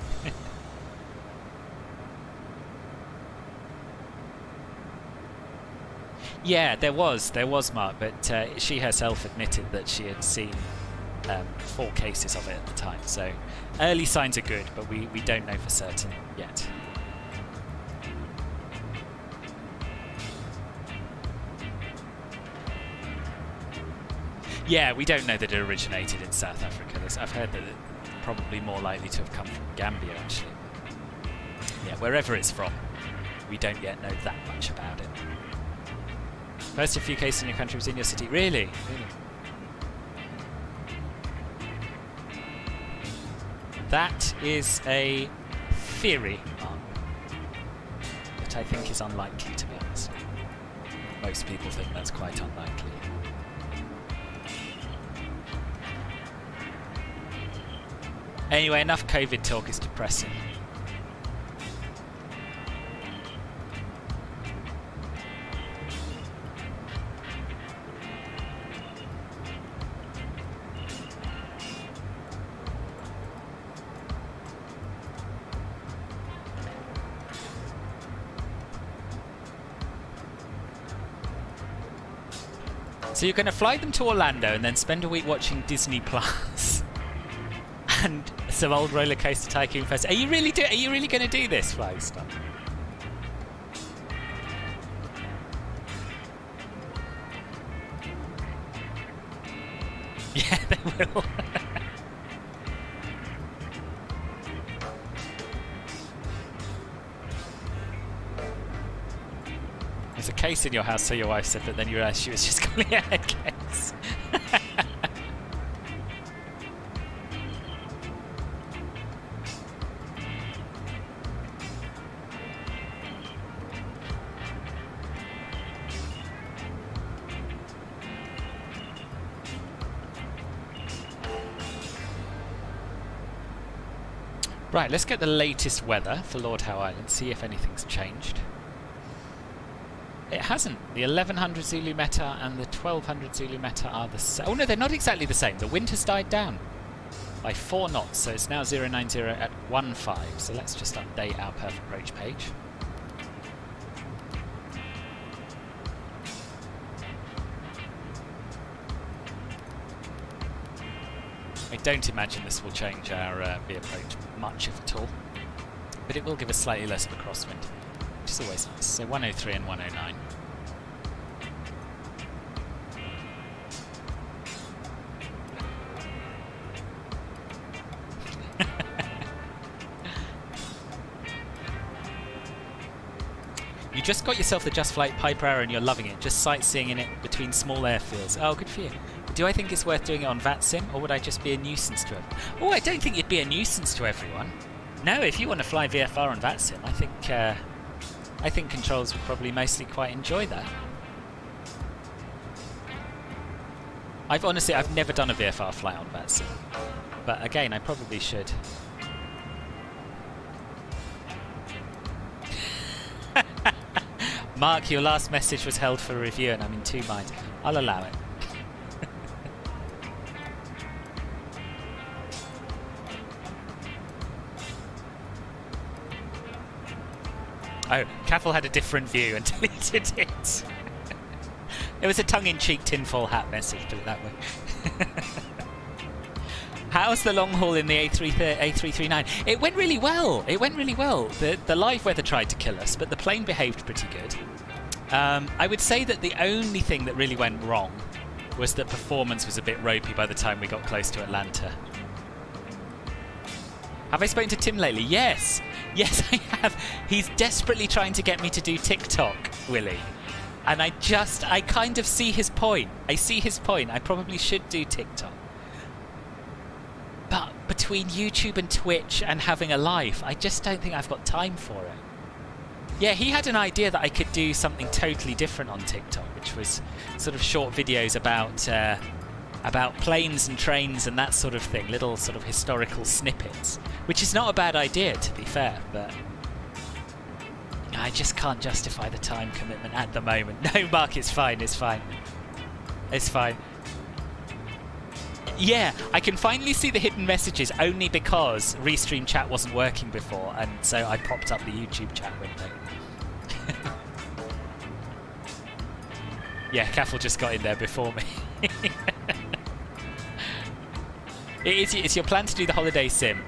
S1: Yeah, there was Mark, but she herself admitted that she had seen 4 cases of it at the time. So early signs are good, but we don't know for certain yet. Yeah, we don't know that it originated in South Africa. I've heard that it's probably more likely to have come from Gambia, actually. Yeah, wherever it's from, we don't yet know that much about it. First a few cases in your country was in your city. Really? That is a theory, Mark, that I think is unlikely, to be honest. Most people think that's quite unlikely. Anyway, enough COVID talk, is depressing. So you're going to fly them to Orlando and then spend a week watching Disney Plus. and some old roller coaster tycoon first. Are you really going to do this, Flying Star? Yeah, they will. There's a case in your house, so your wife said, but then you realised she was just calling it a case. Right, let's get the latest weather for Lord Howe Island, see if anything's changed. It hasn't. The 1100 Zulu Meta and the 1200 Zulu Meta are the same. Oh no, they're not exactly the same. The wind has died down by 4 knots, so it's now 090 at 15. So let's just update our perfect roach page. I don't imagine this will change our B approach much, if at all, but it will give us slightly less of a crosswind, which is always nice. So 103 and 109. You just got yourself the Just Flight Piper Arrow and you're loving it, just sightseeing in it between small airfields. Oh, good for you. Do I think it's worth doing it on VATSIM, or would I just be a nuisance to everyone? Oh, I don't think you'd be a nuisance to everyone. No, if you want to fly VFR on VATSIM, I think controls would probably mostly quite enjoy that. I've never done a VFR flight on VATSIM, but again, I probably should. Mark, your last message was held for review, and I'm in 2 minds. I'll allow it. Oh, Caffel had a different view and deleted it. It was a tongue-in-cheek tinfoil hat message, put it that way. How's the long haul in the A339? It went really well. It went really well. The live weather tried to kill us, but the plane behaved pretty good. I would say that the only thing that really went wrong was that performance was a bit ropey by the time we got close to Atlanta. Have I spoken to Tim lately? Yes. Yes, I have. He's desperately trying to get me to do TikTok, Willie. And I kind of see his point. I see his point. I probably should do TikTok. But between YouTube and Twitch and having a life, I just don't think I've got time for it. Yeah, he had an idea that I could do something totally different on TikTok, which was sort of short videos about planes and trains and that sort of thing, little sort of historical snippets, which is not a bad idea, to be fair, but I just can't justify the time commitment at the moment. No, Mark, it's fine, it's fine. It's fine. Yeah, I can finally see the hidden messages only because Restream chat wasn't working before, and so I popped up the YouTube chat window. Yeah, Caffel just got in there before me. It's your plan to do the holiday sim.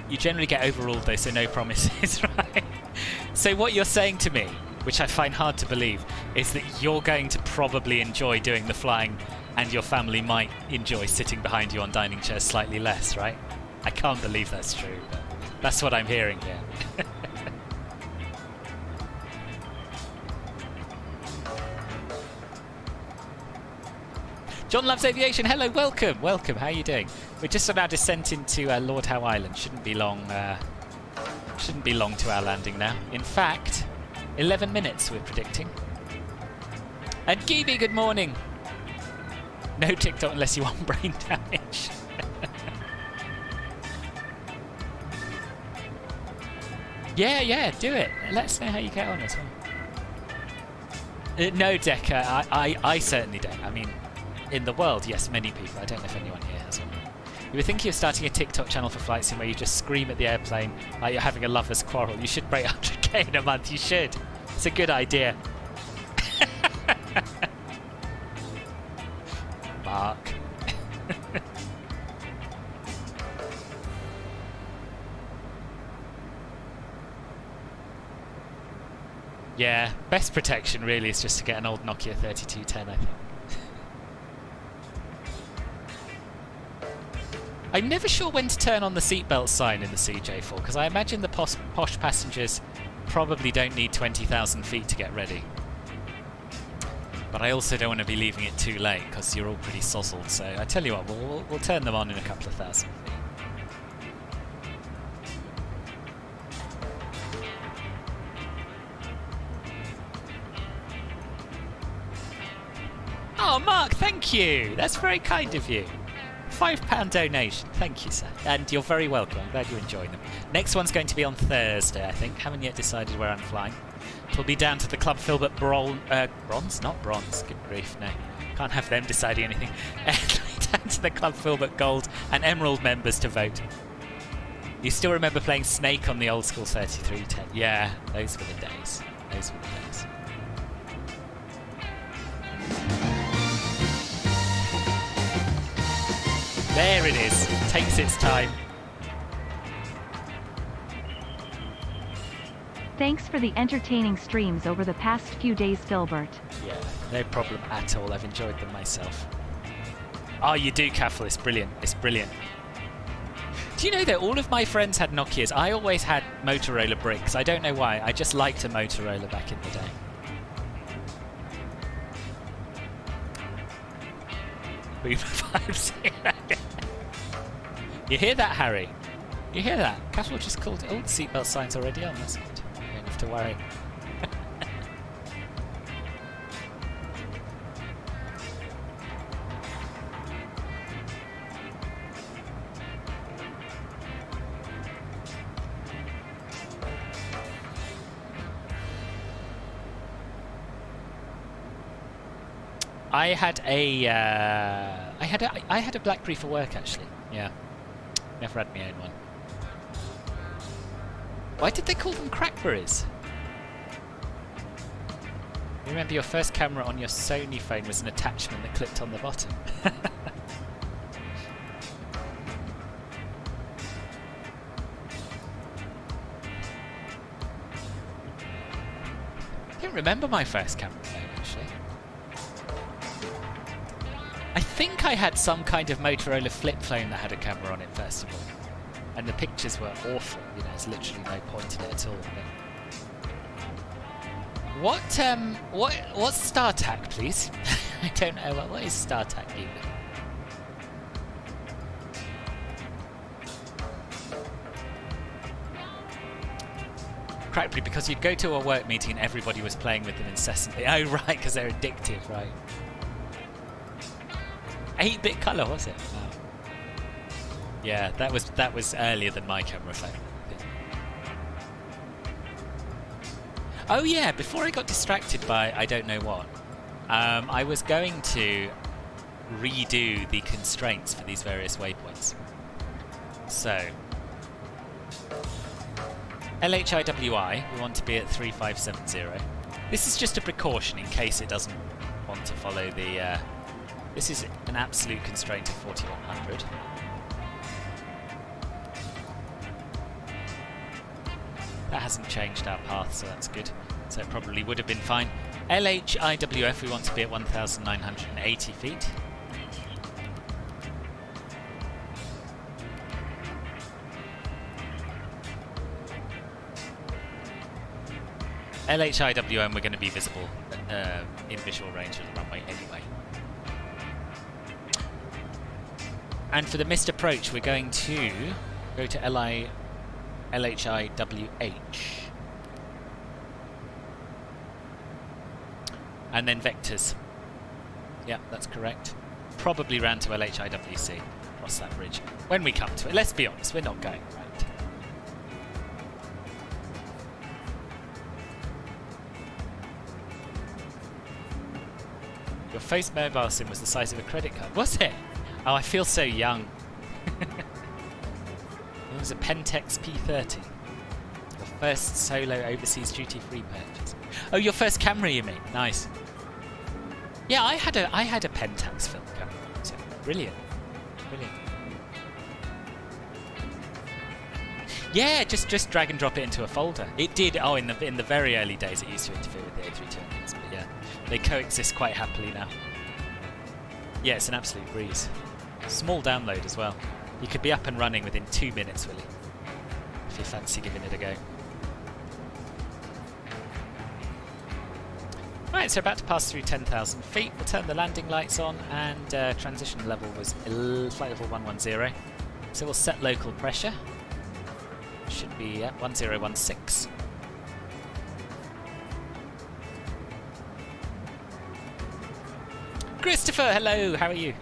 S1: You generally get overruled though, so no promises, right? So what you're saying to me, which I find hard to believe, is that you're going to probably enjoy doing the flying and your family might enjoy sitting behind you on dining chairs slightly less, right? I can't believe that's true, but that's what I'm hearing here. John Loves Aviation, hello, welcome, welcome, how are you doing? We're just on our descent into Lord Howe Island, shouldn't be long to our landing now. In fact, 11 minutes we're predicting. And Gibi, good morning. No TikTok unless you want brain damage. Yeah, do it. Let us know how you get on as well. No, Decker, I certainly don't. I mean, in the world, yes, many people. I don't know if anyone here has one. You were thinking of starting a TikTok channel for flight sim where you just scream at the airplane like you're having a lover's quarrel. You should break 100k in a month. You should. It's a good idea. Mark. Yeah, best protection really is just to get an old Nokia 3210, I think. I'm never sure when to turn on the seatbelt sign in the CJ4, because I imagine the posh passengers probably don't need 20,000 feet to get ready. But I also don't want to be leaving it too late, because you're all pretty sozzled, so I tell you what, we'll turn them on in a couple of thousand feet. Oh, Mark, thank you! That's very kind of you. £5 donation. Thank you, sir. And you're very welcome. I'm glad you're enjoying them. Next one's going to be on Thursday, I think. Haven't yet decided where I'm flying. It'll be down to the Club Filbert bronze? Not bronze. Good grief, no. Can't have them deciding anything. Down to the Club Filbert Gold and Emerald members to vote. You still remember playing Snake on the old school 3310? Yeah, those were the days. Those were the days. There it is. Takes its time.
S9: Thanks for the entertaining streams over the past few days, Filbert.
S1: Yeah, no problem at all. I've enjoyed them myself. Oh, you do, Caffel. It's brilliant. It's brilliant. Do you know that all of my friends had Nokias? I always had Motorola bricks. I don't know why. I just liked a Motorola back in the day. Boomer vibes. You hear that, Harry? You hear that? Caffel just called. Oh, the seatbelt sign's already on. That's good. You don't have to worry. I had a BlackBerry for work, actually. Yeah, never had my own one. Why did they call them crackberries? You remember your first camera on your Sony phone was an attachment that clipped on the bottom. I don't remember my first camera phone, actually. I think I had some kind of Motorola flip phone that had a camera on it, first of all. And the pictures were awful, you know, there's literally no point in it at all. But what's StarTAC, please? I don't know, what is StarTAC even? Crackberry, because you'd go to a work meeting and everybody was playing with them incessantly. Oh, right, because they're addictive, right. 8-bit colour, was it? Wow. Yeah, that was earlier than my camera phone. Oh yeah, before I got distracted by I don't know what, I was going to redo the constraints for these various waypoints. So, LHIWI, we want to be at 3570. This is just a precaution in case it doesn't want to follow the... this is an absolute constraint of 4100. That hasn't changed our path, so that's good. So it probably would have been fine. LHIWF, we want to be at 1,980 feet. LHIWM, we're going to be visible in visual range of the runway anyway. And for the missed approach, we're going to go to LHIWH. And then vectors. Yeah, that's correct. Probably round to LHIWC. Cross that bridge. When we come to it. Let's be honest, we're not going round. Your first mobile SIM was the size of a credit card. Was it? Oh, I feel so young. It was a Pentex P30. Your first solo overseas duty-free purchase. Oh, your first camera, you mean? Nice. Yeah, I had a Pentax film camera. So brilliant, brilliant. Yeah, just drag and drop it into a folder. It did. Oh, in the very early days, it used to interfere with the A320s, but yeah, they coexist quite happily now. Yeah, it's an absolute breeze. Small download as well. You could be up and running within 2 minutes, Willie, if you fancy giving it a go. Right, so about to pass through 10,000 feet. We'll turn the landing lights on, and transition level was flight level 110. So we'll set local pressure. Should be at 1016. Christopher, hello, how are you?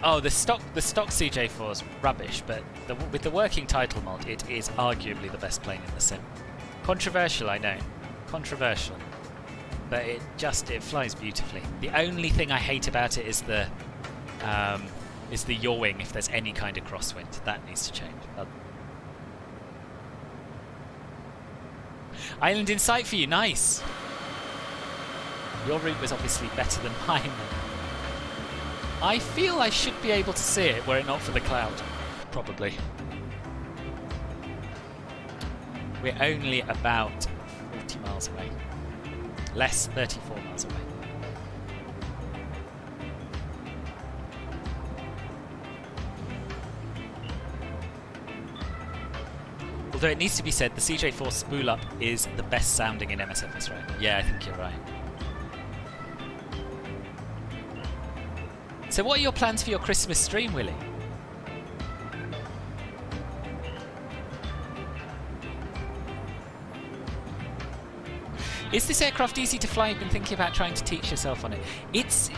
S1: Oh, the stock CJ4 is rubbish, but with the working title mod, it is arguably the best plane in the sim. Controversial, I know. Controversial. But it flies beautifully. The only thing I hate about it is the yawing if there's any kind of crosswind. That needs to change. Island in sight for you, nice! Your route was obviously better than mine. I feel I should be able to see it were it not for the cloud. Probably. We're only about 40 miles away. Less, 34 miles away. Although it needs to be said, the CJ4 spool up is the best sounding in MSFS right now. Yeah, I think you're right. So what are your plans for your Christmas stream, Willie? Is this aircraft easy to fly? You've been thinking about trying to teach yourself on it. It's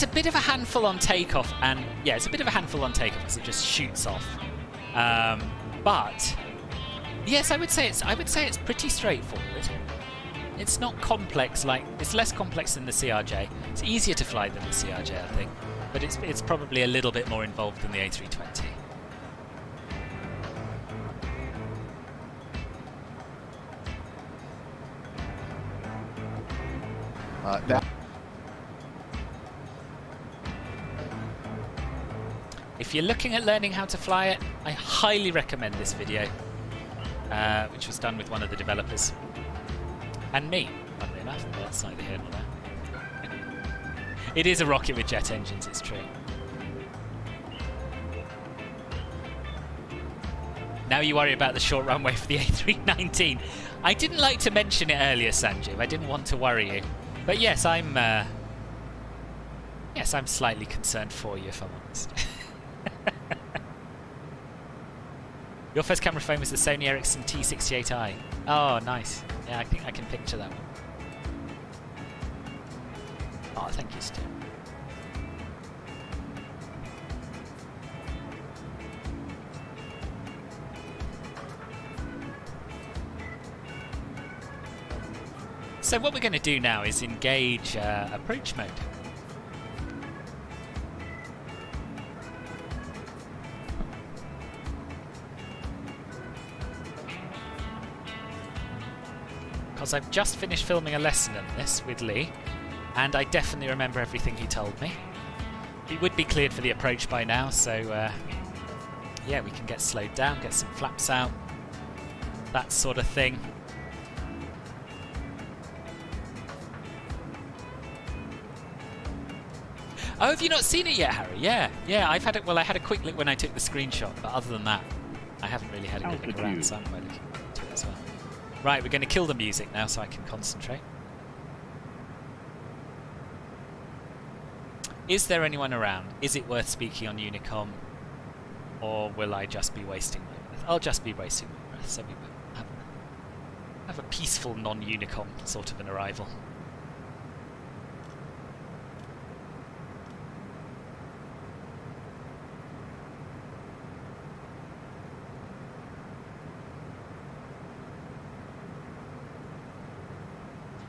S1: a bit of a handful on takeoff, and yeah, it's a bit of a handful on takeoff because it just shoots off. But yes, I would say it's pretty straightforward. It's not complex, it's less complex than the CRJ. It's easier to fly than the CRJ, I think, but it's probably a little bit more involved than the A320. If you're looking at learning how to fly it, I highly recommend this video, which was done with one of the developers. And me, funnily enough, but that's neither here nor there. It is a rocket with jet engines, it's true. Now you worry about the short runway for the A319. I didn't like to mention it earlier, Sanjeev. I didn't want to worry you. But yes, I'm slightly concerned for you, if I'm honest. Your first camera phone was the Sony Ericsson T68i. Oh, nice. Yeah, I think I can picture that one. Oh, thank you, Stu. So what we're going to do now is engage approach mode. Because I've just finished filming a lesson in this with Lee, and I definitely remember everything he told me. He would be cleared for the approach by now, so yeah, we can get slowed down, get some flaps out, that sort of thing. Oh, have you not seen it yet, Harry? Yeah, I've had it. Well, I had a quick look when I took the screenshot, but other than that, I haven't really had a good look around, so I'm quite looking to it as well. Right, we're going to kill the music now so I can concentrate. Is there anyone around? Is it worth speaking on Unicom? Or will I just be wasting my breath? I'll just be wasting my breath, so we will have a peaceful non-Unicom sort of an arrival.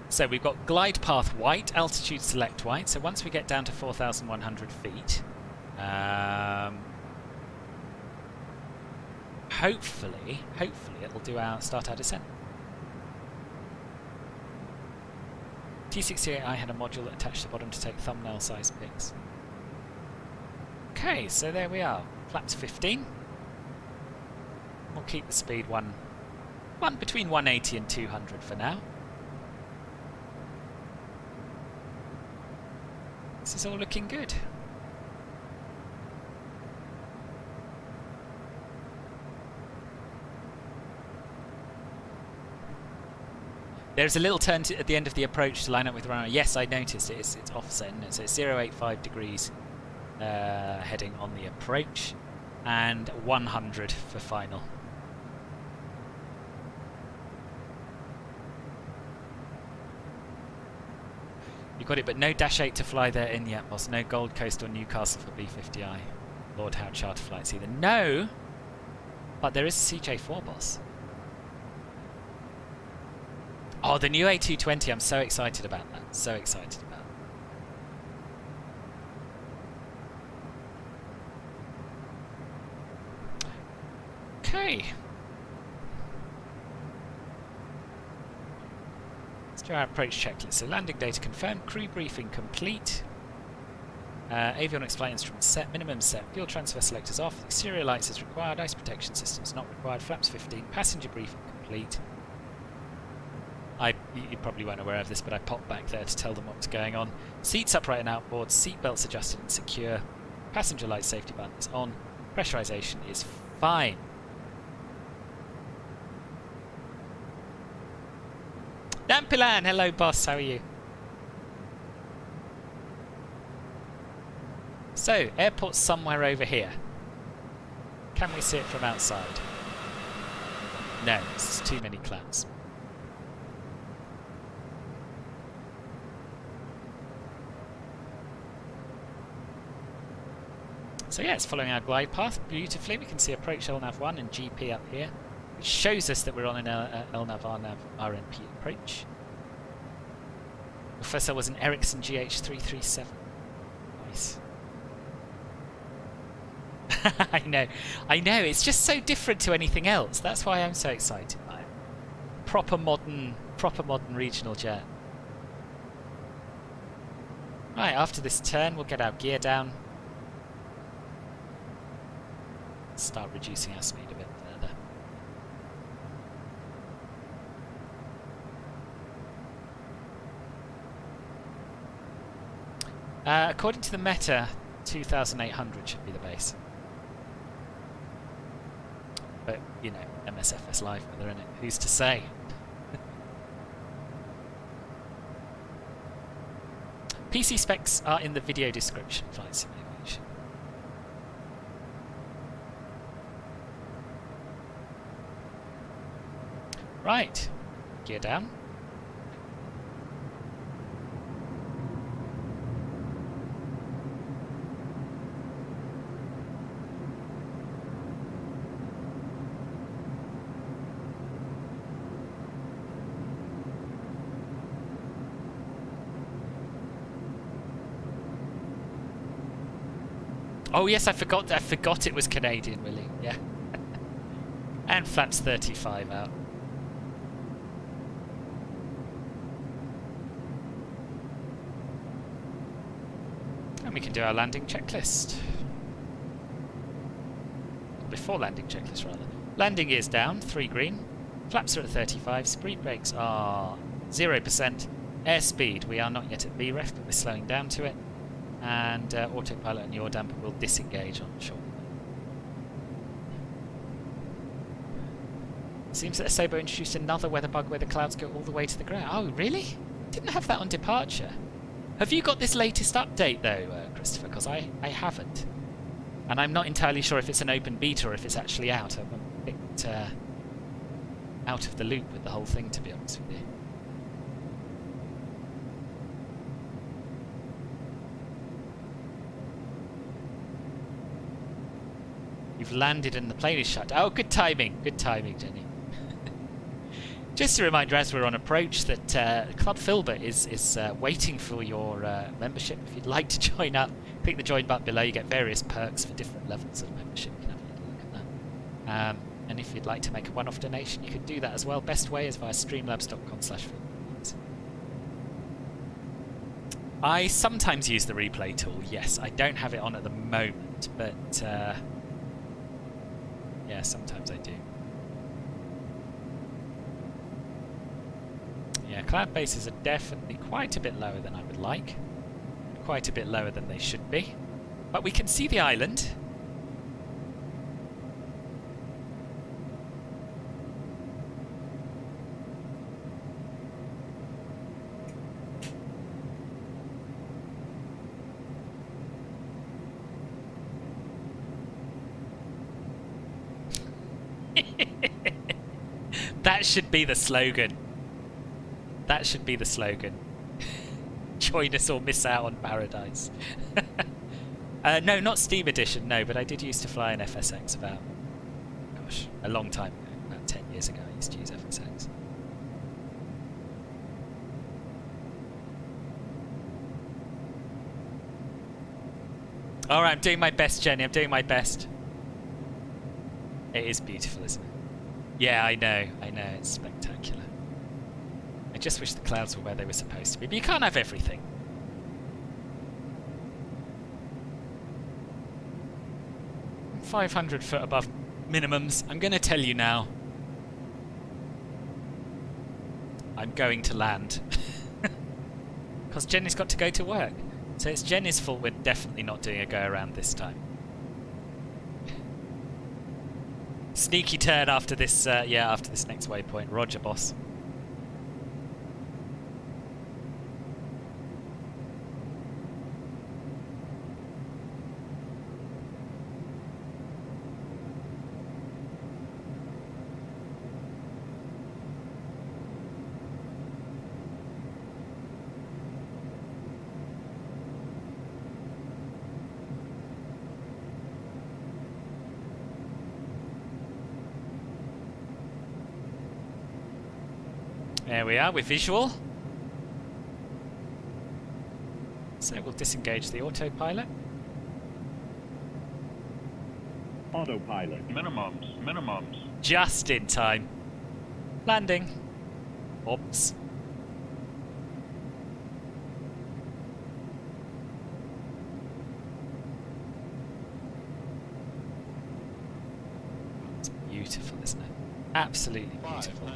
S1: So we've got glide path white, altitude select white. So once we get down to 4,100 feet, hopefully it'll do start our descent. T68I had a module attached to the bottom to take thumbnail size pics. Okay, so there we are. Flaps 15. We'll keep the speed one between 180 and 200 for now. This is all looking good. There's a little turn at the end of the approach to line up with the runway. Yes, I noticed it. It's offset, so it's 085 degrees heading on the approach, and 100 for final. You got it, but no Dash 8 to fly there in yet, boss. No Gold Coast or Newcastle for B50I. Lord Howe charter flights either. No! But there is a CJ4, boss. Oh, the new A220, I'm so excited about that. So excited about it. Okay. Let's do our approach checklist. So landing data confirmed, crew briefing complete. Avionics flight instruments set, minimum set, fuel transfer selectors off, exterior lights as required, ice protection systems not required, flaps 15, passenger briefing complete. You probably weren't aware of this, but I popped back there to tell them what was going on. Seats upright and outboard, seat belts adjusted and secure, passenger light safety button is on, pressurization is fine. Nampilan, hello boss, how are you? So, airport's somewhere over here. Can we see it from outside? No, there's too many clouds. So yeah, it's following our glide path beautifully. We can see approach LNAV1 and GP up here, which shows us that we're on an LNAV RNAV RNP approach. First there was an Ericsson GH337. Nice. I know, it's just so different to anything else. That's why I'm so excited by it. Proper modern regional jet. Right, after this turn we'll get our gear down. Start reducing our speed a bit further. According to the meta, 2,800 should be the base. But, you know, MSFS live weather in it. Who's to say? PC specs are in the video description, Flight Simulation. Right, gear down. Oh yes, I forgot it was Canadian, Willie. Yeah. And flaps 35 out. We can do our landing checklist. Before landing checklist, rather. Landing gears down, 3 green. Flaps are at 35. Speed brakes are 0%. Airspeed, we are not yet at BREF, but we're slowing down to it. And autopilot and yaw damper will disengage on short. Seems that Asobo introduced another weather bug where the clouds go all the way to the ground. Oh, really? Didn't have that on departure. Have you got this latest update though, Christopher? Because I haven't. And I'm not entirely sure if it's an open beta or if it's actually out. I'm a bit out of the loop with the whole thing, to be honest with you. You've landed and the plane is shut. Oh, good timing, Jenny. Just a reminder, as we're on approach, that Club Filbert is waiting for your membership. If you'd like to join up, click the join button below. You get various perks for different levels of membership. You can have a little look at that. And if you'd like to make a one-off donation, you can do that as well. Best way is via streamlabs.com/philbitflies. I sometimes use the replay tool, yes. I don't have it on at the moment, but yeah, sometimes I do. Yeah, cloud bases are definitely quite a bit lower than I would like. Quite a bit lower than they should be. But we can see the island. That should be the slogan. That should be the slogan. Join us or miss out on paradise. No, not Steam Edition, no, but I did used to fly an FSX about, gosh, a long time ago. About 10 years ago I used to use FSX. Alright, I'm doing my best, Jenny, I'm doing my best. It is beautiful, isn't it? Yeah, I know, it's spectacular. I just wish the clouds were where they were supposed to be, but you can't have everything. I'm 500 foot above minimums. I'm going to tell you now. I'm going to land. Because Jenny's got to go to work. So it's Jenny's fault we're definitely not doing a go around this time. Sneaky turn after this, yeah, after this next waypoint. Roger, boss. There we are, we're visual. So we'll disengage the autopilot.
S10: Autopilot. Minimums.
S1: Just in time. Landing. Oops. It's beautiful, isn't it? Absolutely beautiful.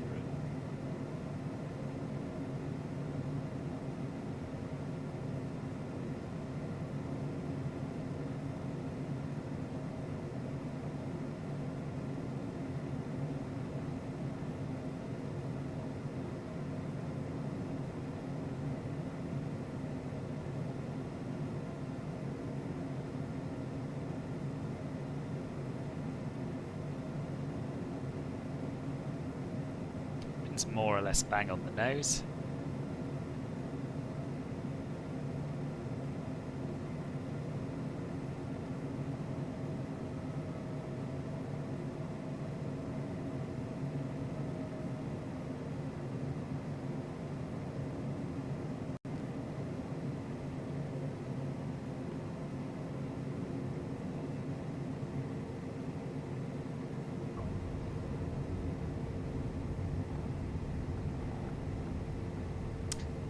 S1: More or less bang on the nose.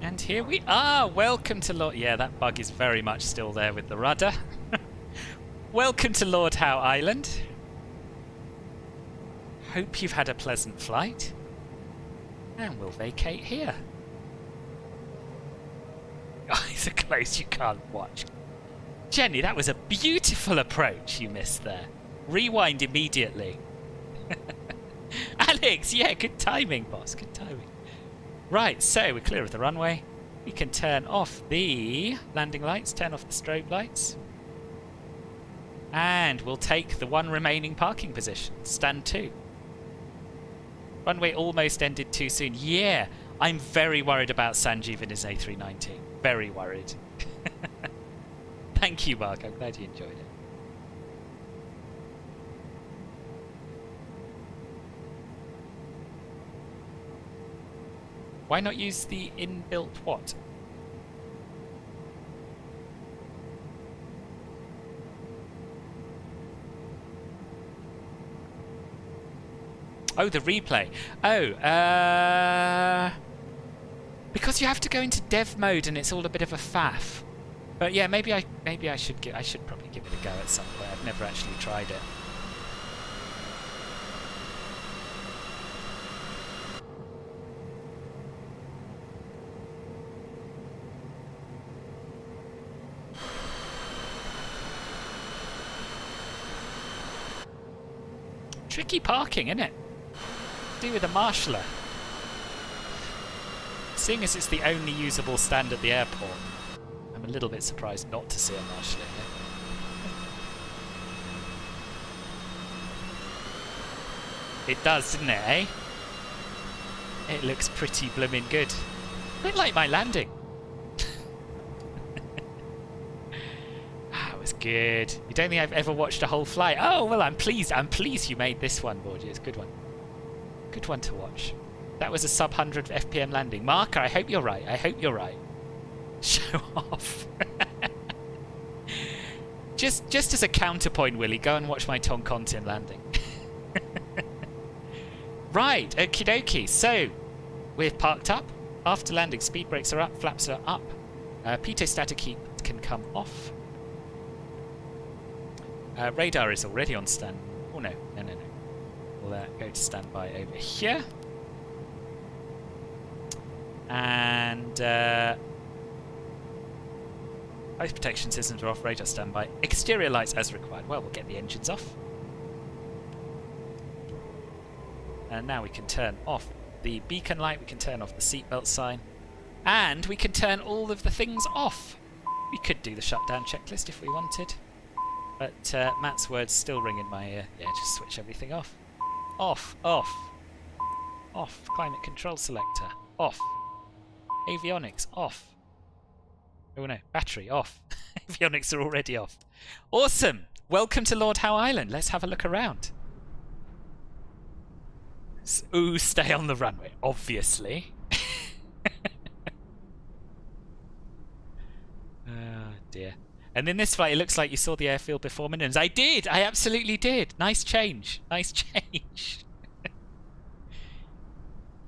S1: And here we are! Welcome to Lord... Yeah, that bug is very much still there with the rudder. Welcome to Lord Howe Island. Hope you've had a pleasant flight. And we'll vacate here. Eyes are closed, you can't watch. Jenny, that was a beautiful approach you missed there. Rewind immediately. Alex, yeah, good timing, boss, good timing. Right, so we're clear of the runway. We can turn off the landing lights, turn off the strobe lights. And we'll take the one remaining parking position, stand 2. Runway almost ended too soon. Yeah, I'm very worried about Sanjeev and his A319. Very worried. Thank you, Mark. I'm glad you enjoyed it. Why not use the inbuilt what? Oh, the replay. Oh, because you have to go into dev mode and it's all a bit of a faff. But yeah, maybe I should probably give it a go at some point. I've never actually tried it. Tricky parking, isn't it? Do with a marshaller. Seeing as it's the only usable stand at the airport, I'm a little bit surprised not to see a marshaller here. It does, doesn't it, eh? It looks pretty blooming good. A bit like my landing. That was good. You don't think I've ever watched a whole flight? Oh, well, I'm pleased. I'm pleased you made this one, Borges. Good one. Good one to watch. That was a sub 100 FPM landing. Marker, I hope you're right. I hope you're right. Show off. just as a counterpoint, Willie, go and watch my Toncontin landing. Right, okie dokie. So, we're parked up. After landing, speed brakes are up, flaps are up. Pitot static heat can come off. Radar is already on stand. Oh no. We'll go to standby over here. And ice protection systems are off, radar standby. Exterior lights as required. Well, we'll get the engines off. And now we can turn off the beacon light, we can turn off the seatbelt sign, and we can turn all of the things off. We could do the shutdown checklist if we wanted, but Matt's words still ring in my ear. Yeah, just switch everything off. Off, off, off. Climate control selector, off. Avionics, off. Oh no, battery, off. Avionics are already off. Awesome! Welcome to Lord Howe Island. Let's have a look around. Ooh, stay on the runway, obviously. Oh dear. And in this flight, it looks like you saw the airfield before minimums. I did! I absolutely did! Nice change. Nice change.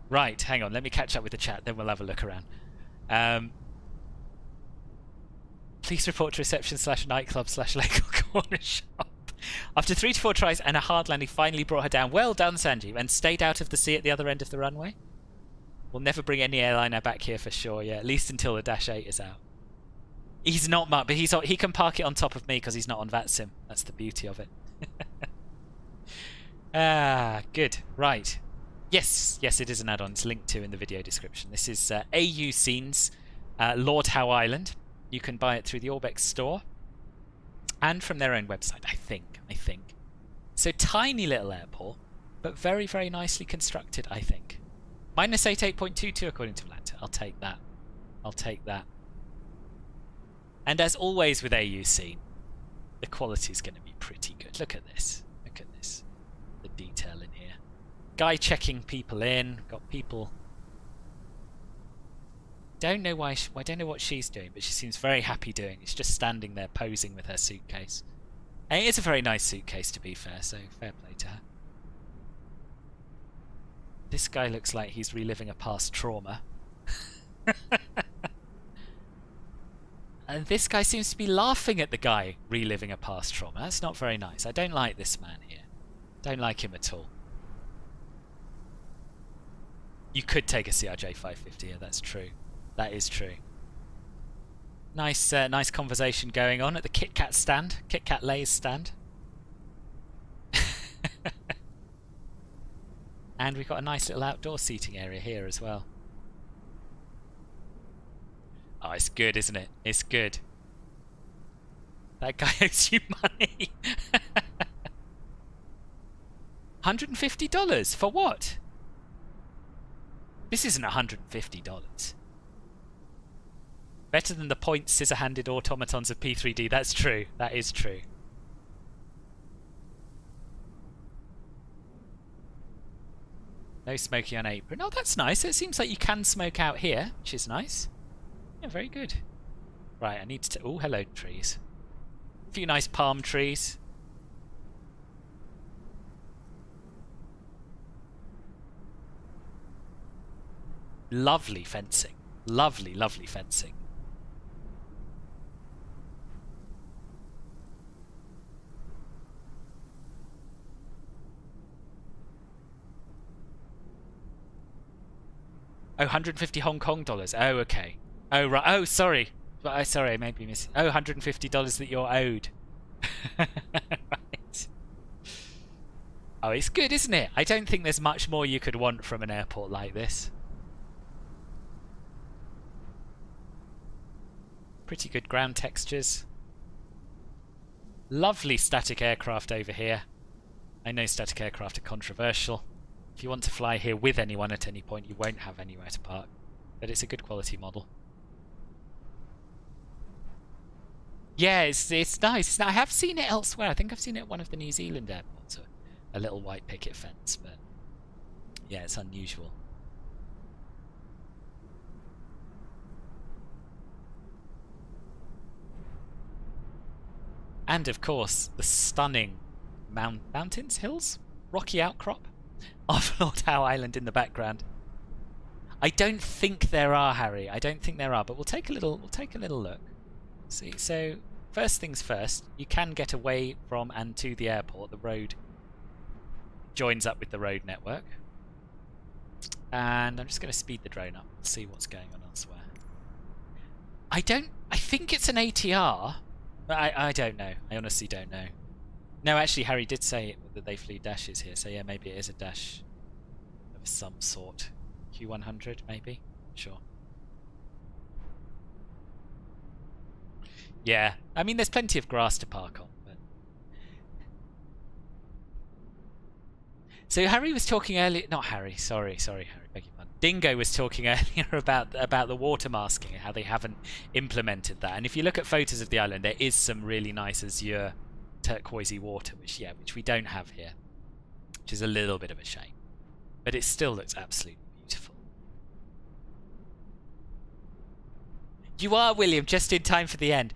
S1: Right, hang on. Let me catch up with the chat, then we'll have a look around. Please report to reception/nightclub/local corner shop. After 3 to 4 tries and a hard landing, finally brought her down. Well done, Sanjeev. And stayed out of the sea at the other end of the runway. We'll never bring any airliner back here for sure, yeah. At least until the Dash 8 is out. He's not much, but he can park it on top of me because he's not on VATSIM. That's the beauty of it. Ah, good. Right. Yes, it is an add-on. It's linked to in the video description. This is AUScene's Lord Howe Island. You can buy it through the Orbx store and from their own website, I think. So tiny little airport, but very, very nicely constructed, I think. Minus 88.22 according to Atlanta. I'll take that. I'll take that. And as always with AUScene, the quality is going to be pretty good. Look at this. Look at this. The detail in here. Guy checking people in. Got people. Don't know why. I don't know what she's doing, but she seems very happy doing. She's just standing there posing with her suitcase. And it is a very nice suitcase, to be fair. So fair play to her. This guy looks like he's reliving a past trauma. And this guy seems to be laughing at the guy reliving a past trauma. That's not very nice. I don't like this man here. Don't like him at all. You could take a CRJ550 here, that's true. That is true. Nice nice conversation going on at the Kit Kat stand. Kit Kat Lay's stand. And we've got a nice little outdoor seating area here as well. Oh, it's good, isn't it? It's good. That guy owes you money. $150? For what? This isn't $150. Better than the point scissor-handed automatons of P3D. That's true. That is true. No smoking on apron. Oh, that's nice. It seems like you can smoke out here, which is nice. Yeah, very good. Right, I need to... Oh, hello, trees. A few nice palm trees. lovely fencing. Lovely, lovely fencing. Oh, 150 Hong Kong dollars. Oh, okay. Oh, right. Oh, sorry. Sorry, I may be missing. Oh, $150 that you're owed. Right. Oh, it's good, isn't it? I don't think there's much more you could want from an airport like this. Pretty good ground textures. Lovely static aircraft over here. I know static aircraft are controversial. If you want to fly here with anyone at any point, you won't have anywhere to park. But it's a good quality model. Yeah, it's nice. I have seen it elsewhere. I think I've seen it at one of the New Zealand airports. A little white picket fence, but yeah, it's unusual. And of course, the stunning mountains, hills, rocky outcrop of Lord Howe Island in the background. I don't think there are, Harry. I don't think there are, but we'll take a little look. See, so first things first, you can get away from and to the airport. The road joins up with the road network. And I'm just going to speed the drone up and see what's going on elsewhere. I think it's an ATR, but I don't know. I honestly don't know. No, actually, Harry did say that they flew dashes here, so yeah, maybe it is a dash of some sort. Q100, maybe? Sure. Yeah, I mean, there's plenty of grass to park on. But... So Harry was talking earlier... Not Harry, sorry, Harry, beg your pardon. Dingo was talking earlier about the water masking and how they haven't implemented that. And if you look at photos of the island, there is some really nice azure turquoisey water, which we don't have here, which is a little bit of a shame. But it still looks absolutely beautiful. You are, William, just in time for the end.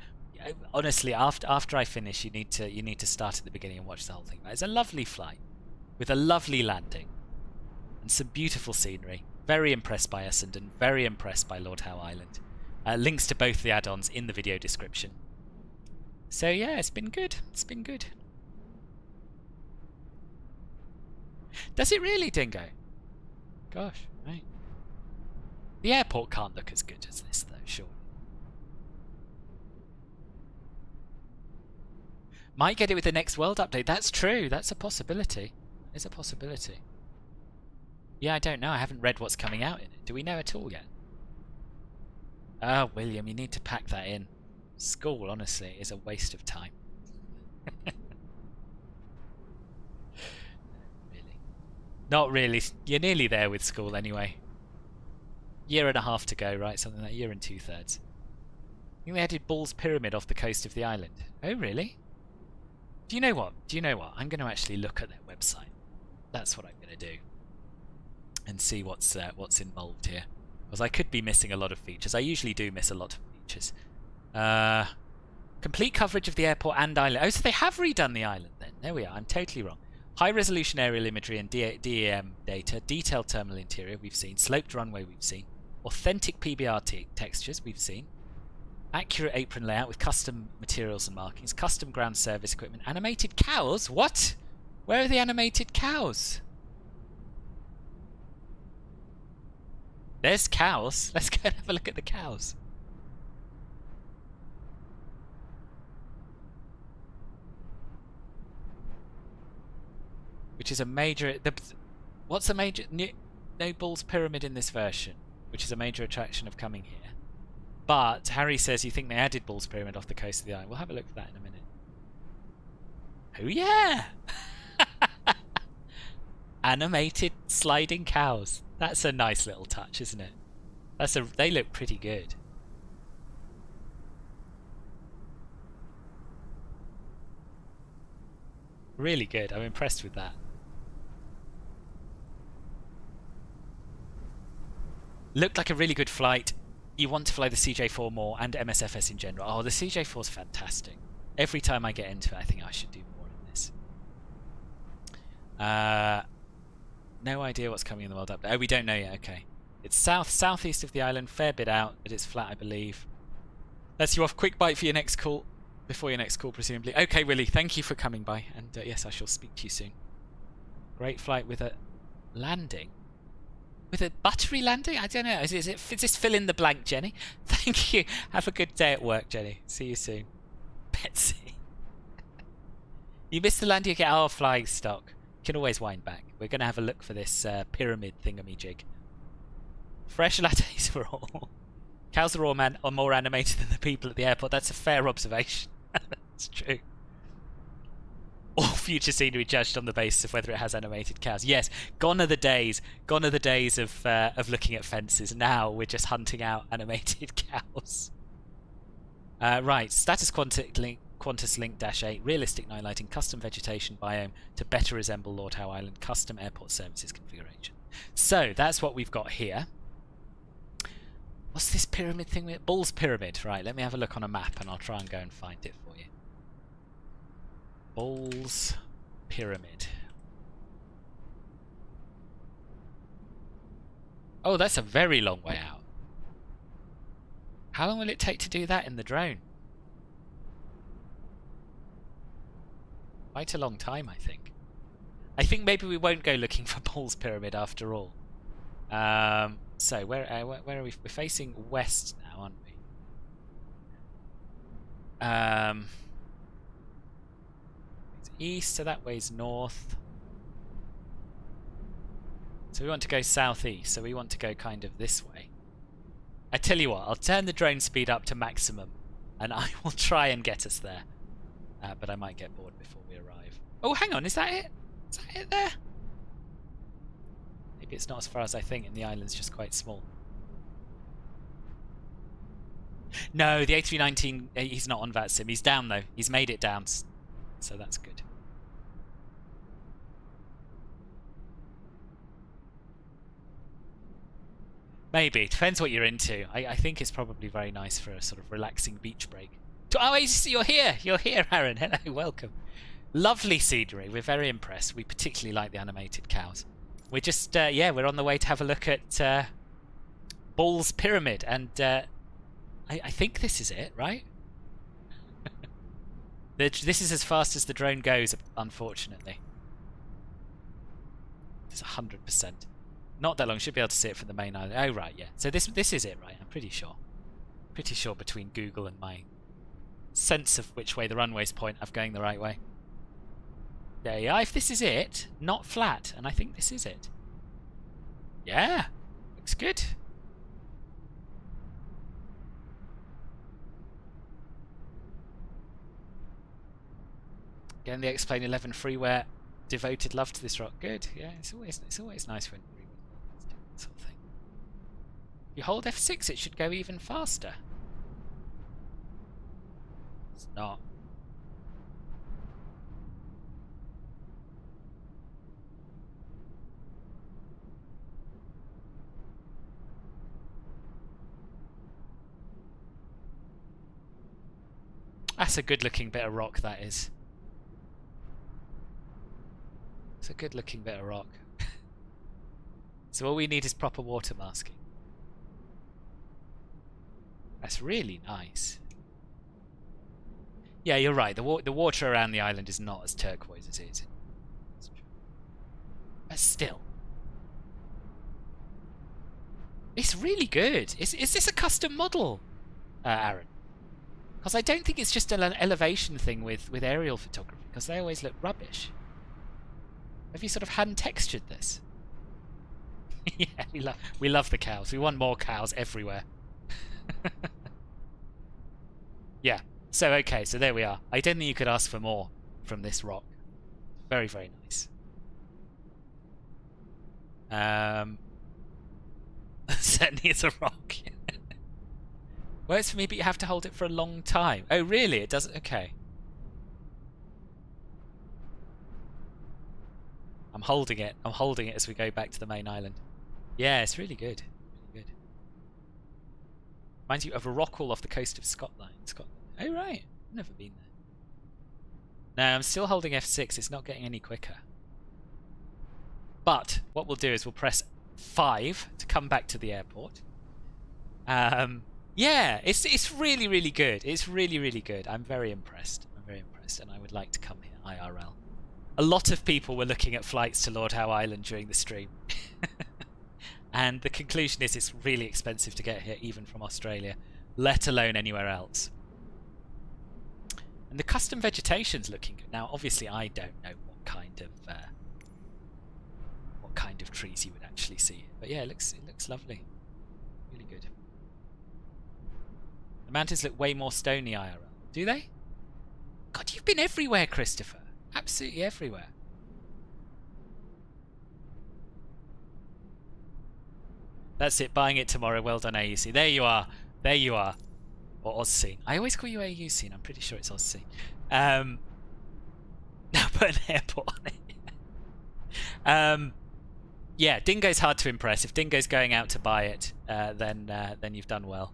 S1: Honestly, after I finish, you need to start at the beginning and watch the whole thing. It's a lovely flight with a lovely landing and some beautiful scenery. Very impressed by Essendon. Very impressed by Lord Howe Island. Links to both the add-ons in the video description. So yeah, it's been good. It's been good. Does it really, Dingo? Gosh, right. The airport can't look as good as this, though, sure. Might get it with the next world update. That's true. That's a possibility. It's a possibility. Yeah, I don't know. I haven't read what's coming out in it. Do we know at all yet? Oh, William, you need to pack that in. School, honestly, is a waste of time. Really? Not really. You're nearly there with school anyway. Year and a half to go, right? Something like a year and 2/3. I think they added Ball's Pyramid off the coast of the island. Oh, really? Do you know what? I'm going to actually look at their website. That's what I'm going to do. And see what's involved here. Because I could be missing a lot of features. I usually do miss a lot of features. Complete coverage of the airport and island. Oh, so they have redone the island then. There we are. I'm totally wrong. High resolution aerial imagery and DEM data. Detailed terminal interior we've seen. Sloped runway we've seen. Authentic PBR textures we've seen. Accurate apron layout with custom materials and markings. Custom ground service equipment. Animated cows? What? Where are the animated cows? There's cows. Let's go and have a look at the cows. Which is a major... what's a major... No Ball's Pyramid in this version, which is a major attraction of coming here. But Harry says you think they added Ball's Pyramid off the coast of the island. We'll have a look at that in a minute. Oh yeah! Animated sliding cows. That's a nice little touch, isn't it? They look pretty good. Really good. I'm impressed with that. Looked like a really good flight. You want to fly the CJ4 more and MSFS in general. Oh, the CJ4 is fantastic. Every time I get into it, I think I should do more of this. No idea what's coming in the world update. Oh, we don't know yet. Okay. It's southeast of the island, fair bit out, but it's flat, I believe. That's you off. Quick bite for your next call. Before your next call, presumably. Okay, Willie, thank you for coming by. And yes, I shall speak to you soon. Great flight with a landing. With a buttery landing? I don't know. Is this fill in the blank, Jenny? Thank you. Have a good day at work, Jenny. See you soon. Betsy. You missed the landing again. Oh, flying stock. You can always wind back. We're going to have a look for this pyramid thingamajig. Fresh lattes for all. Cows are are more animated than the people at the airport. That's a fair observation. That's true. All future scenery judged on the basis of whether it has animated cows. Yes, gone are the days. Gone are the days of looking at fences. Now we're just hunting out animated cows. Right, status Qantas Link -8, realistic night lighting, custom vegetation biome to better resemble Lord Howe Island, custom airport services configuration. So that's what we've got here. What's this pyramid thing? Bull's Pyramid. Right, let me have a look on a map and I'll try and go and find it for you. Bull's Pyramid. Oh, that's a very long way out. How long will it take to do that in the drone? Quite a long time, I think. I think maybe we won't go looking for Bull's Pyramid after all. So where are we? We're facing west now, aren't we? It's east, so that way's north. So we want to go southeast, so we want to go kind of this way. I tell you what, I'll turn the drone speed up to maximum, and I will try and get us there. But I might get bored before we arrive. Oh, hang on, is that it? Is that it there? Maybe it's not as far as I think, and the island's just quite small. No, the A319, he's not on VATSIM. He's down, though. He's made it down, so that's good. Maybe. Depends what you're into. I think it's probably very nice for a sort of relaxing beach break. Oh, you're here! You're here, Aaron. Hello, welcome. Lovely scenery. We're very impressed. We particularly like the animated cows. We're just, yeah, we're on the way to have a look at Bull's Pyramid, and I think this is it, right? This is as fast as the drone goes, unfortunately. It's 100%. Not that long. Should be able to see it from the main island. Oh, right, yeah. So this is it, right? I'm pretty sure. Pretty sure between Google and my sense of which way the runways point, I'm going the right way. There you are. If this is it, not flat, and I think this is it. Yeah, looks good. Again, the X-Plane 11 freeware devoted love to this rock. Good. Yeah, it's always nice when we do that sort of thing. If you hold F6, it should go even faster. It's not. That's a good-looking bit of rock, that is. It's a good-looking bit of rock. So all we need is proper water masking. That's really nice. Yeah, you're right. The water around the island is not as turquoise as it is. But still. It's really good. Is this a custom model, Aaron? Because I don't think it's just an elevation thing with aerial photography, because they always look rubbish. Have you sort of hand textured this? Yeah, we love the cows. We want more cows everywhere. Yeah. So okay, so there we are. I don't think you could ask for more from this rock. Very, very nice. Certainly it's a rock. Works for me, but you have to hold it for a long time. Oh, really? It doesn't? Okay. I'm holding it. I'm holding it as we go back to the main island. Yeah, it's really good. Really good. Reminds you of a rock wall off the coast of Scotland. Oh, right. I've never been there. No, I'm still holding F6. It's not getting any quicker. But what we'll do is we'll press 5 to come back to the airport. Yeah, it's really, really good. It's really, really good. I'm very impressed. And I would like to come here IRL. A lot of people were looking at flights to Lord Howe Island during the stream. And the conclusion is it's really expensive to get here, even from Australia, let alone anywhere else. And the custom vegetation's looking good. Now, obviously, I don't know what kind of trees you would actually see. But yeah, it looks lovely. Really good. The mountains look way more stony IRL. Do they? God, you've been everywhere, Christopher. Absolutely everywhere. That's it, buying it tomorrow. Well done, AUC. There you are. There you are. Or AUScene. I always call you AUScene. I'm pretty sure it's AUScene. Now put an airport on it. Yeah, Dingo's hard to impress. If Dingo's going out to buy it, then you've done well.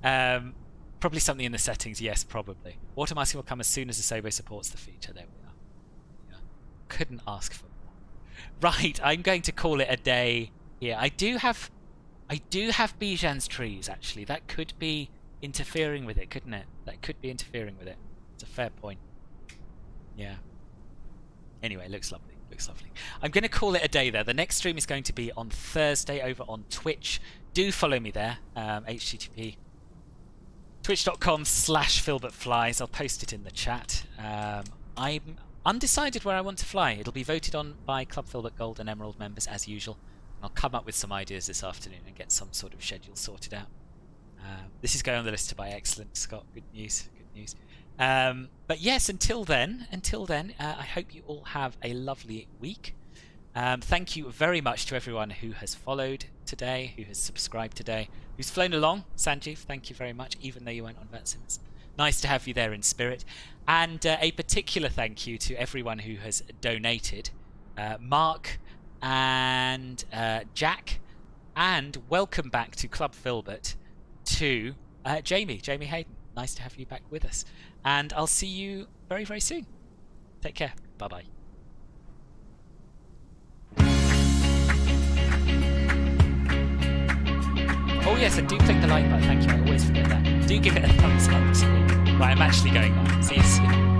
S1: Probably something in the settings. Yes, probably. Watermasking will come as soon as Asobo supports the feature. There we are. Yeah. Couldn't ask for more. Right, I'm going to call it a day here. I do have Bijan's trees, actually. That could be interfering with it, couldn't it? That could be interfering with it. It's a fair point. Yeah. Anyway, looks lovely. Looks lovely. I'm going to call it a day there. The next stream is going to be on Thursday over on Twitch. Do follow me there. HTTP twitch.com/filbertflies. I'll post it in the chat. I'm undecided where I want to fly. It'll be voted on by Club Filbert Gold and Emerald members as usual. I'll come up with some ideas this afternoon and get some sort of schedule sorted out. This is going on the list to buy. Excellent, Scott. Good news. Good news. But yes, until then, I hope you all have a lovely week. Thank you very much to everyone who has followed today, who has subscribed today, who's flown along. Sanjeev, thank you very much, even though you weren't on VATSIM. It's nice to have you there in spirit. And a particular thank you to everyone who has donated. Mark and Jack, and welcome back to Club Filbert to Jamie Hayden. Nice to have you back with us. And I'll see you very, very soon. Take care. Bye-bye. Oh yes, and do click the like button. Thank you. I always forget that. Do give it a thumbs up. Right, I'm actually going on. See you soon.